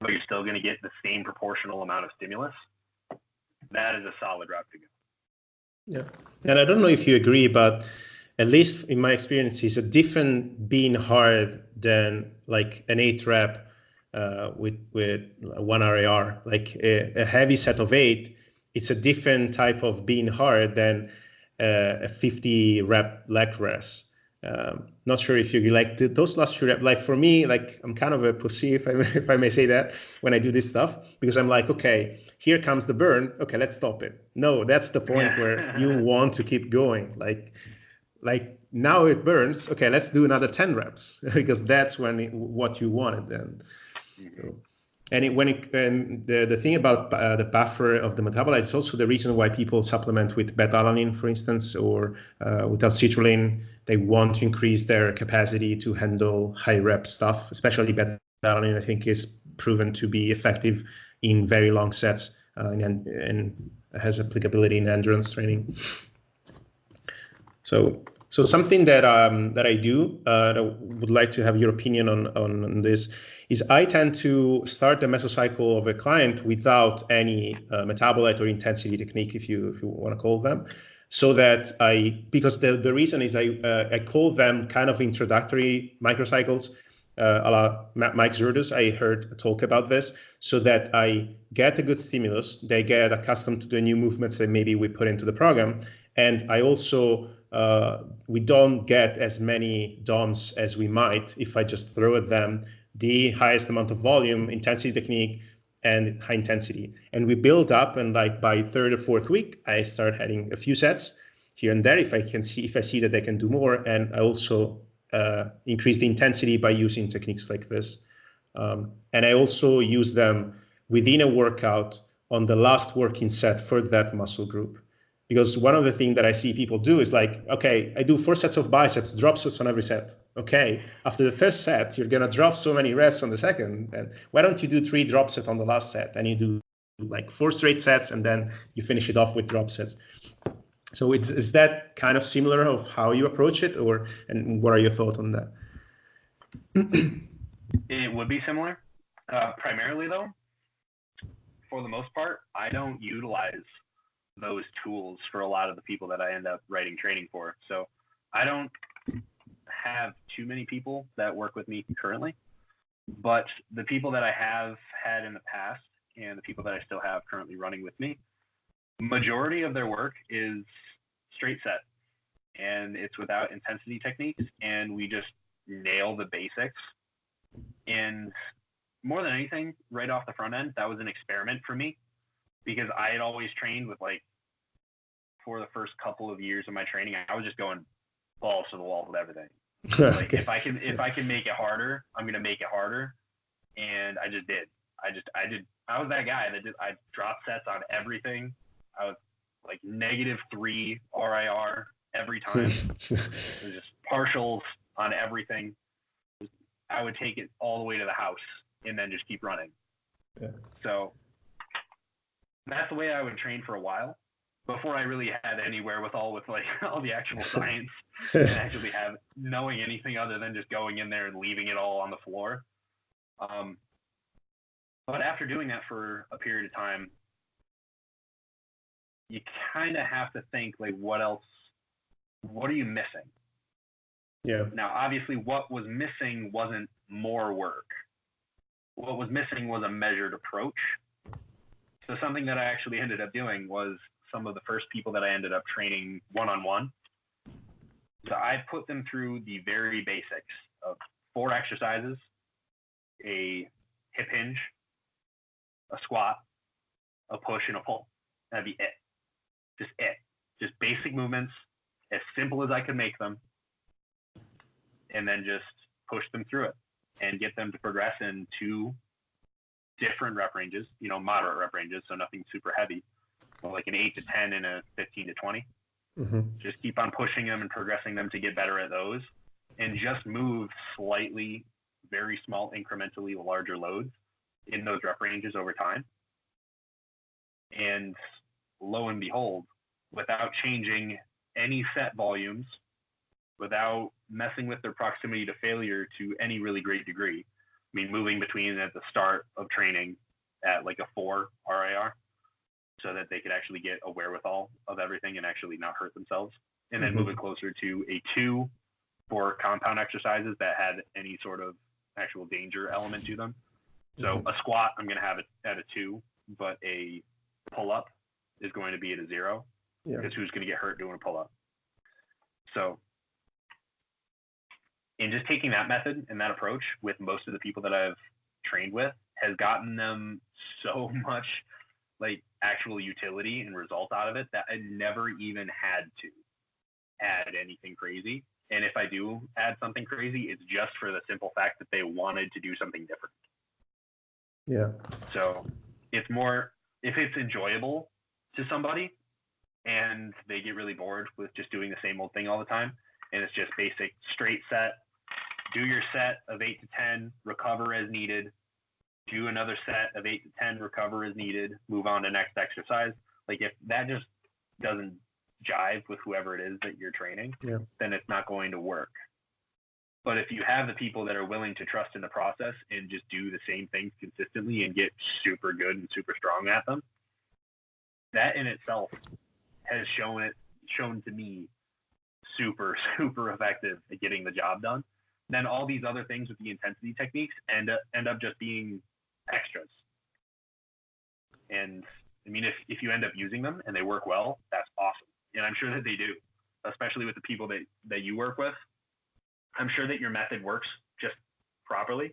but you're still going to get the same proportional amount of stimulus, that is a solid route to go.
Yeah. And I don't know if you agree, but at least in my experience, it's a different being hard than like an 8 rep with one RAR. Like a heavy set of 8, it's a different type of being hard than a 50 rep leg press. Not sure if you agree. Like those last few reps, like for me, like I'm kind of a pussy, if I may say that, when I do this stuff, because I'm like, okay, here comes the burn. Okay, let's stop it. No, that's the point where you want to keep going. Like now it burns. Okay, let's do another 10 reps because that's what you wanted then. So, and the thing about the buffer of the metabolite is also the reason why people supplement with beta-alanine, for instance, or without citrulline. They want to increase their capacity to handle high rep stuff, especially beta-alanine. I think is proven to be effective in very long sets and has applicability in endurance training. So something that I do that I would like to have your opinion on this is I tend to start the mesocycle of a client without any metabolite or intensity technique, if you want to call them, so that because the reason is I call them kind of introductory microcycles, a la Mike Zurdus. I heard talk about this, so that I get a good stimulus, they get accustomed to the new movements that maybe we put into the program, and I also we don't get as many DOMs as we might if I just throw at them the highest amount of volume, intensity technique, and high intensity. And we build up, and like by third or fourth week, I start having a few sets here and there if I see that I can do more. And I also increase the intensity by using techniques like this. And I also use them within a workout on the last working set for that muscle group. Because one of the things that I see people do is like, okay, I do 4 sets of biceps, drop sets on every set. Okay, after the first set, you're going to drop so many reps on the second. And why don't you do 3 drop sets on the last set? And you do like 4 straight sets, and then you finish it off with drop sets. So is that kind of similar of how you approach it, and what are your thoughts on that?
It would be similar. Primarily, though, for the most part, I don't utilize those tools for a lot of the people that I end up writing training for. So I don't have too many people that work with me currently, but the people that I have had in the past and the people that I still have currently running with me, majority of their work is straight set, and it's without intensity techniques, and we just nail the basics. And more than anything, right off the front end, that was an experiment for me, because I had always trained with, like, for the first couple of years of my training, I was just going balls to the wall with everything. Like, if I can make it harder, I'm gonna make it harder, and I just did. I was that guy that I dropped sets on everything. I was like -3 RIR every time. It was just partials on everything. I would take it all the way to the house and then just keep running.
Yeah.
So that's the way I would train for a while before I really had any wherewithal with like all the actual science and actually have knowing anything other than just going in there and leaving it all on the floor. But after doing that for a period of time, you kind of have to think, like, what else? What are you missing?
Yeah.
Now, obviously, what was missing wasn't more work. What was missing was a measured approach. So something that I actually ended up doing was some of the first people that I ended up training one-on-one. So I put them through the very basics of 4 exercises, a hip hinge, a squat, a push, and a pull. That'd be it. Just it. Just basic movements, as simple as I could make them, and then just push them through it and get them to progress in 2 different rep ranges, moderate rep ranges, so nothing super heavy, but like an 8 to 10 and a 15 to 20. Just keep on pushing them and progressing them to get better at those, and just move slightly, very small, incrementally larger loads in those rep ranges over time. And lo and behold, without changing any set volumes, without messing with their proximity to failure to any really great degree, I mean, moving between at the start of training at like a 4 RIR so that they could actually get a wherewithal of everything and actually not hurt themselves. And then moving closer to a 2 for compound exercises that had any sort of actual danger element to them. So a squat, I'm going to have it at a 2, but a pull-up is going to be at a 0, because who's going to get hurt doing a pull-up? So in just taking that method and that approach with most of the people that I've trained with has gotten them so much like actual utility and result out of it that I never even had to add anything crazy. And if I do add something crazy, it's just for the simple fact that they wanted to do something different.
Yeah.
So it's more, if it's enjoyable to somebody and they get really bored with just doing the same old thing all the time, and it's just basic straight set, do your set of 8 to 10, recover as needed, do another set of 8 to 10, recover as needed, move on to next exercise. Like if that just doesn't jive with whoever it is that you're training, then it's not going to work. But if you have the people that are willing to trust in the process and just do the same things consistently and get super good and super strong at them, that in itself has shown to me super, super effective at getting the job done. Then all these other things with the intensity techniques end up just being extras. And I mean, if you end up using them and they work well, that's awesome. And I'm sure that they do, especially with the people that you work with. I'm sure that your method works just properly.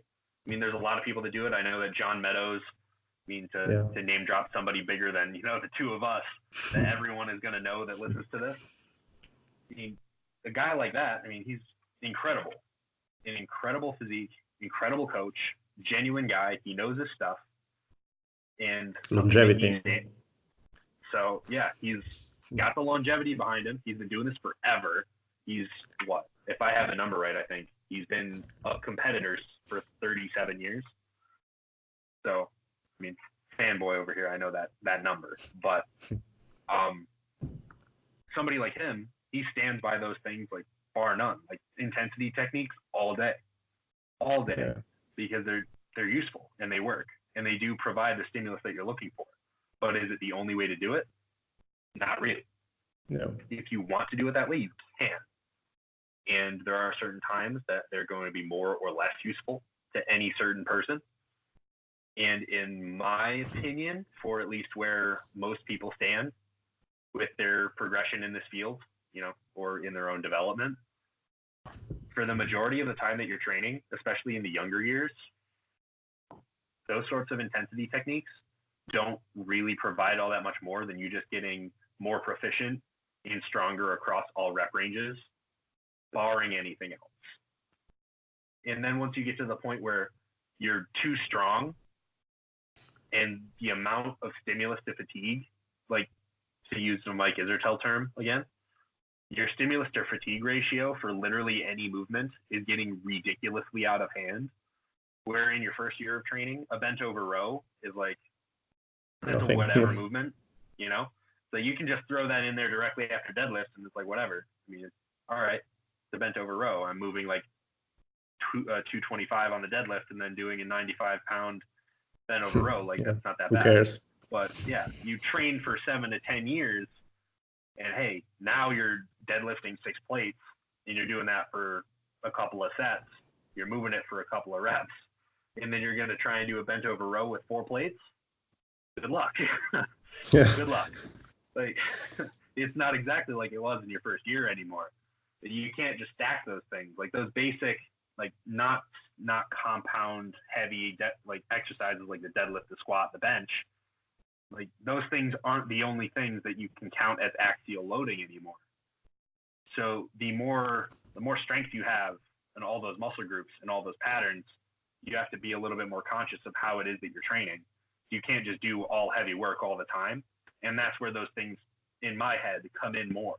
I mean, there's a lot of people that do it. I know that John Meadows, I mean, to name drop somebody bigger than, the 2 of us that everyone is going to know that listens to this. I mean, a guy like that, I mean, he's incredible. An incredible physique, incredible coach, genuine guy. He knows his stuff. And
longevity.
So, yeah, he's got the longevity behind him. He's been doing this forever. He's what? If I have the number right, I think he's been a competitor for 37 years. So, I mean, fanboy over here, I know that number. But somebody like him, he stands by those things like bar none, like intensity techniques all day, because they're useful and they work and they do provide the stimulus that you're looking for. But is it the only way to do it? Not really.
No.
If you want to do it that way, you can. And there are certain times that they're going to be more or less useful to any certain person. And in my opinion, for at least where most people stand with their progression in this field, or in their own development, for the majority of the time that you're training, especially in the younger years, those sorts of intensity techniques don't really provide all that much more than you just getting more proficient and stronger across all rep ranges, barring anything else. And then once you get to the point where you're too strong and the amount of stimulus to fatigue, like to use the Mike Isertel term again, your stimulus to fatigue ratio for literally any movement is getting ridiculously out of hand. Where in your first year of training, a bent over row is like, it's a whatever movement, So you can just throw that in there directly after deadlift and it's like, whatever. I mean, all right, the bent over row, I'm moving like 225 on the deadlift and then doing a 95-pound bent over row. Like, that's not that bad.
Who cares?
But yeah, you train for 7 to 10 years and hey, now you're deadlifting 6 plates and you're doing that for a couple of sets, you're moving it for a couple of reps, and then you're going to try and do a bent over row with 4 plates. Good luck. Good luck. Like, it's not exactly like it was in your first year anymore. You can't just stack those things. Like those basic, like not compound heavy like exercises like the deadlift, the squat, the bench. Like those things aren't the only things that you can count as axial loading anymore. So the more strength you have in all those muscle groups and all those patterns, you have to be a little bit more conscious of how it is that you're training. You can't just do all heavy work all the time. And that's where those things in my head come in more.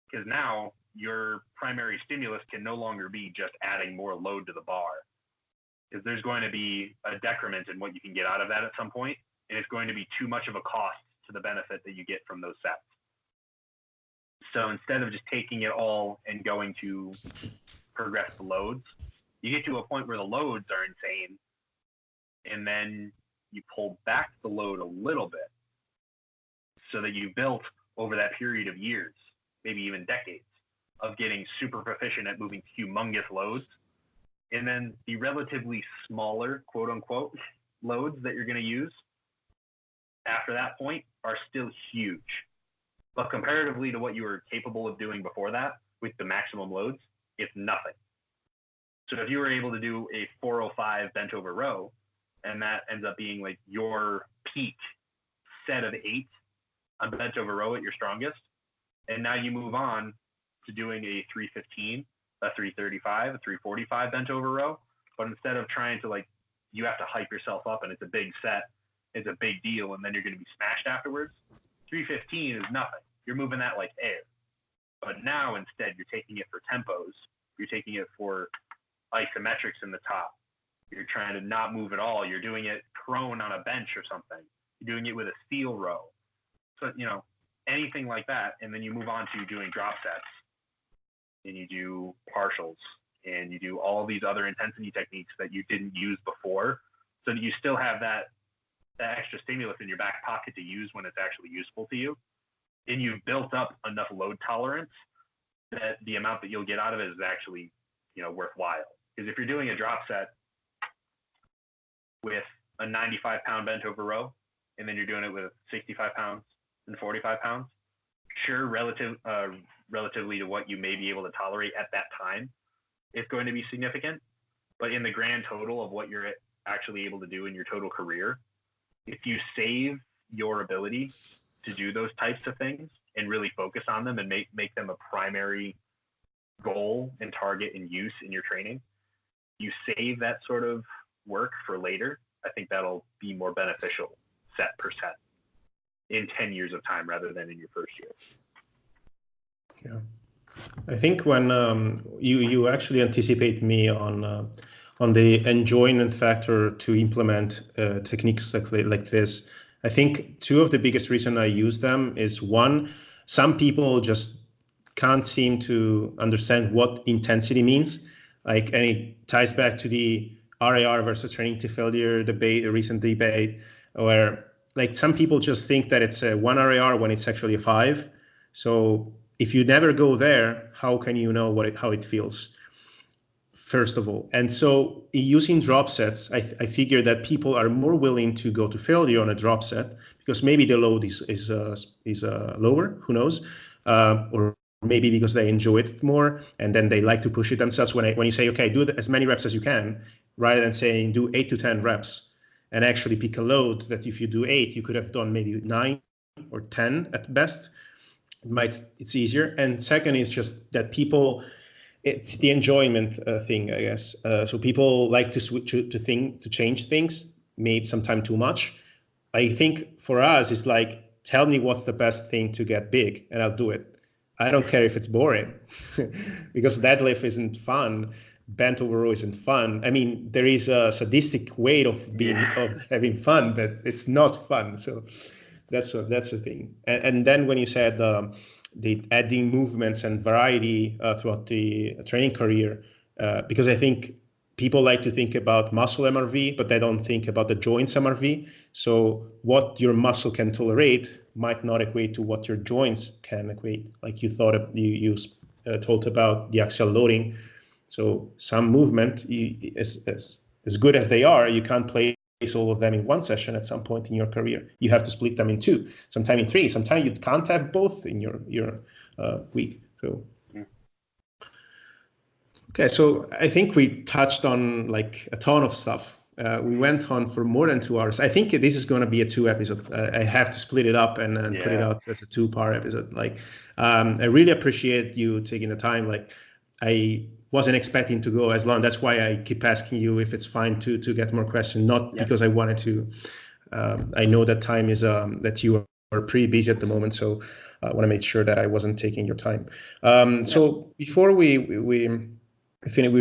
Because now your primary stimulus can no longer be just adding more load to the bar. Because there's going to be a decrement in what you can get out of that at some point, and it's going to be too much of a cost to the benefit that you get from those sets. So instead of just taking it all and going to progress the loads, you get to a point where the loads are insane, and then you pull back the load a little bit so that you built over that period of years, maybe even decades, of getting super proficient at moving humongous loads. And then the relatively smaller, quote unquote, loads that you're going to use after that point are still huge. But comparatively to what you were capable of doing before that with the maximum loads, it's nothing. So if you were able to do a 405 bent over row, and that ends up being like your peak set of 8 on bent over row at your strongest, and now you move on to doing a 315, a 335, a 345 bent over row, but instead of trying to like, you have to hype yourself up and it's a big set, it's a big deal, and then you're going to be smashed afterwards. 315 is nothing. You're moving that like air. But now instead you're taking it for tempos. You're taking it for isometrics in the top. You're trying to not move at all. You're doing it prone on a bench or something. You're doing it with a steel row. So, you know, anything like that. And then you move on to doing drop sets, and you do partials, and you do all these other intensity techniques that you didn't use before, so that you still have that extra stimulus in your back pocket to use when it's actually useful to you. And you've built up enough load tolerance that the amount that you'll get out of it is actually, you know, worthwhile. Because if you're doing a drop set with a 95-pound bent over row, and then you're doing it with 65 pounds and 45 pounds, sure, relatively to what you may be able to tolerate at that time, it's going to be significant. But in the grand total of what you're actually able to do in your total career, if you save your ability to do those types of things and really focus on them and make them a primary goal and target and use in your training, you save that sort of work for later. I think that'll be more beneficial set per set in 10 years of time rather than in your first year.
Yeah, I think when you actually anticipate me on the enjoyment factor to implement techniques like this. I think 2 of the biggest reasons I use them is, one, some people just can't seem to understand what intensity means. Like, and it ties back to the RIR versus training to failure debate, a recent debate, where like some people just think that it's a 1 RIR when it's actually a 5. So if you never go there, how can you know how it feels? First of all. And so using drop sets, I figure that people are more willing to go to failure on a drop set because maybe the load is lower, who knows, or maybe because they enjoy it more and then they like to push it themselves. When you say, okay, do as many reps as you can, rather than saying do 8 to 10 reps and actually pick a load that if you do 8, you could have done maybe 9 or 10 at best. It's easier. And second is just that people, it's the enjoyment thing, I guess. So people like to switch to change things, maybe sometimes too much. I think for us, it's like, tell me what's the best thing to get big, and I'll do it. I don't care if it's boring, because deadlift isn't fun, bent over row isn't fun. I mean, there is a sadistic way of having fun, but it's not fun. So that's the thing. And then when you said the adding movements and variety throughout the training career, because I think people like to think about muscle MRV, but they don't think about the joints MRV. So what your muscle can tolerate might not equate to what your joints can equate. Like you talked about the axial loading. So some movement, as good as they are, you can't place all of them in one session at some point in your career. You have to split them in two, sometime in three. Sometimes you can't have both in your week. So. Okay, so I think we touched on like a ton of stuff. We went on for more than 2 hours. I think this is going to be a 2 episode. I have to split it up and put it out as a 2-part episode. Like, I really appreciate you taking the time. Like, I wasn't expecting to go as long. That's why I keep asking you if it's fine to get more questions. Not because I wanted to. I know that time is that you are pretty busy at the moment, so I want to make sure that I wasn't taking your time. So before we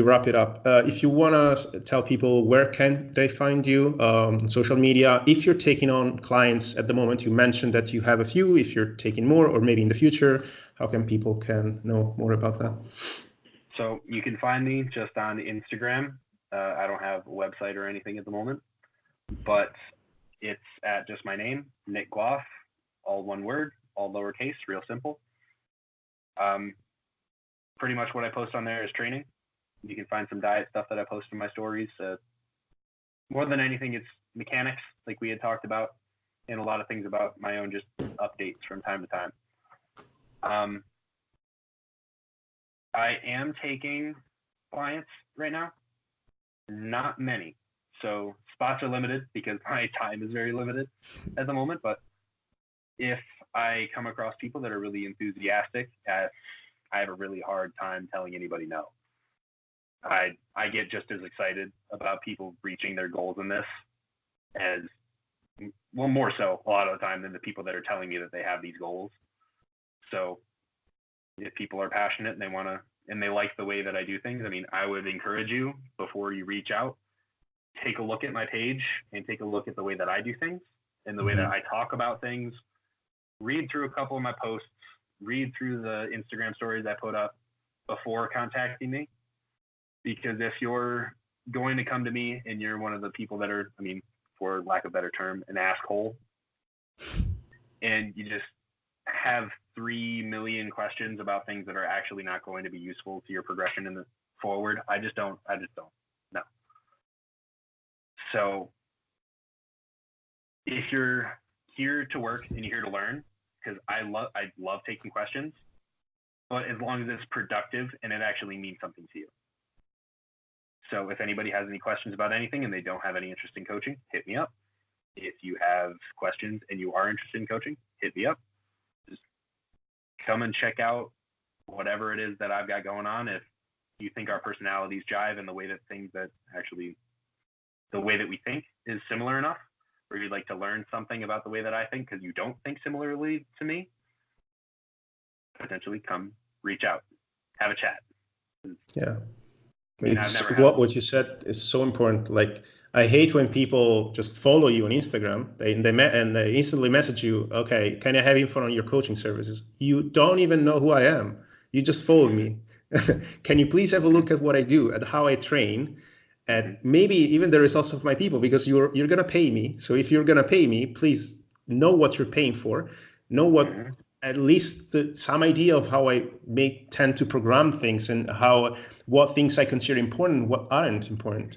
wrap it up. If you want to tell people where can they find you, social media, if you're taking on clients at the moment, you mentioned that you have a few, if you're taking more or maybe in the future, how can people can know more about that?
So you can find me just on Instagram. I don't have a website or anything at the moment, but it's at just my name, Nick Gloff, all one word, all lowercase, real simple. Pretty much what I post on there is training. You can find some diet stuff that I post in my stories. More than anything, it's mechanics, like we had talked about, and a lot of things about my own just updates from time to time. I am taking clients right now, not many. So spots are limited because my time is very limited at the moment. But if I come across people that are really enthusiastic, I have a really hard time telling anybody no. I get just as excited about people reaching their goals in this as, well, more so a lot of the time than the people that are telling me that they have these goals. So if people are passionate and they want to, and they like the way that I do things, I mean, I would encourage you before you reach out, take a look at my page and take a look at the way that I do things and the way that I talk about things. Read through a couple of my posts, read through the Instagram stories I put up before contacting me. Because if you're going to come to me and you're one of the people that are, I mean, for lack of a better term, an asshole, and you just have 3 million questions about things that are actually not going to be useful to your progression in the forward, I just don't no. So if you're here to work and you're here to learn, because I love taking questions, but as long as it's productive and it actually means something to you. So if anybody has any questions about anything and they don't have any interest in coaching, hit me up. If you have questions and you are interested in coaching, hit me up. Just come and check out whatever it is that I've got going on. If you think our personalities jive and the way that the way that we think is similar enough, or you'd like to learn something about the way that I think because you don't think similarly to me, potentially come reach out, have a chat.
Yeah. It's what you said is so important. Like, I hate when people just follow you on Instagram and they instantly message you, okay, can I have info on your coaching services? You don't even know who I am. You just followed me. Can you please have a look at what I do, at how I train, at maybe even the results of my people, because you're going to pay me. So if you're going to pay me, please know what you're paying for, know what at least some idea of how I may tend to program things and what things I consider important, what aren't important,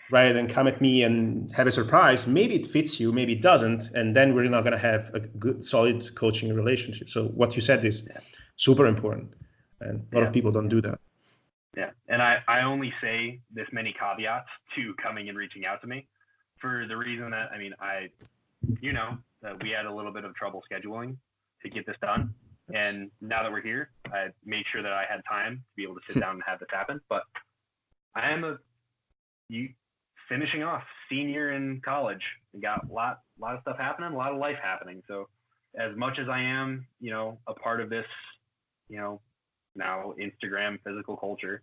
rather than come at me and have a surprise. Maybe it fits you, maybe it doesn't, and then we're not going to have a good, solid coaching relationship. So what you said is super important, and a lot of people don't do that.
Yeah, and I only say this many caveats to coming and reaching out to me for the reason that, I mean, we had a little bit of trouble scheduling to get this done. And now that we're here, I made sure that I had time to be able to sit down and have this happen. But I am finishing off senior in college. I got a lot of stuff happening, a lot of life happening. So as much as I am, a part of this, now Instagram physical culture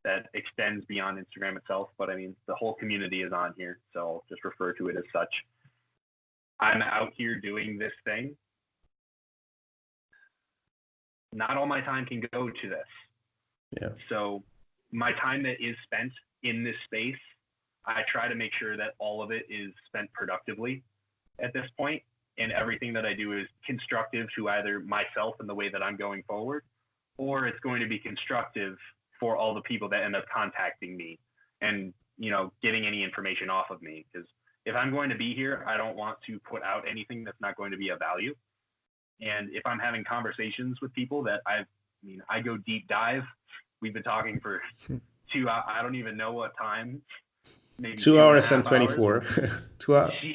that extends beyond Instagram itself, but I mean, the whole community is on here. So I'll just refer to it as such. I'm out here doing this thing. Not all my time can go to this.
Yeah.
So my time that is spent in this space, I try to make sure that all of it is spent productively at this point, and everything that I do is constructive to either myself and the way that I'm going forward, or it's going to be constructive for all the people that end up contacting me and, you know, getting any information off of me. Because if I'm going to be here, I don't want to put out anything that's not going to be of value. And if I'm having conversations with people that I go deep dive. We've been talking for I don't even know what time. Maybe
2 hours and 24.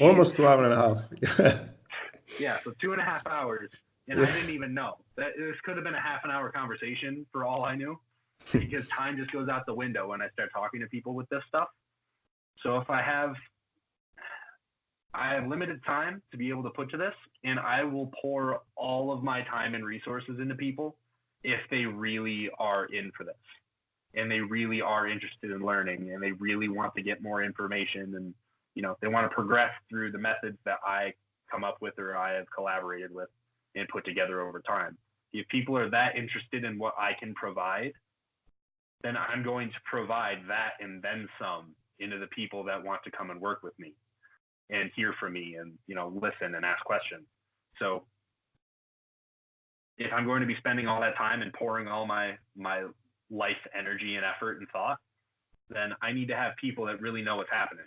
Almost 2 hours and a half.
Yeah, so 2.5 hours. And I didn't even know. This could have been a half an hour conversation for all I knew, because time just goes out the window when I start talking to people with this stuff. So if I have limited time to be able to put to this, and I will pour all of my time and resources into people if they really are in for this and they really are interested in learning and they really want to get more information and, you know, they want to progress through the methods that I come up with or I have collaborated with and put together over time. If people are that interested in what I can provide, then I'm going to provide that and then some into the people that want to come and work with me and hear from me and, you know, listen and ask questions. So if I'm going to be spending all that time and pouring all my life energy and effort and thought, then I need to have people that really know what's happening.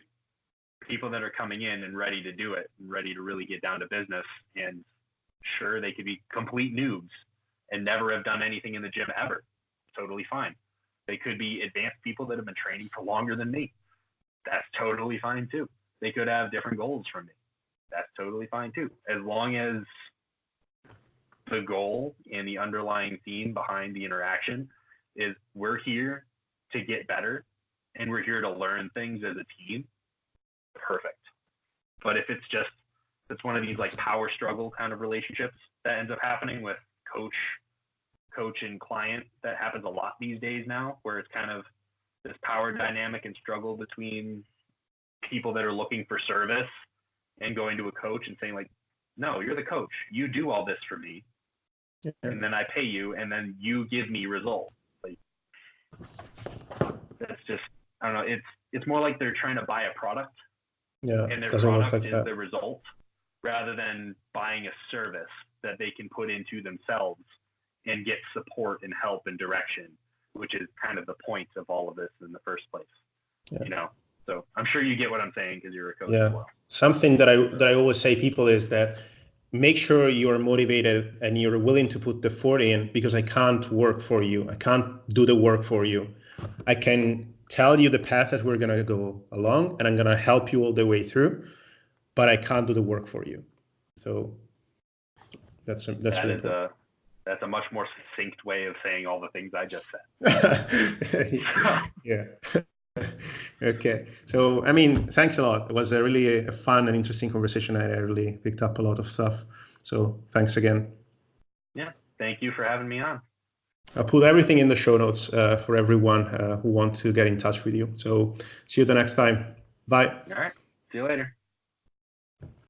People that are coming in and ready to do it and ready to really get down to business. And sure, they could be complete noobs and never have done anything in the gym ever. Totally fine. They could be advanced people that have been training for longer than me. That's totally fine too. They could have different goals from me. That's totally fine too. As long as the goal and the underlying theme behind the interaction is we're here to get better and we're here to learn things as a team, perfect. But if it's one of these like power struggle kind of relationships that ends up happening with coach and client, that happens a lot these days now, where it's kind of this power dynamic and struggle between people that are looking for service and going to a coach and saying like, no, you're the coach, you do all this for me. Yeah. And then I pay you and then you give me results. Like, that's just, I don't know. It's more like they're trying to buy a product.
Yeah.
And their product is the result rather than buying a service that they can put into themselves and get support and help and direction, which is kind of the point of all of this in the first place. Yeah. You know, so I'm sure you get what I'm saying because you're a coach as well.
Something that I always say people is that make sure you're motivated and you're willing to put the effort in, because I can't work for you. I can't do the work for you. I can tell you the path that we're going to go along and I'm going to help you all the way through, but I can't do the work for you. So that's really important.
That's a much more succinct way of saying all the things I just said.
Yeah. Okay. So, I mean, thanks a lot. It was a really fun and interesting conversation. I really picked up a lot of stuff. So thanks again.
Yeah. Thank you for having me on.
I'll put everything in the show notes for everyone who wants to get in touch with you. So see you the next time. Bye.
All right. See you later.